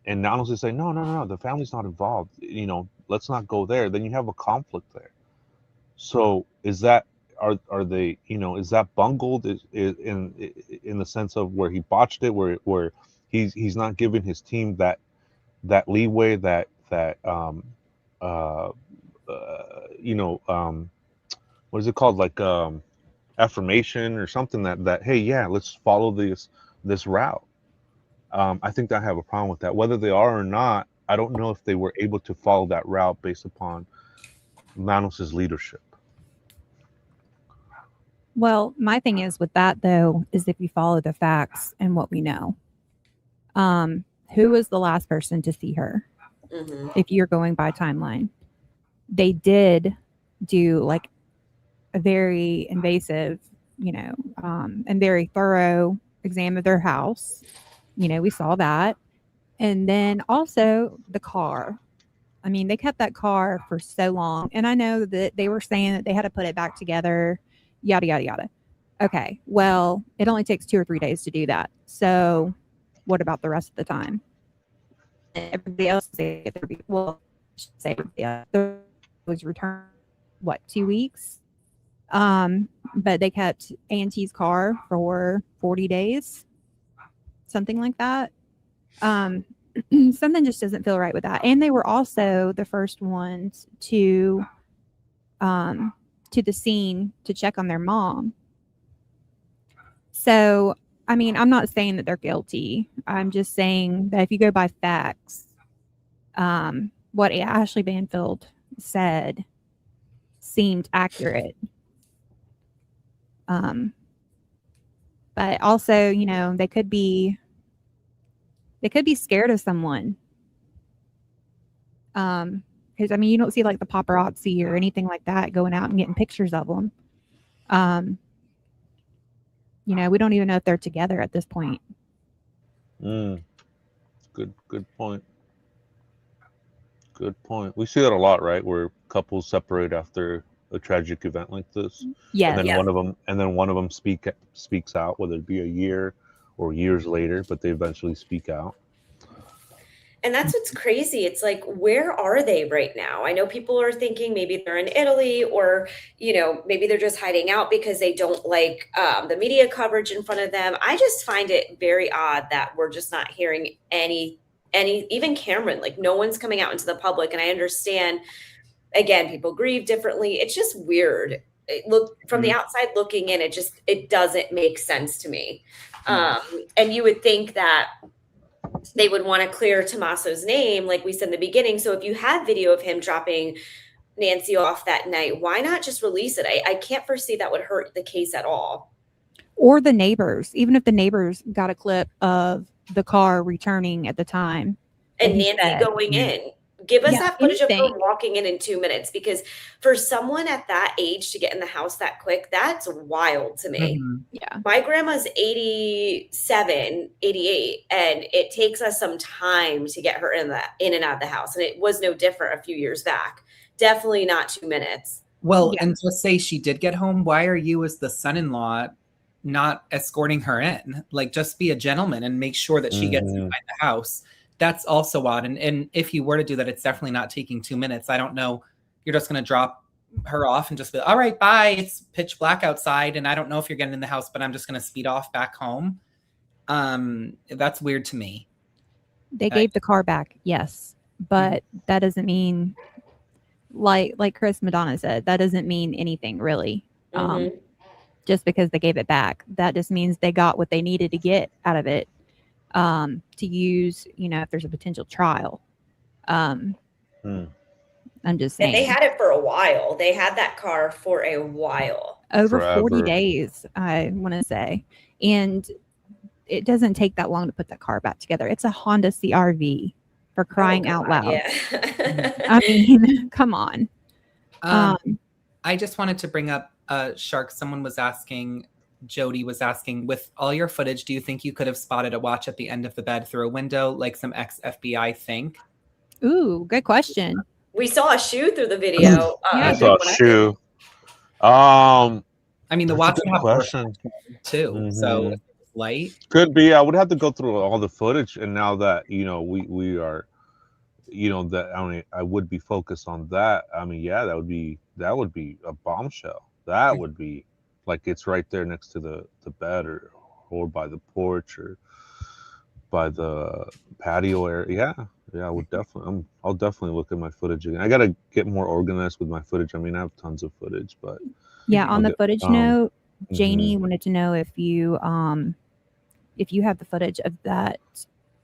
and Nanos is saying, no, the family's not involved, let's not go there, then you have a conflict there. So is that are they, is that bungled in the sense of where he botched it, where he's not giving his team that leeway, that what is it called, like affirmation or something, that hey, yeah, let's follow this route. I think I have a problem with that. Whether they are or not, I don't know if they were able to follow that route based upon Manos's leadership. Well, my thing is with that though, is if you follow the facts and what we know, who was the last person to see her? Mm-hmm. If you're going by timeline, they did do like a very invasive, and very thorough exam of their house. We saw that. And then also the car. I mean, they kept that car for so long. And I know that they were saying that they had to put it back together, yada, yada, yada. Okay, well, it only takes 2 or 3 days to do that. So what about the rest of the time? Everybody else say well, say there was returned, what, 2 weeks? But they kept A&T's car for 40 days, something like that. Something just doesn't feel right with that. And they were also the first ones to the scene to check on their mom. So, I mean, I'm not saying that they're guilty. I'm just saying that if you go by facts, what Ashley Banfield said seemed accurate. But also, they could be scared of someone. Because I mean, you don't see like the paparazzi or anything like that going out and getting pictures of them. We don't even know if they're together at this point. Good point. Good point. We see that a lot, right? Where couples separate after a tragic event like this. Yes. And then one of them speaks out, whether it be a year or years later, but they eventually speak out. And that's what's crazy. It's like, where are they right now? I know people are thinking maybe they're in Italy, or, maybe they're just hiding out because they don't like the media coverage in front of them. I just find it very odd that we're just not hearing any, even Cameron, like no one's coming out into the public. And I understand, again, people grieve differently. It's just weird. Look from the outside looking in, it doesn't make sense to me. And you would think that they would want to clear Tommaso's name, like we said in the beginning. So if you have video of him dropping Nancy off that night, why not just release it? I can't foresee that would hurt the case at all. Or the neighbors, even if the neighbors got a clip of the car returning at the time. And Nancy going in. Give us that footage of her walking in 2 minutes, because for someone at that age to get in the house that quick, that's wild to me. Mm-hmm. Yeah. My grandma's 87, 88, and it takes us some time to get her in and out of the house. And it was no different a few years back. Definitely not 2 minutes. Well, and just say she did get home, why are you as the son-in-law not escorting her in? Like, just be a gentleman and make sure that she gets inside the house. That's also odd. And if you were to do that, it's definitely not taking 2 minutes. I don't know. You're just going to drop her off and just be, all right, bye. It's pitch black outside. And I don't know if you're getting in the house, but I'm just going to speed off back home. That's weird to me. They gave the car back. Yes. But that doesn't mean, like Chris Madonna said, that doesn't mean anything really. Just because they gave it back, that just means they got what they needed to get out of it. To use, if there's a potential trial. I'm just saying. And they had it for a while. They had that car for a while. Over 40 days, I want to say. And it doesn't take that long to put that car back together. It's a Honda CR-V, for crying out loud. Yeah. I mean, come on. I just wanted to bring up Shark. Someone was asking, Jody was asking, with all your footage, do you think you could have spotted a watch at the end of the bed through a window like some ex-FBI think? Ooh, good question. We saw a shoe through the video. I saw a shoe. I mean, the watch would have question too. So light could be. I would have to go through all the footage, and now that we are, that I would be focused on that. I mean, yeah, that would be a bombshell. That would be. Like it's right there next to the bed or by the porch or by the patio area. Yeah, I would definitely. I'll definitely look at my footage again. I gotta get more organized with my footage. I mean, I have tons of footage, but on the footage note, Janie wanted to know if you have the footage of that,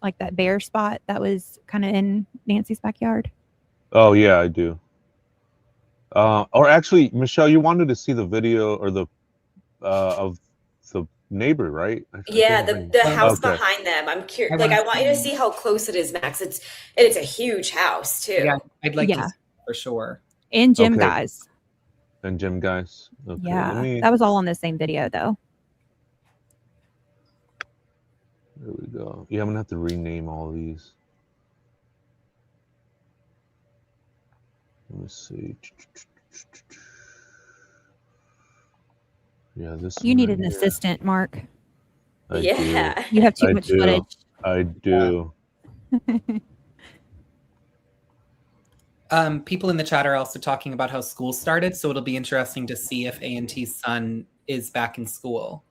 like that bear spot that was kind of in Nancy's backyard. Oh yeah, I do. Or actually, Michelle, you wanted to see the video or the of the neighbor, right? Yeah, the house behind them. I'm curious. I want you to see how close it is, Max. It's a huge house too. Yeah, I'd like to see for sure. And gym Okay. guys. And gym guys. Okay. Yeah, that was all on the same video though. There we go. Yeah, I'm gonna have to rename all these. Let me see. Yeah, this You one need right an here. assistant, Mark. I Yeah. You have too I much do. footage. I do. People in the chat are also talking about how school started, so it'll be interesting to see if A&T's son is back in school.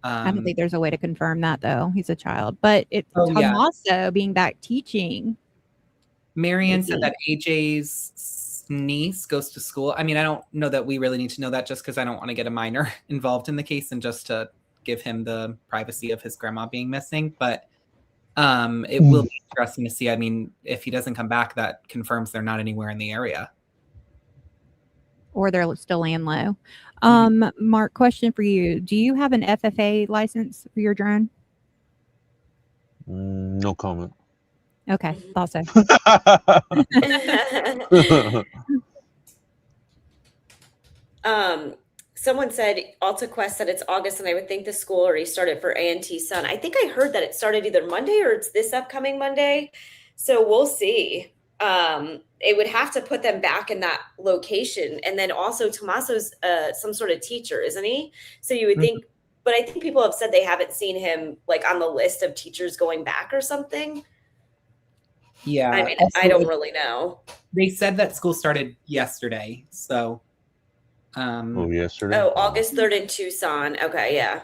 I don't think there's a way to confirm that though. He's a child, but it's yeah. Tommaso being back teaching. Marion said that AJ's niece goes to school. I mean, I don't know that we really need to know that, just because I don't want to get a minor involved in the case and just to give him the privacy of his grandma being missing. But it will be interesting to see. I mean, if he doesn't come back, that confirms they're not anywhere in the area. Or they're still laying low. Mark, question for you. Do you have an FFA license for your drone? No comment. Okay, thought so. Someone said AltaQuest said it's August, and I would think the school already started for A&T's son. I think I heard that it started either Monday or it's this upcoming Monday. So we'll see. It would have to put them back in that location. And then also Tommaso's some sort of teacher, isn't he? So you would think, but I think people have said they haven't seen him like on the list of teachers going back or something. Yeah. I mean, I don't really know. They said that school started yesterday. So yesterday? Oh, August 3rd in Tucson. Okay, yeah.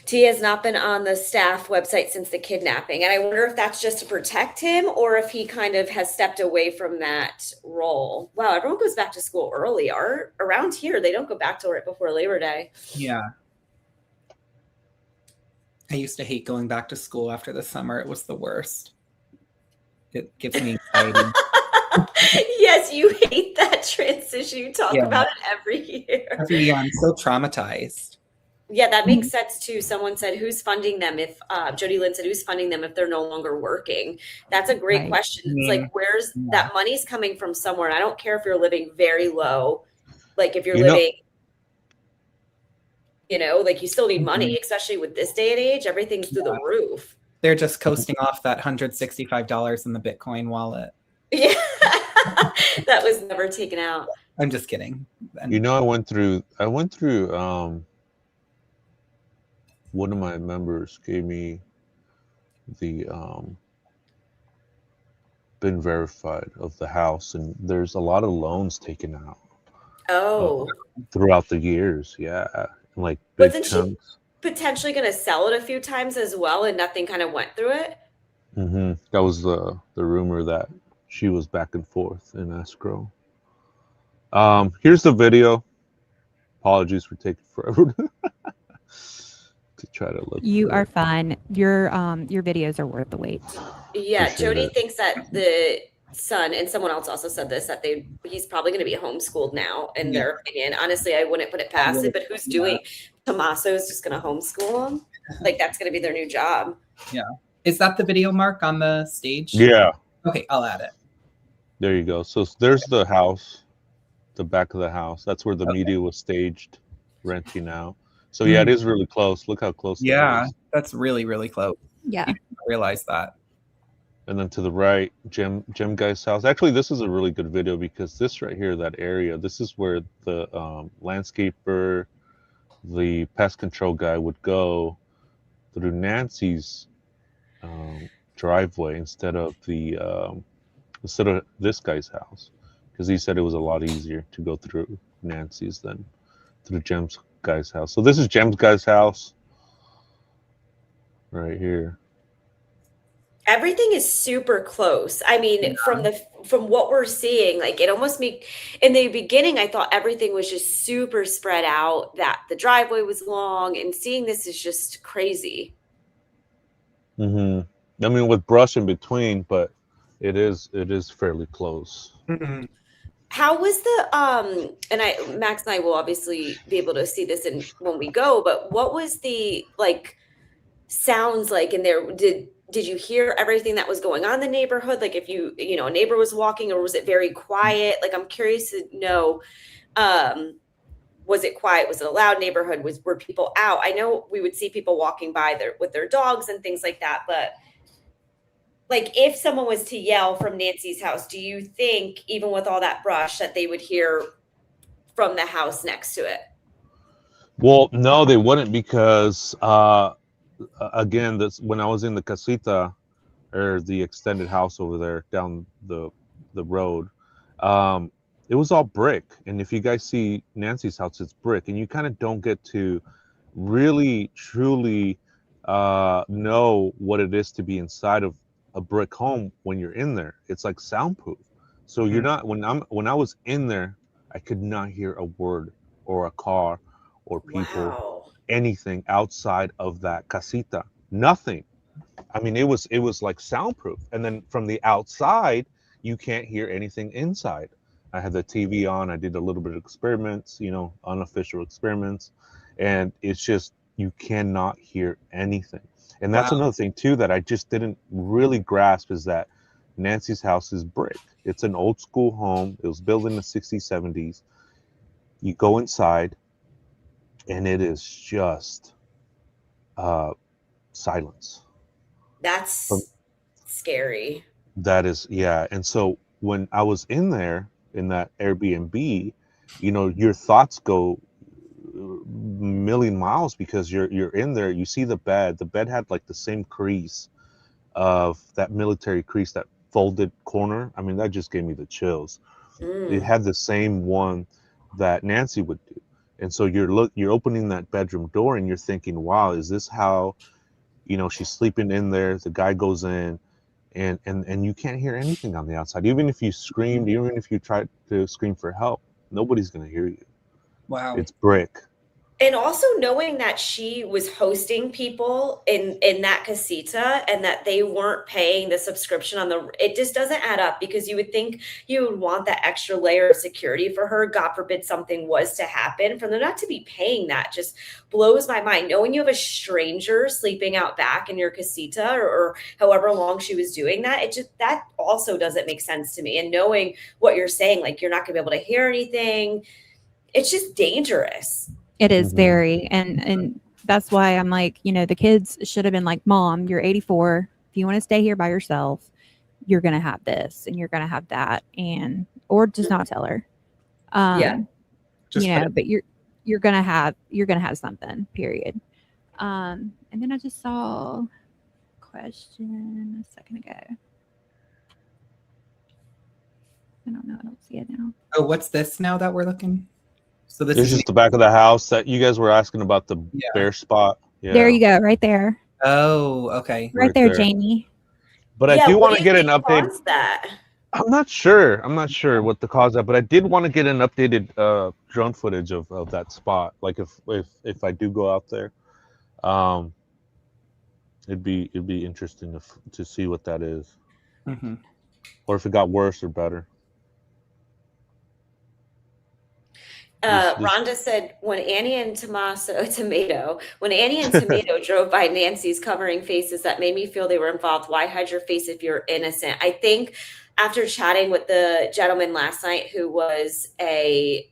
T has not been on the staff website since the kidnapping. And I wonder if that's just to protect him or if he kind of has stepped away from that role. Wow, everyone goes back to school early. Around here, they don't go back till right before Labor Day. Yeah. I used to hate going back to school after the summer. It was the worst. It gives me anxiety. Yes, you hate that transition. You talk about it every year. Every year, I'm so traumatized. Yeah, that makes sense too. Someone said, who's funding them if, Jody Lynn said, who's funding them if they're no longer working? That's a great question. It's like, where's that money's coming from somewhere? And I don't care if you're living very low. Like if you're living, like you still need money, especially with this day and age, everything's through the roof. They're just coasting off that $165 in the Bitcoin wallet. Yeah, that was never taken out. I'm just kidding. I went through one of my members gave me the been verified of the house, and there's a lot of loans taken out. Throughout the years, like big chunks. She potentially going to sell it a few times as well, and nothing kind of went through it? That was the rumor, that she was back and forth in escrow. Here's the video. Apologies for taking forever to try to look. You are fine. Your videos are worth the wait. Yeah, Jody thinks that the son, and someone else also said this, that he's probably going to be homeschooled now, in their opinion. Honestly, I wouldn't put it past it, but who's doing? Tommaso is just going to homeschool him. Like that's going to be their new job. Yeah. Is that the video, Mark, on the stage? Yeah. Okay, I'll add it. There you go. So there's the house, the back of the house. That's where the media was staged, renting out. So yeah, it is really close. Look how close. Yeah, that's really, really close. Yeah. I realize that. And then to the right, Jim guy's house. Actually, this is a really good video because this right here, that area, this is where the landscaper, the pest control guy would go through Nancy's driveway instead of this guy's house, because he said it was a lot easier to go through Nancy's than through Jim's guy's house. So this is Jim's guy's house right here. Everything is super close. I mean, from what we're seeing, like it almost in the beginning, I thought everything was just super spread out, that the driveway was long, and seeing this is just crazy. I mean, with brush in between, but it is fairly close. How was the and Max and I will obviously be able to see this when we go, but what was the like sounds like in there? did you hear everything that was going on in the neighborhood? Like if a neighbor was walking, or was it very quiet? Like I'm curious to know, was it quiet? Was it a loud neighborhood? Were people out? I know we would see people walking by with their dogs and things like that, but like if someone was to yell from Nancy's house, do you think even with all that brush that they would hear from the house next to it? Well, no, they wouldn't, because again, this when I was in the casita, or the extended house over there down the road, um, it was all brick. And if you guys see Nancy's house, it's brick, and you kind of don't get to really truly know what it is to be inside of a brick home when you're in there. It's like soundproof. So you're not when I was in there, I could not hear a word or a car or people, Wow. anything outside of that casita. Nothing. I mean, it was like soundproof. And then from the outside, you can't hear anything inside. I had the TV on. I did a little bit of experiments, unofficial experiments, and it's just you cannot hear anything. And that's Wow. another thing too that I just didn't really grasp, is that Nancy's house is brick. It's an old school home. It was built in the 60s, 70s. You go inside, and it is just silence. That's scary. That is, yeah. And so when I was in there in that Airbnb, your thoughts go a million miles, because you're in there. You see the bed. The bed had like the same crease of that military crease, that folded corner. I mean, that just gave me the chills. It had the same one that Nancy would do. And so you're opening that bedroom door, and you're thinking, wow, is this how, she's sleeping in there? The guy goes in, and you can't hear anything on the outside. Even if you screamed, even if you tried to scream for help, nobody's going to hear you. Wow. It's brick. And also knowing that she was hosting people in that casita, and that they weren't paying the subscription it just doesn't add up, because you would think you would want that extra layer of security for her. God forbid something was to happen, for them not to be paying that just blows my mind. Knowing you have a stranger sleeping out back in your casita, or however long she was doing that, that also doesn't make sense to me. And knowing what you're saying, like you're not gonna be able to hear anything, it's just dangerous. It is Mhm. very, and that's why I'm like, the kids should have been like, Mom, you're 84. If you want to stay here by yourself, you're going to have this and you're going to have that. Or just not tell her. Yeah. But you're going to have something, period. And then I just saw a question a second ago. I don't know. I don't see it now. Oh, what's this now that we're looking? So this It's is just the back of the house that you guys were asking about, the bare spot. Yeah. There you go, right there. Oh, okay. Right there, Jamie. But I do want to get an update. What's that? I'm not sure what the cause of, but I did want to get an updated drone footage of that spot. Like if I do go out there, it'd be interesting to see what that is, or if it got worse or better. Rhonda said, when Annie and Tomato drove by Nancy's covering faces, that made me feel they were involved. Why hide your face if you're innocent? I think after chatting with the gentleman last night, who was a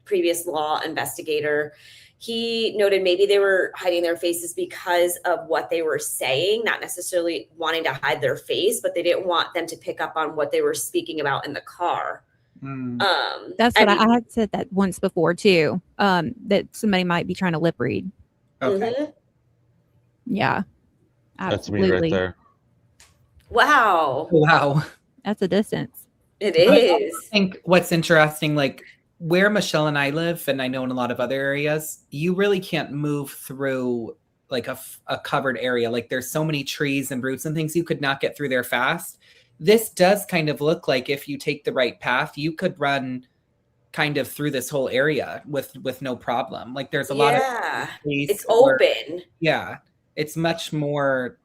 previous law investigator, he noted maybe they were hiding their faces because of what they were saying, not necessarily wanting to hide their face, but they didn't want them to pick up on what they were speaking about in the car. That's what I had said that once before too. That somebody might be trying to lip read. Okay. Mm-hmm. Yeah. Absolutely. That's me right there. Wow. That's a distance. It is. I think what's interesting, like where Michelle and I live, and I know in a lot of other areas, you really can't move through like a covered area. Like there's so many trees and roots and things, you could not get through there fast. This does kind of look like if you take the right path, you could run kind of through this whole area with no problem. Like there's a lot of space. It's open. It's much more.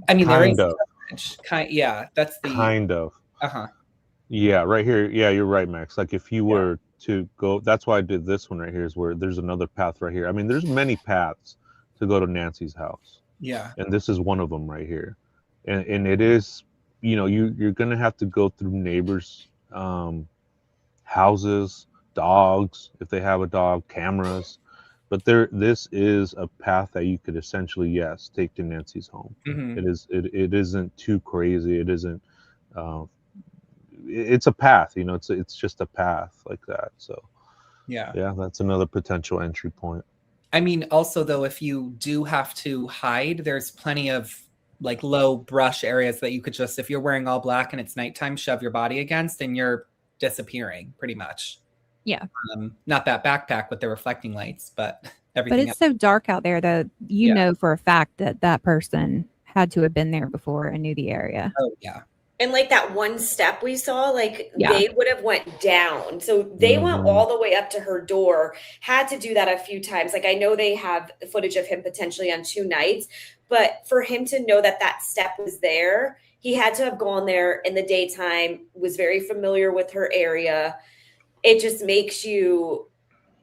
I mean, kind of. That's the kind of. Yeah, right here. Yeah, you're right, Max. Like if you were to go, that's why I did this one right here. Is where there's another path right here. I mean, there's many paths to go to Nancy's house. Yeah. and this is one of them right here. And it is, you're gonna have to go through neighbors, houses, dogs if they have a dog, cameras. But this is a path that you could essentially, yes, take to Nancy's home. Mhm. It isn't too crazy. It isn't. Uh, it's a path, It's just a path like that. So Yeah. yeah, that's another potential entry point. I mean, also though, if you do have to hide, there's plenty of like low brush areas that you could just, if you're wearing all black and it's nighttime, shove your body against, and you're disappearing pretty much. Yeah. Not that backpack with the reflecting lights, but But everything it's so dark out there, though. You Yeah. know for a fact that that person had to have been there before and knew the area. Oh yeah. And like that one step we saw, like Yeah. they would have went down. So they went Mhm. all the way up to her door, had to do that a few times. Like I know they have footage of him potentially on 2 nights, but for him to know that that step was there, he had to have gone there in the daytime, was very familiar with her area. It just makes you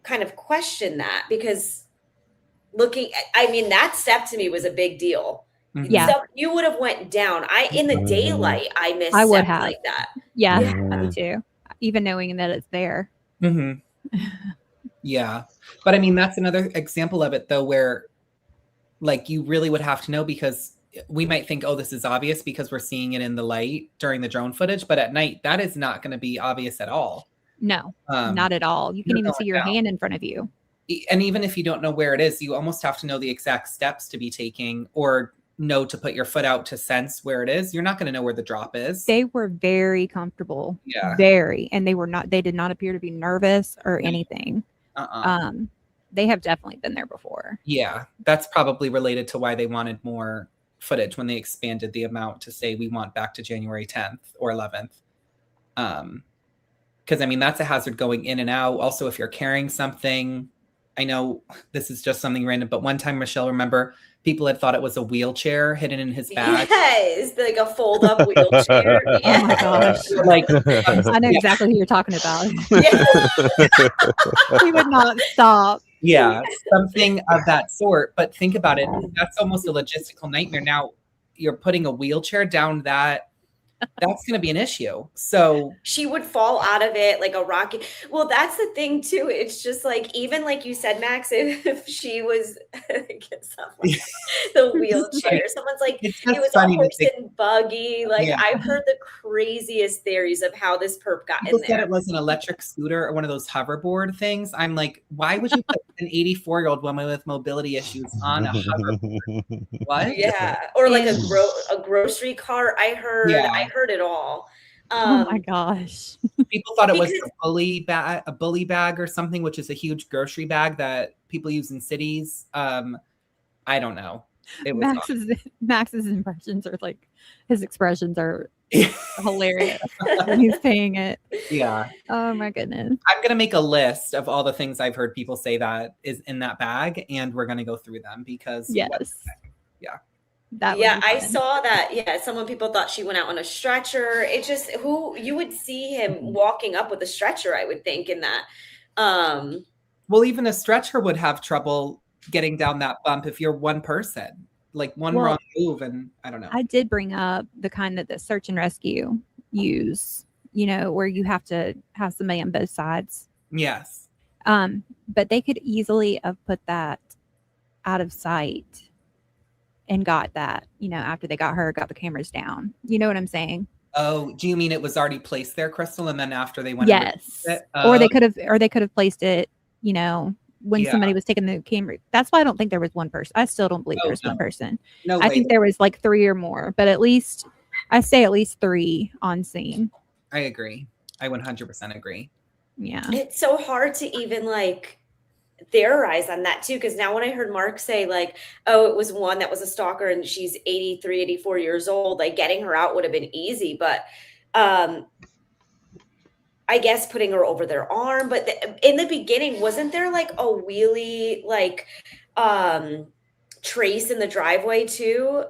kind of question that because that step to me was a big deal. Mhm. Yeah. So you would have went down. In the Mhm. daylight, I missed I would steps have. like that. Yeah, Yeah. me too. Even knowing that it's there. Mhm. Yeah. But I mean, that's another example of it though, where like you really would have to know, because we might think, oh, this is obvious because we're seeing it in the light during the drone footage, but at night that is not going to be obvious at all. No, not at all. You can you're even see going your down. hand in front of you. And even if you don't know where it is, you almost have to know the exact steps to be taking, or know to put your foot out to sense where it is. You're not going to know where the drop is. They were very comfortable. Yeah. Very. And they did not appear to be nervous or anything. They have definitely been there before. Yeah. That's probably related to why they wanted more footage when they expanded the amount to say we want back to January 10th or 11th. Because I mean, that's a hazard going in and out. Also, if you're carrying something, I know this is just something random, but one time, Michelle, remember, people had thought it was a wheelchair hidden in his bag. Yes, like a fold-up wheelchair. Oh my gosh. Like, I know exactly who you're talking about. Yeah. He would not stop. Yeah, something of that sort. But think about it. That's almost a logistical nightmare. Now you're putting a wheelchair down that's going to be an issue. So She would fall out of it like a rocket. Well, that's the thing too. It's just like, even like you said, Max, if she was the wheelchair, someone's like, it's it just was a funny to horse think. and buggy. Like Yeah. I've heard the craziest theories of how this perp got People in said there. it was an electric scooter or one of those hoverboard things. I'm like, why would you put an 84-year-old woman with mobility issues on a hoverboard? What? Yeah, or like a grocery cart. I heard it all. Oh my gosh. People thought it was a bully bag or something, which is a huge grocery bag that people use in cities. I don't know. It was Max's impressions are like, his expressions are hilarious when he's saying it. Yeah. Oh my goodness. I'm going to make a list of all the things I've heard people say that is in that bag, and we're going to go through them because yes. Yeah. I saw that. Yeah, people thought she went out on a stretcher. It just, you would see him walking up with a stretcher, I would think, in that. Well, even a stretcher would have trouble getting down that bump if you're one person, like wrong move, and I don't know. I did bring up the kind that the search and rescue use, where you have to have somebody on both sides. Yes. But they could easily have put that out of sight and got that, after they got the cameras down. You know what I'm saying? Oh, do you mean it was already placed there, Crystal, and then after they went? Yes. Or they could have placed it, when somebody was taking the camera. That's why I don't think there was one person. I still don't believe there's one person. No, I think there was like 3 or more, but at least 3 on scene. I agree. I 100% agree. Yeah. It's so hard to even like theorize on that too, because now when I heard Mark say like, oh, it was one that was a stalker and she's 83, 84 years old, like getting her out would have been easy, but I guess putting her over their arm. But in the beginning, wasn't there like a wheelie like trace in the driveway too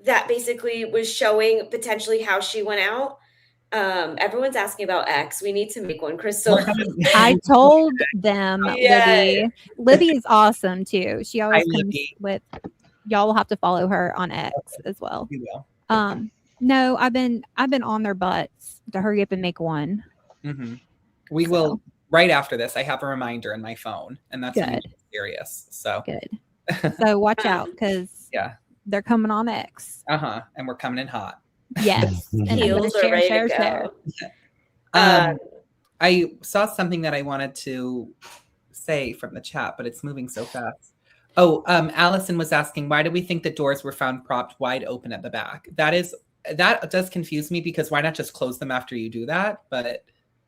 that basically was showing potentially how she went out? Everyone's asking about X. We need to make one, Crystal. I told them, Libby is awesome too. She always comes with y'all will have to follow her on X as well. We will. No, I've been on their butts to hurry up and make one. Mm-hmm. We will right after this. I have a reminder in my phone, and that's when we Good. get serious. So Good. So watch out, because yeah, they're coming on X. and we're coming in hot. Yes. And I'm gonna Heels are ready to share. go. I saw something that I wanted to say from the chat, but it's moving so fast. Oh, Allison was asking, why do we think the doors were found propped wide open at the back? That does confuse me, because why not just close them after you do that? But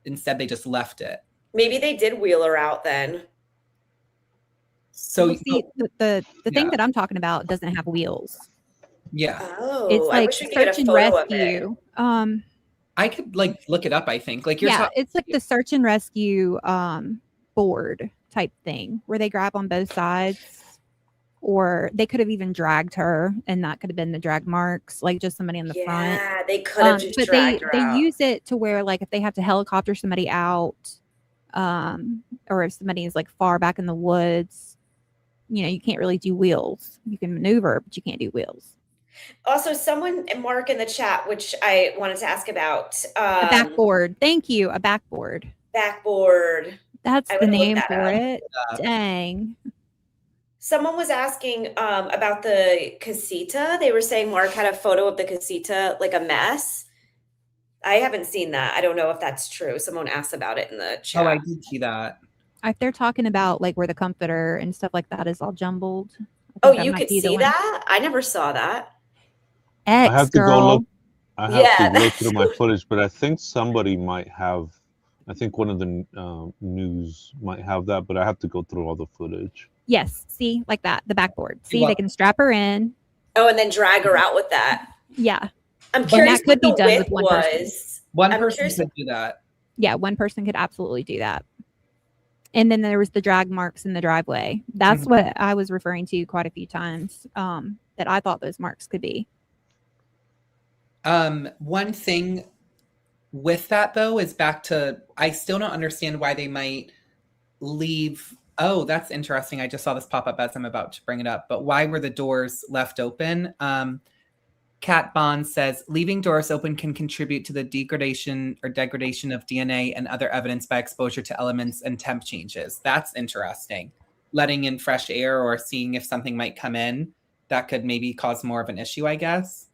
instead they just left it. Maybe they did wheel her out then. So Well, see, the thing that I'm talking about doesn't have wheels. yeah. Oh, It's I like wish we could get a search and photo of it. rescue. I could like look it up, I think. Like you're It's like the search and rescue board type thing where they grab on both sides. Or they could have even dragged her, and that could have been the drag marks, like just somebody in the front. Yeah, they could have just but dragged her they out. use it to where, like, if they have to helicopter somebody out, or if somebody is like far back in the woods, you can't really do wheels. You can maneuver, but you can't do wheels. Also, someone, Mark, in the chat, which I wanted to ask about. A backboard. Thank you. A backboard. Backboard. That's I the would look name that for up. it. Dang. Someone was asking about the casita. They were saying Mark had a photo of the casita, like a mess. I haven't seen that. I don't know if that's true. Someone asked about it in the chat. Oh, I did see that. If they're talking about like where the comforter and stuff like that is all jumbled. Oh, you could see that? I never saw that. I have to girl. go look. I have to look through my footage, but I think somebody might have. I think one of the news might have that, but I have to go through all the footage. Yes, see, like that, the backboard. See, they can strap her in. Oh, and then drag her out with that. Yeah. I'm curious that could what be the done width with one was. person. One person could do that. Yeah, one person could absolutely do that. And then there was the drag marks in the driveway. That's what I was referring to quite a few times, that I thought those marks could be. One thing with that, though, is back to, I still don't understand why they might leave. Oh, that's interesting. I just saw this pop up as I'm about to bring it up. But why were the doors left open? Kat Bond says, leaving doors open can contribute to the degradation of DNA and other evidence by exposure to elements and temp changes. That's interesting. Letting in fresh air or seeing if something might come in, that could maybe cause more of an issue, I guess.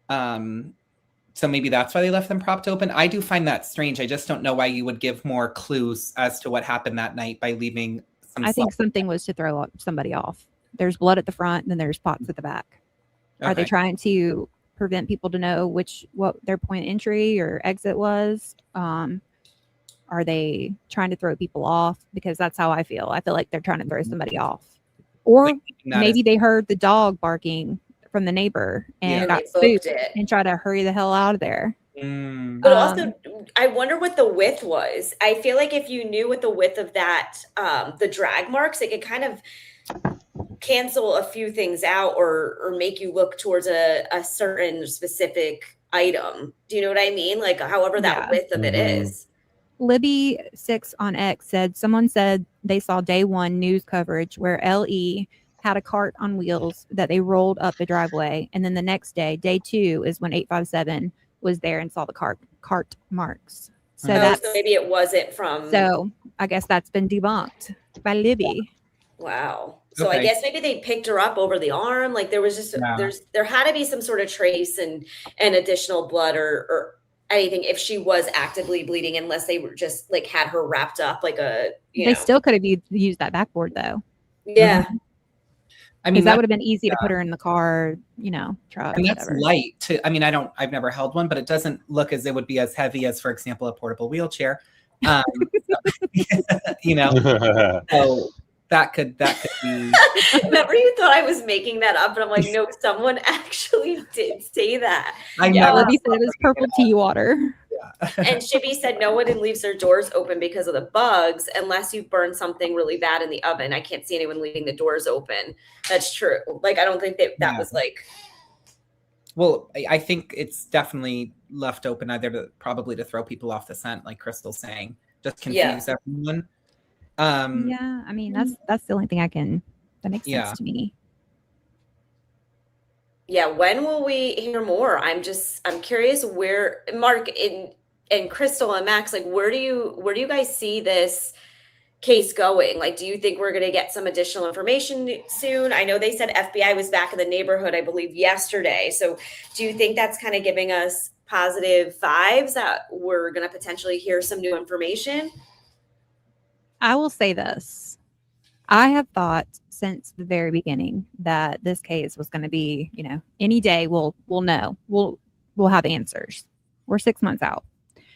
So maybe that's why they left them propped open. I do find that strange. I just don't know why you would give more clues as to what happened that night by leaving some. I think something was to throw somebody off. There's blood at the front, and then there's spots at the back. Okay. Are they trying to prevent people to know what their point of entry or exit was? Are they trying to throw people off? Because that's how I feel. I feel like they're trying to throw somebody off. Or maybe they heard the dog barking from the neighbor and got spooked and try to hurry the hell out of there. But also, I wonder what the width was. I feel like if you knew what the width of that, the drag marks, it could kind of cancel a few things out or make you look towards a certain specific item. Do you know what I mean? Like, however that width of it is. Libby6 on X someone said they saw day one news coverage where LE had a cart on wheels that they rolled up the driveway. And then the next day, day 2, is when 857 was there and saw the cart marks. So so maybe it wasn't from. So I guess that's been debunked by Libby. Wow. So I guess maybe they picked her up over the arm. Like there was just there had to be some sort of trace and additional blood or anything if she was actively bleeding, unless they were just like had her wrapped up like a. They still could have used that backboard though. Yeah. I mean, that would have been easy to put her in the car, truck. And that's light too. I mean, I've never held one, but it doesn't look as it would be as heavy as, for example, a portable wheelchair. So that could be. Remember, you thought I was making that up, but I'm like, no, someone actually did say that. Libby said it was purple tea water. And Shibby said no one leaves their doors open because of the bugs unless you've burned something really bad in the oven. I can't see anyone leaving the doors open. That's true. Like, I don't think that was like. Well, I think it's definitely left open either probably to throw people off the scent, like Crystal's saying, just confuse everyone. I mean, that's the only thing that makes sense to me. Yeah, when will we hear more? I'm curious where Mark and Crystal and Max, like where do you guys see this case going? Like, do you think we're going to get some additional information soon? I know they said FBI was back in the neighborhood, I believe, yesterday. So, do you think that's kind of giving us positive vibes that we're going to potentially hear some new information? I will say this. I have thought since the very beginning that this case was going to be, any day we'll know. We'll have answers. We're 6 months out.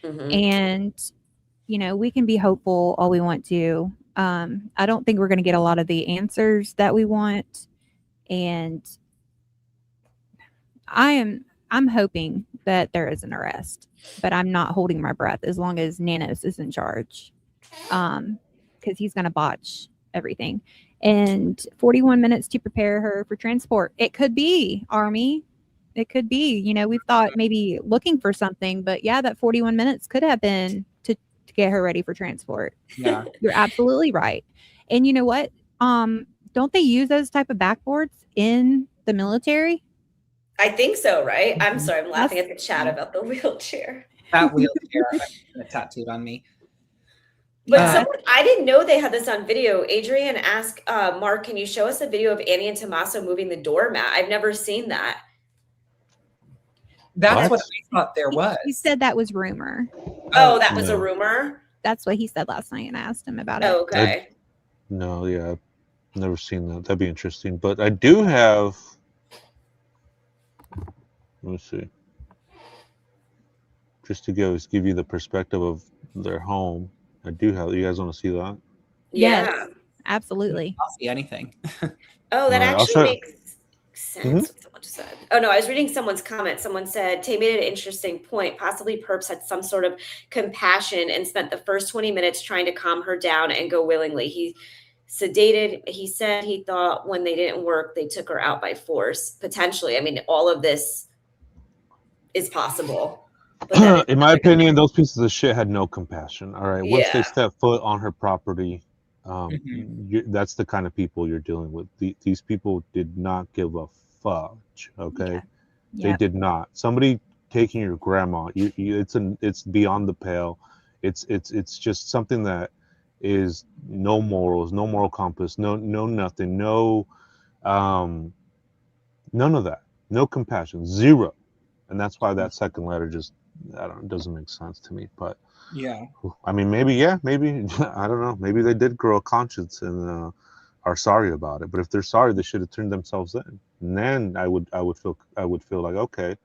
Mm-hmm. And we can be hopeful all we want to. I don't think we're going to get a lot of the answers that we want. And I'm hoping that there is an arrest, but I'm not holding my breath as long as Nanos is in charge. Because he's going to botch everything. And 41 minutes to prepare her for transport. It could be, Army. It could be. We've thought maybe looking for something, but yeah, that 41 minutes could have been to get her ready for transport. Yeah. You're absolutely right. And you know what? Don't they use those type of backboards in the military? I think so, right? I'm Mhm. sorry, I'm laughing at the chat Yeah. about the wheelchair. That wheelchair, I'm gonna tattooed on me. But I didn't know they had this on video. Adrian asked Mark, can you show us a video of Annie and Tommaso moving the doormat? I've never seen that. That's What? what I thought there was. He said that was rumor. Oh, that was a No. rumor? That's what he said last night, and I asked him about it. Oh, okay. No, yeah, I've never seen that. That'd be interesting. But I do have. Let me see. Just to give you the perspective of their home. I do have. You guys want to see that? Yeah. Yes, absolutely. I'll see anything. Oh, that All right, I'll actually show- makes sense. What someone just said. Oh no, I was reading someone's comment. Someone said Tay made an interesting point. Possibly Perps had some sort of compassion and spent the first 20 minutes trying to calm her down and go willingly. He sedated. He said he thought when they didn't work, they took her out by force. Potentially. I mean, all of this is possible. But then In my opinion, those pieces of shit had no compassion. All right, once they Yeah. step foot on her property, Mhm. that's the kind of people you're dealing with. These people did not give a fudge. Okay, they Yep. did not. Somebody taking your grandma, it's beyond the pale. It's just something that is no morals, no moral compass, no nothing, no none of that, no compassion, zero. And that's why that second letter just it doesn't make sense to me. But Yeah. I mean, maybe I don't know. Maybe they did grow a conscience and are sorry about it. But if they're sorry, they should have turned themselves in. And then I would feel like okay.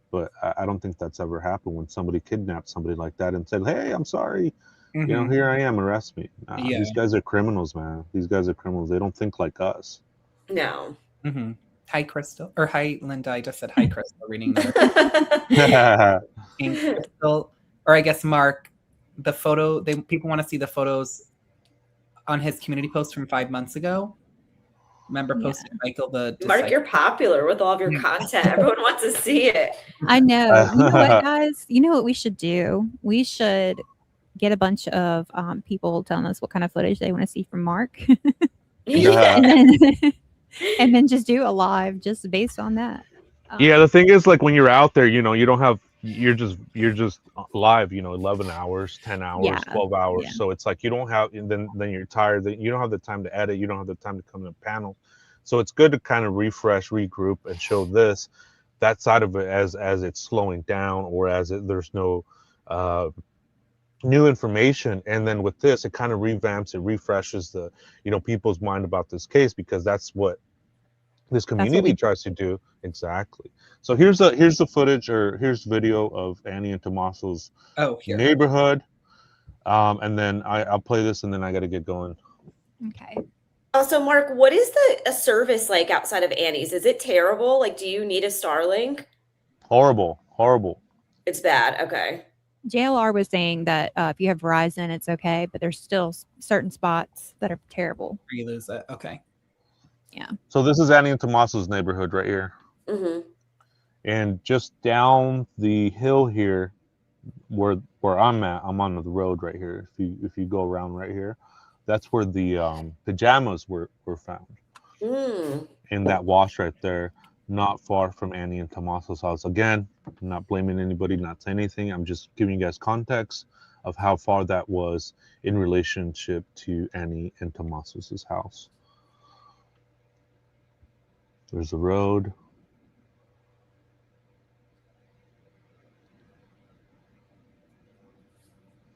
But I don't think that's ever happened when somebody kidnapped somebody like that and said, "Hey, I'm sorry. Mhm. Here I am. Arrest me." Nah, Yeah. These guys are criminals, man. These guys are criminals. They don't think like us. No. Mhm. Hi, Crystal. Or hi, Linda. I just said hi, Crystal. Reading the and Crystal, or I guess Mark. The photo. People want to see the photos on his community post from 5 months ago. Remember Yeah. posting Michael the Mark, you're popular with all of your content. Everyone wants to see it. I know. You know what, guys? You know what we should do? We should get a bunch of people telling us what kind of footage they want to see from Mark, Yeah. and then just do a live just based on that. Yeah, the thing is, like when you're out there, you don't have you're just live, 11 hours, 10 hours, Yeah, 12 hours. yeah. So it's like you don't have, and then you're tired. Then you don't have the time to edit. You don't have the time to come to a panel. So it's good to kind of refresh, regroup, and show that side of it as it's slowing down or as there's no new information. And then with this, it kind of revamps, it refreshes the people's mind about this case, because that's what this community tries to do. Exactly. So here's the footage, or here's video of Annie and Tommaso's neighborhood, and then I'll play this, and then I got to get going. Okay. Also, Mark, what is a service like outside of Annie's? Is it terrible? Like, do you need a Starlink? Horrible. It's bad. Okay. JLR was saying that if you have Verizon, it's okay, but there's still certain spots that are terrible. You lose it. Okay. Yeah. So this is Annie and Tommaso's neighborhood right here. Mm-hmm. And just down the hill here, where I'm at, I'm on the road right here. If you go around right here, that's where the pajamas were found Mm. in that wash right there. not far from Annie and Tommaso's house. Again, I'm not blaming anybody, not saying anything. I'm just giving you guys context of how far that was in relationship to Annie and Tommaso's house. There's the road.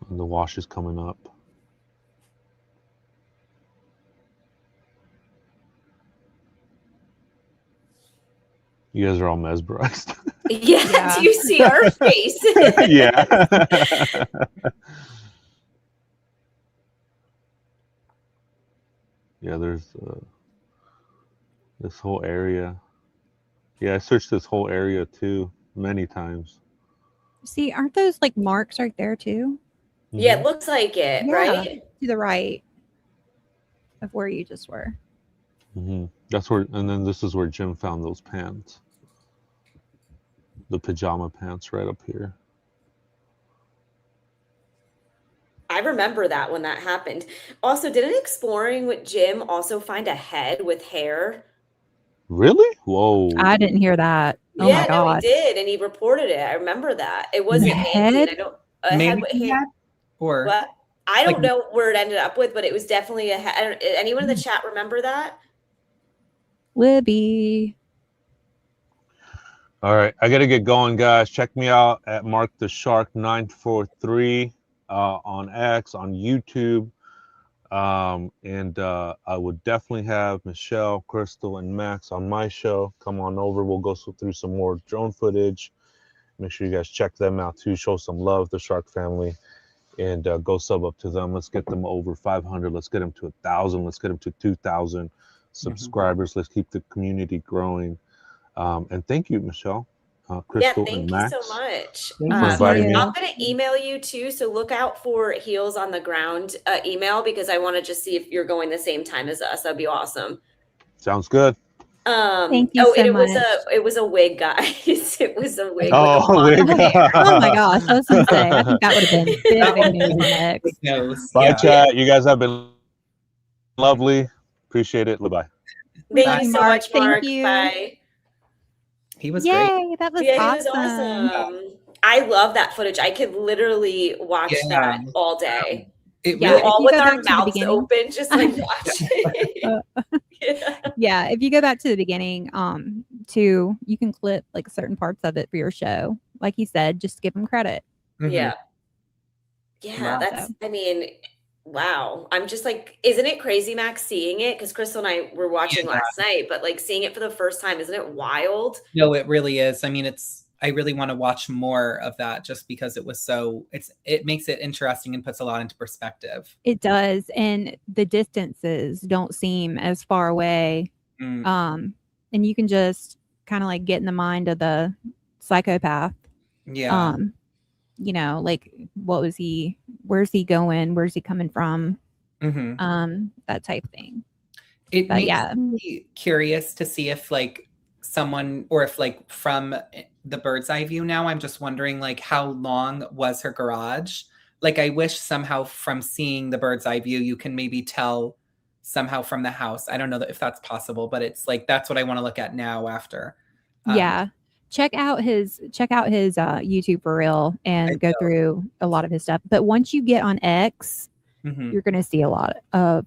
And the wash is coming up. You guys are all mesmerized. Yeah. Do you see our face? Yeah. Yeah, there's this whole area. Yeah, I searched this whole area too many times. See, aren't those like marks right there too? Yeah, it looks like it, Yeah, right? to the right of where you just were. Mm-hmm. That's where, and then this is where Jim found those pants. The pajama pants right up here. I remember that when that happened. Also, didn't Exploring with Jim also find a head with hair? Really? Whoa. I didn't hear that. Oh Yeah, my no, he god. did, and he reported it. I remember that. It wasn't A Nancy, head? and I don't a head Maybe with he hair. had, or What? I like- don't know where it ended up with, but it was definitely a head. Anyone in the chat remember that? Libby. All right, I gotta get going, guys. Check me out at Mark the Shark 943 on X, on YouTube, and I would definitely have Michelle, Crystal, and Max on my show. Come on over. We'll go through some more drone footage. Make sure you guys check them out too. Show some love, the Shark family, and go sub up to them. Let's get them over 500. Let's get them to 1,000. Let's get them to 2,000 subscribers. Let's keep the community growing. And thank you, Michelle, Crystal, thank and you Max. so much. For inviting me. I'm going to email you too, so look out for Heels on the Ground email because I want to just see if you're going the same time as us. That'd be awesome. Sounds good. Thank you so and much. it was a wig, guys. It was a wig. Oh, with a wig. lot of hair. Oh my gosh. I was going to say, I think that would have been big news on X. knows. Bye, Yeah. chat. You guys have been lovely. Appreciate it. Bye-bye. Thank you so much, Thank Mark. you. Bye. He was Yay, great. that was Yeah, he awesome. was awesome. I love that footage. I could literally watch Yeah. that all day. It Yeah, We're really, if all you with go our back to the mouths beginning- open, just like watching. Yeah. Yeah, if you go back to the beginning, you can clip like certain parts of it for your show. Like he said, just give him credit. mhm. Yeah. Yeah, Wow. that's, I mean, wow. I'm just like, isn't it crazy, Max, seeing it? Because Crystal and I were watching Yeah. last night, but like seeing it for the first time, isn't it wild? No, it really is. I mean, I really want to watch more of that just because it was it makes it interesting and puts a lot into perspective. It does, and the distances don't seem as far away. Mm, And you can just kind of like get in the mind of the psychopath. yeah. Like where's he going? Where's he coming from? Mhm. That type thing. It But makes yeah. me curious to see if like someone, or if like from the bird's eye view now, I'm just wondering like how long was her garage? Like I wish somehow from seeing the bird's eye view, you can maybe tell somehow from the house. I don't know if that's possible, but it's like, that's what I want to look at now after. Yeah. Check out his YouTube for real and go through a lot of his stuff. But once you get on X, Mhm. you're going to see a lot of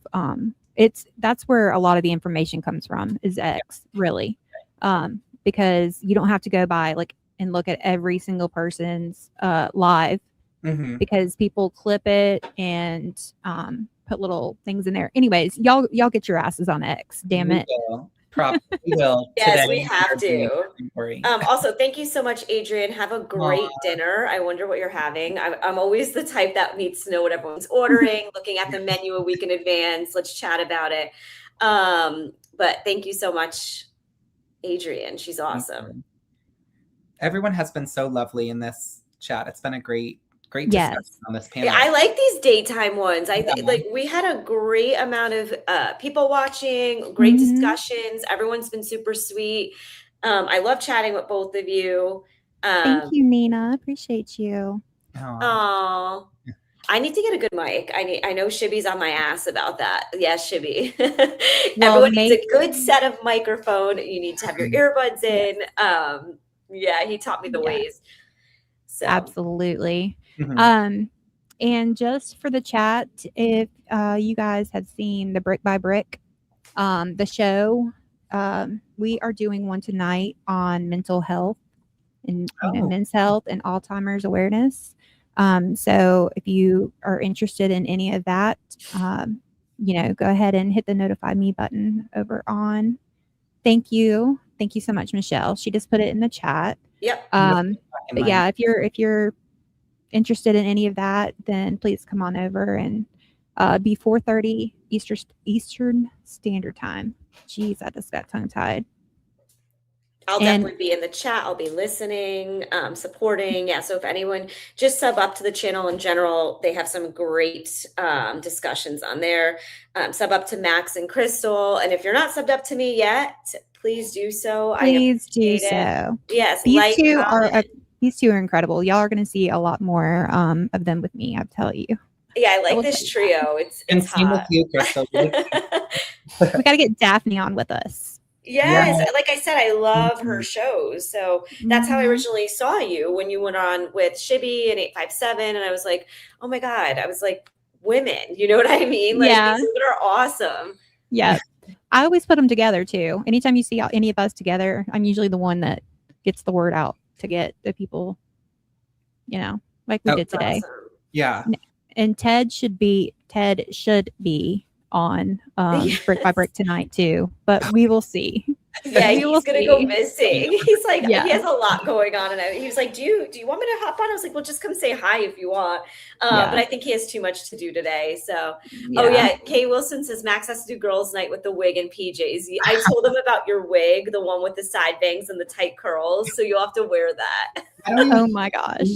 that's where a lot of the information comes from is X, really. Because you don't have to go by like and look at every single person's live, Mhm. because people clip it and put little things in there. Anyways, y'all get your asses on X, damn it. We will. Yes, today we have we're doing to. inventory. Also, thank you so much, Adrian. Have a great dinner. I wonder what you're having. I'm always the type that needs to know what everyone's ordering, looking at the menu a week in advance. Let's chat about it. But thank you so much, Adrian. She's awesome. Everyone has been so lovely in this chat. It's been a great Yes. discussion on this panel. Yeah, I like these daytime ones. Yeah. Like we had a great amount of people watching, great Mhm. discussions. Everyone's been super sweet. I love chatting with both of you. Thank you, Nina. Appreciate you. Aw. Aw. I need to get a good mic. I know Shibby's on my ass about that. Yes, Shibby. Well, Everyone needs make a good set of microphone. You need to have your earbuds in. Yeah, he taught me the yeah, ways. So absolutely. Mhm. And just for the chat, if you guys have seen the Brick by Brick, the show, we are doing one tonight on mental health and Oh. men's health and Alzheimer's awareness. So if you are interested in any of that, go ahead and hit the notify me button over on. Thank you so much, Michelle. She just put it in the chat. yep. But yeah, if you're interested in any of that, then please come on over and be 4:30 Eastern Standard Time. Jeez, I just got tongue tied. I'll And definitely be in the chat. I'll be listening, supporting. Yeah. So if anyone just sub up to the channel in general, they have some great discussions on there. Sub up to Max and Crystal. And if you're not subbed up to me yet, please do so. please do appreciate it. so. Yes. These two comment. these two are incredible. Y'all are going to see a lot more of them with me. I tell you. Yeah, I I will like this tell you that. trio. And It's same with hot. you, Crystal. We got to get Daphne on with us. Yes, like I said, I love her Mhm. shows. So that's how I Mhm. originally saw you when you went on with Shibby and 857. And I was like, oh my God. I was like, women, you know what I mean? Like Yeah. these women are awesome. Yeah. I always put them together too. Anytime you see any of us together, I'm usually the one that gets the word out to get the people, like we Oh, did today. Awesome. Yeah. And Ted should be on Brick by Brick tonight too, but we will see. Yeah, We will he's gonna go see. missing. He's like, Yeah. he has a lot going on, and he was like, "Do you want me to hop on?" I was like, "Well, just come say hi if you want." Yeah. But I think he has too much to do today. So, Yeah. oh yeah, Kay Wilson says Max has to do girls' night with the wig and PJs. I told him about your wig, the one with the side bangs and the tight curls. So you'll have to wear that. I don't even Oh my gosh.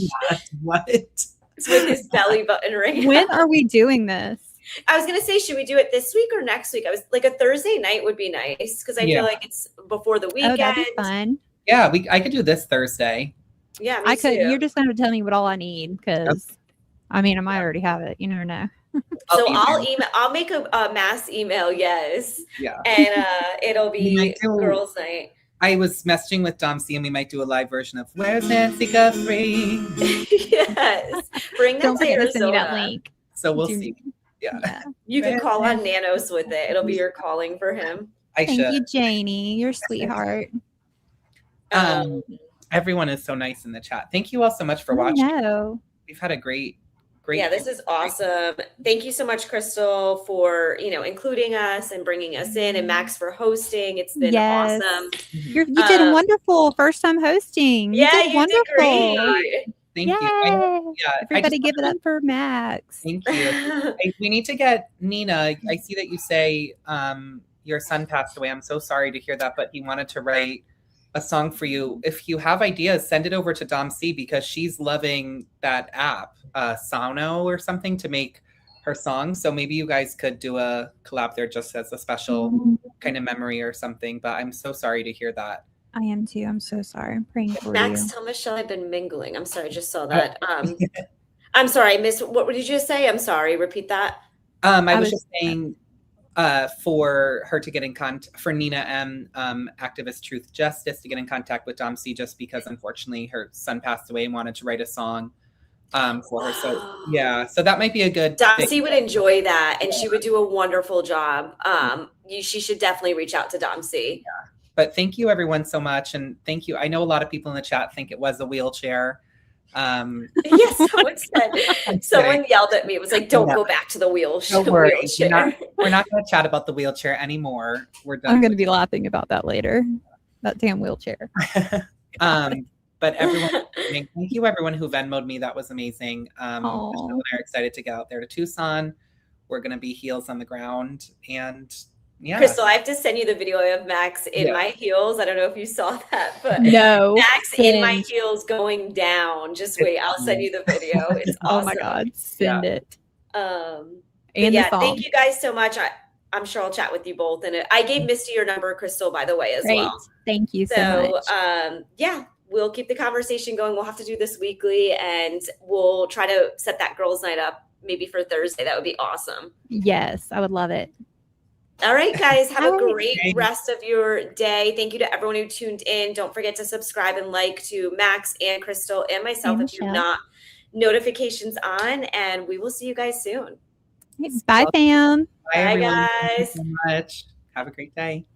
what? It's with his belly button ring. When are we doing this? I was gonna say, should we do it this week or next week? I was like, a Thursday night would be nice because I Yeah. feel like it's before the Oh, weekend. that'd be fun. Yeah, I could do this Thursday. Yeah, me I could. too. You're just going to tell me what all I need because, I mean, I might already have it. You never know. So be I'll there. email. I'll make a mass email. Yes. Yeah. And it'll We might be do- girls' night. I was messaging with Dom C and we might do a live version of Where's Nancy Guthrie? Yes. Bring that Don't to forget to send me that Arizona. link. So we'll Do- see. Yeah. Yeah. You can call on Nanos with it. It'll be your calling for him. I Thank should. you, Janie. You're a sweetheart. Everyone is so nice in the chat. Thank you all so much for I watching. know. We've had a great Yeah, this is awesome. Thank you so much, Crystal, for including us and bringing us in, and Max for hosting. It's been Yes. awesome. You did wonderful first time hosting. Yeah, you did wonderful. great. Thank Yay. you. Everybody give it up for Max. Thank you. We need to get Nina. I see that you say your son passed away. I'm so sorry to hear that, but he wanted to write a song for you. If you have ideas, send it over to Dom C because she's loving that app, Sauno or something, to make her songs. So maybe you guys could do a collab there just as a special kind of memory or something. But I'm so sorry to hear that. I am too. I'm so sorry. I'm praying for Max, you. tell Michelle I've been mingling. I'm sorry, I just saw that. I'm sorry, I missed. What did you just say? I'm sorry. Repeat that. I was just saying for her to get in contact, for Nina M, activist Truth Justice, to get in contact with Dom C, just because unfortunately her son passed away and wanted to write a song for her. So yeah, so that might be a good Dom thing. C would enjoy that, and she would do a wonderful job. She should definitely reach out to Dom C. Yeah. But thank you everyone so much, and thank you. I know a lot of people in the chat think it was a wheelchair. Yes, someone yelled at me. It was like, "Don't go back to the wheelchair." Don't worry, we're not going to chat about the wheelchair anymore. We're done. I'm going to be laughing about that later. That damn wheelchair. But everyone, thank you everyone who Venmoed me. That was amazing. Michelle and I are excited to get out there to Tucson. We're going to be heels on the ground, and yeah. Crystal, I have to send you the video of Max in my heels. I don't know if you saw that, but no, Max in my heels going down. Just wait, I'll send you the video. It's awesome. Oh my God, send it. And the song. Thank you guys so much. I'm sure I'll chat with you both. And I gave Misty your number, Crystal, by the way, as well. Thank you so much. Yeah, we'll keep the conversation going. We'll have to do this weekly, and we'll try to set that girls' night up maybe for Thursday. That would be awesome. Yes, I would love it. All right, guys, have a All right. great rest of your day. Thank you to everyone who tuned in. Don't forget to subscribe and like to Max and Crystal and myself And if you're Michelle. not notifications on, and we will see you guys soon. Bye, fam. Bye, Bye, everyone. guys. Thank you so much. Have a great day.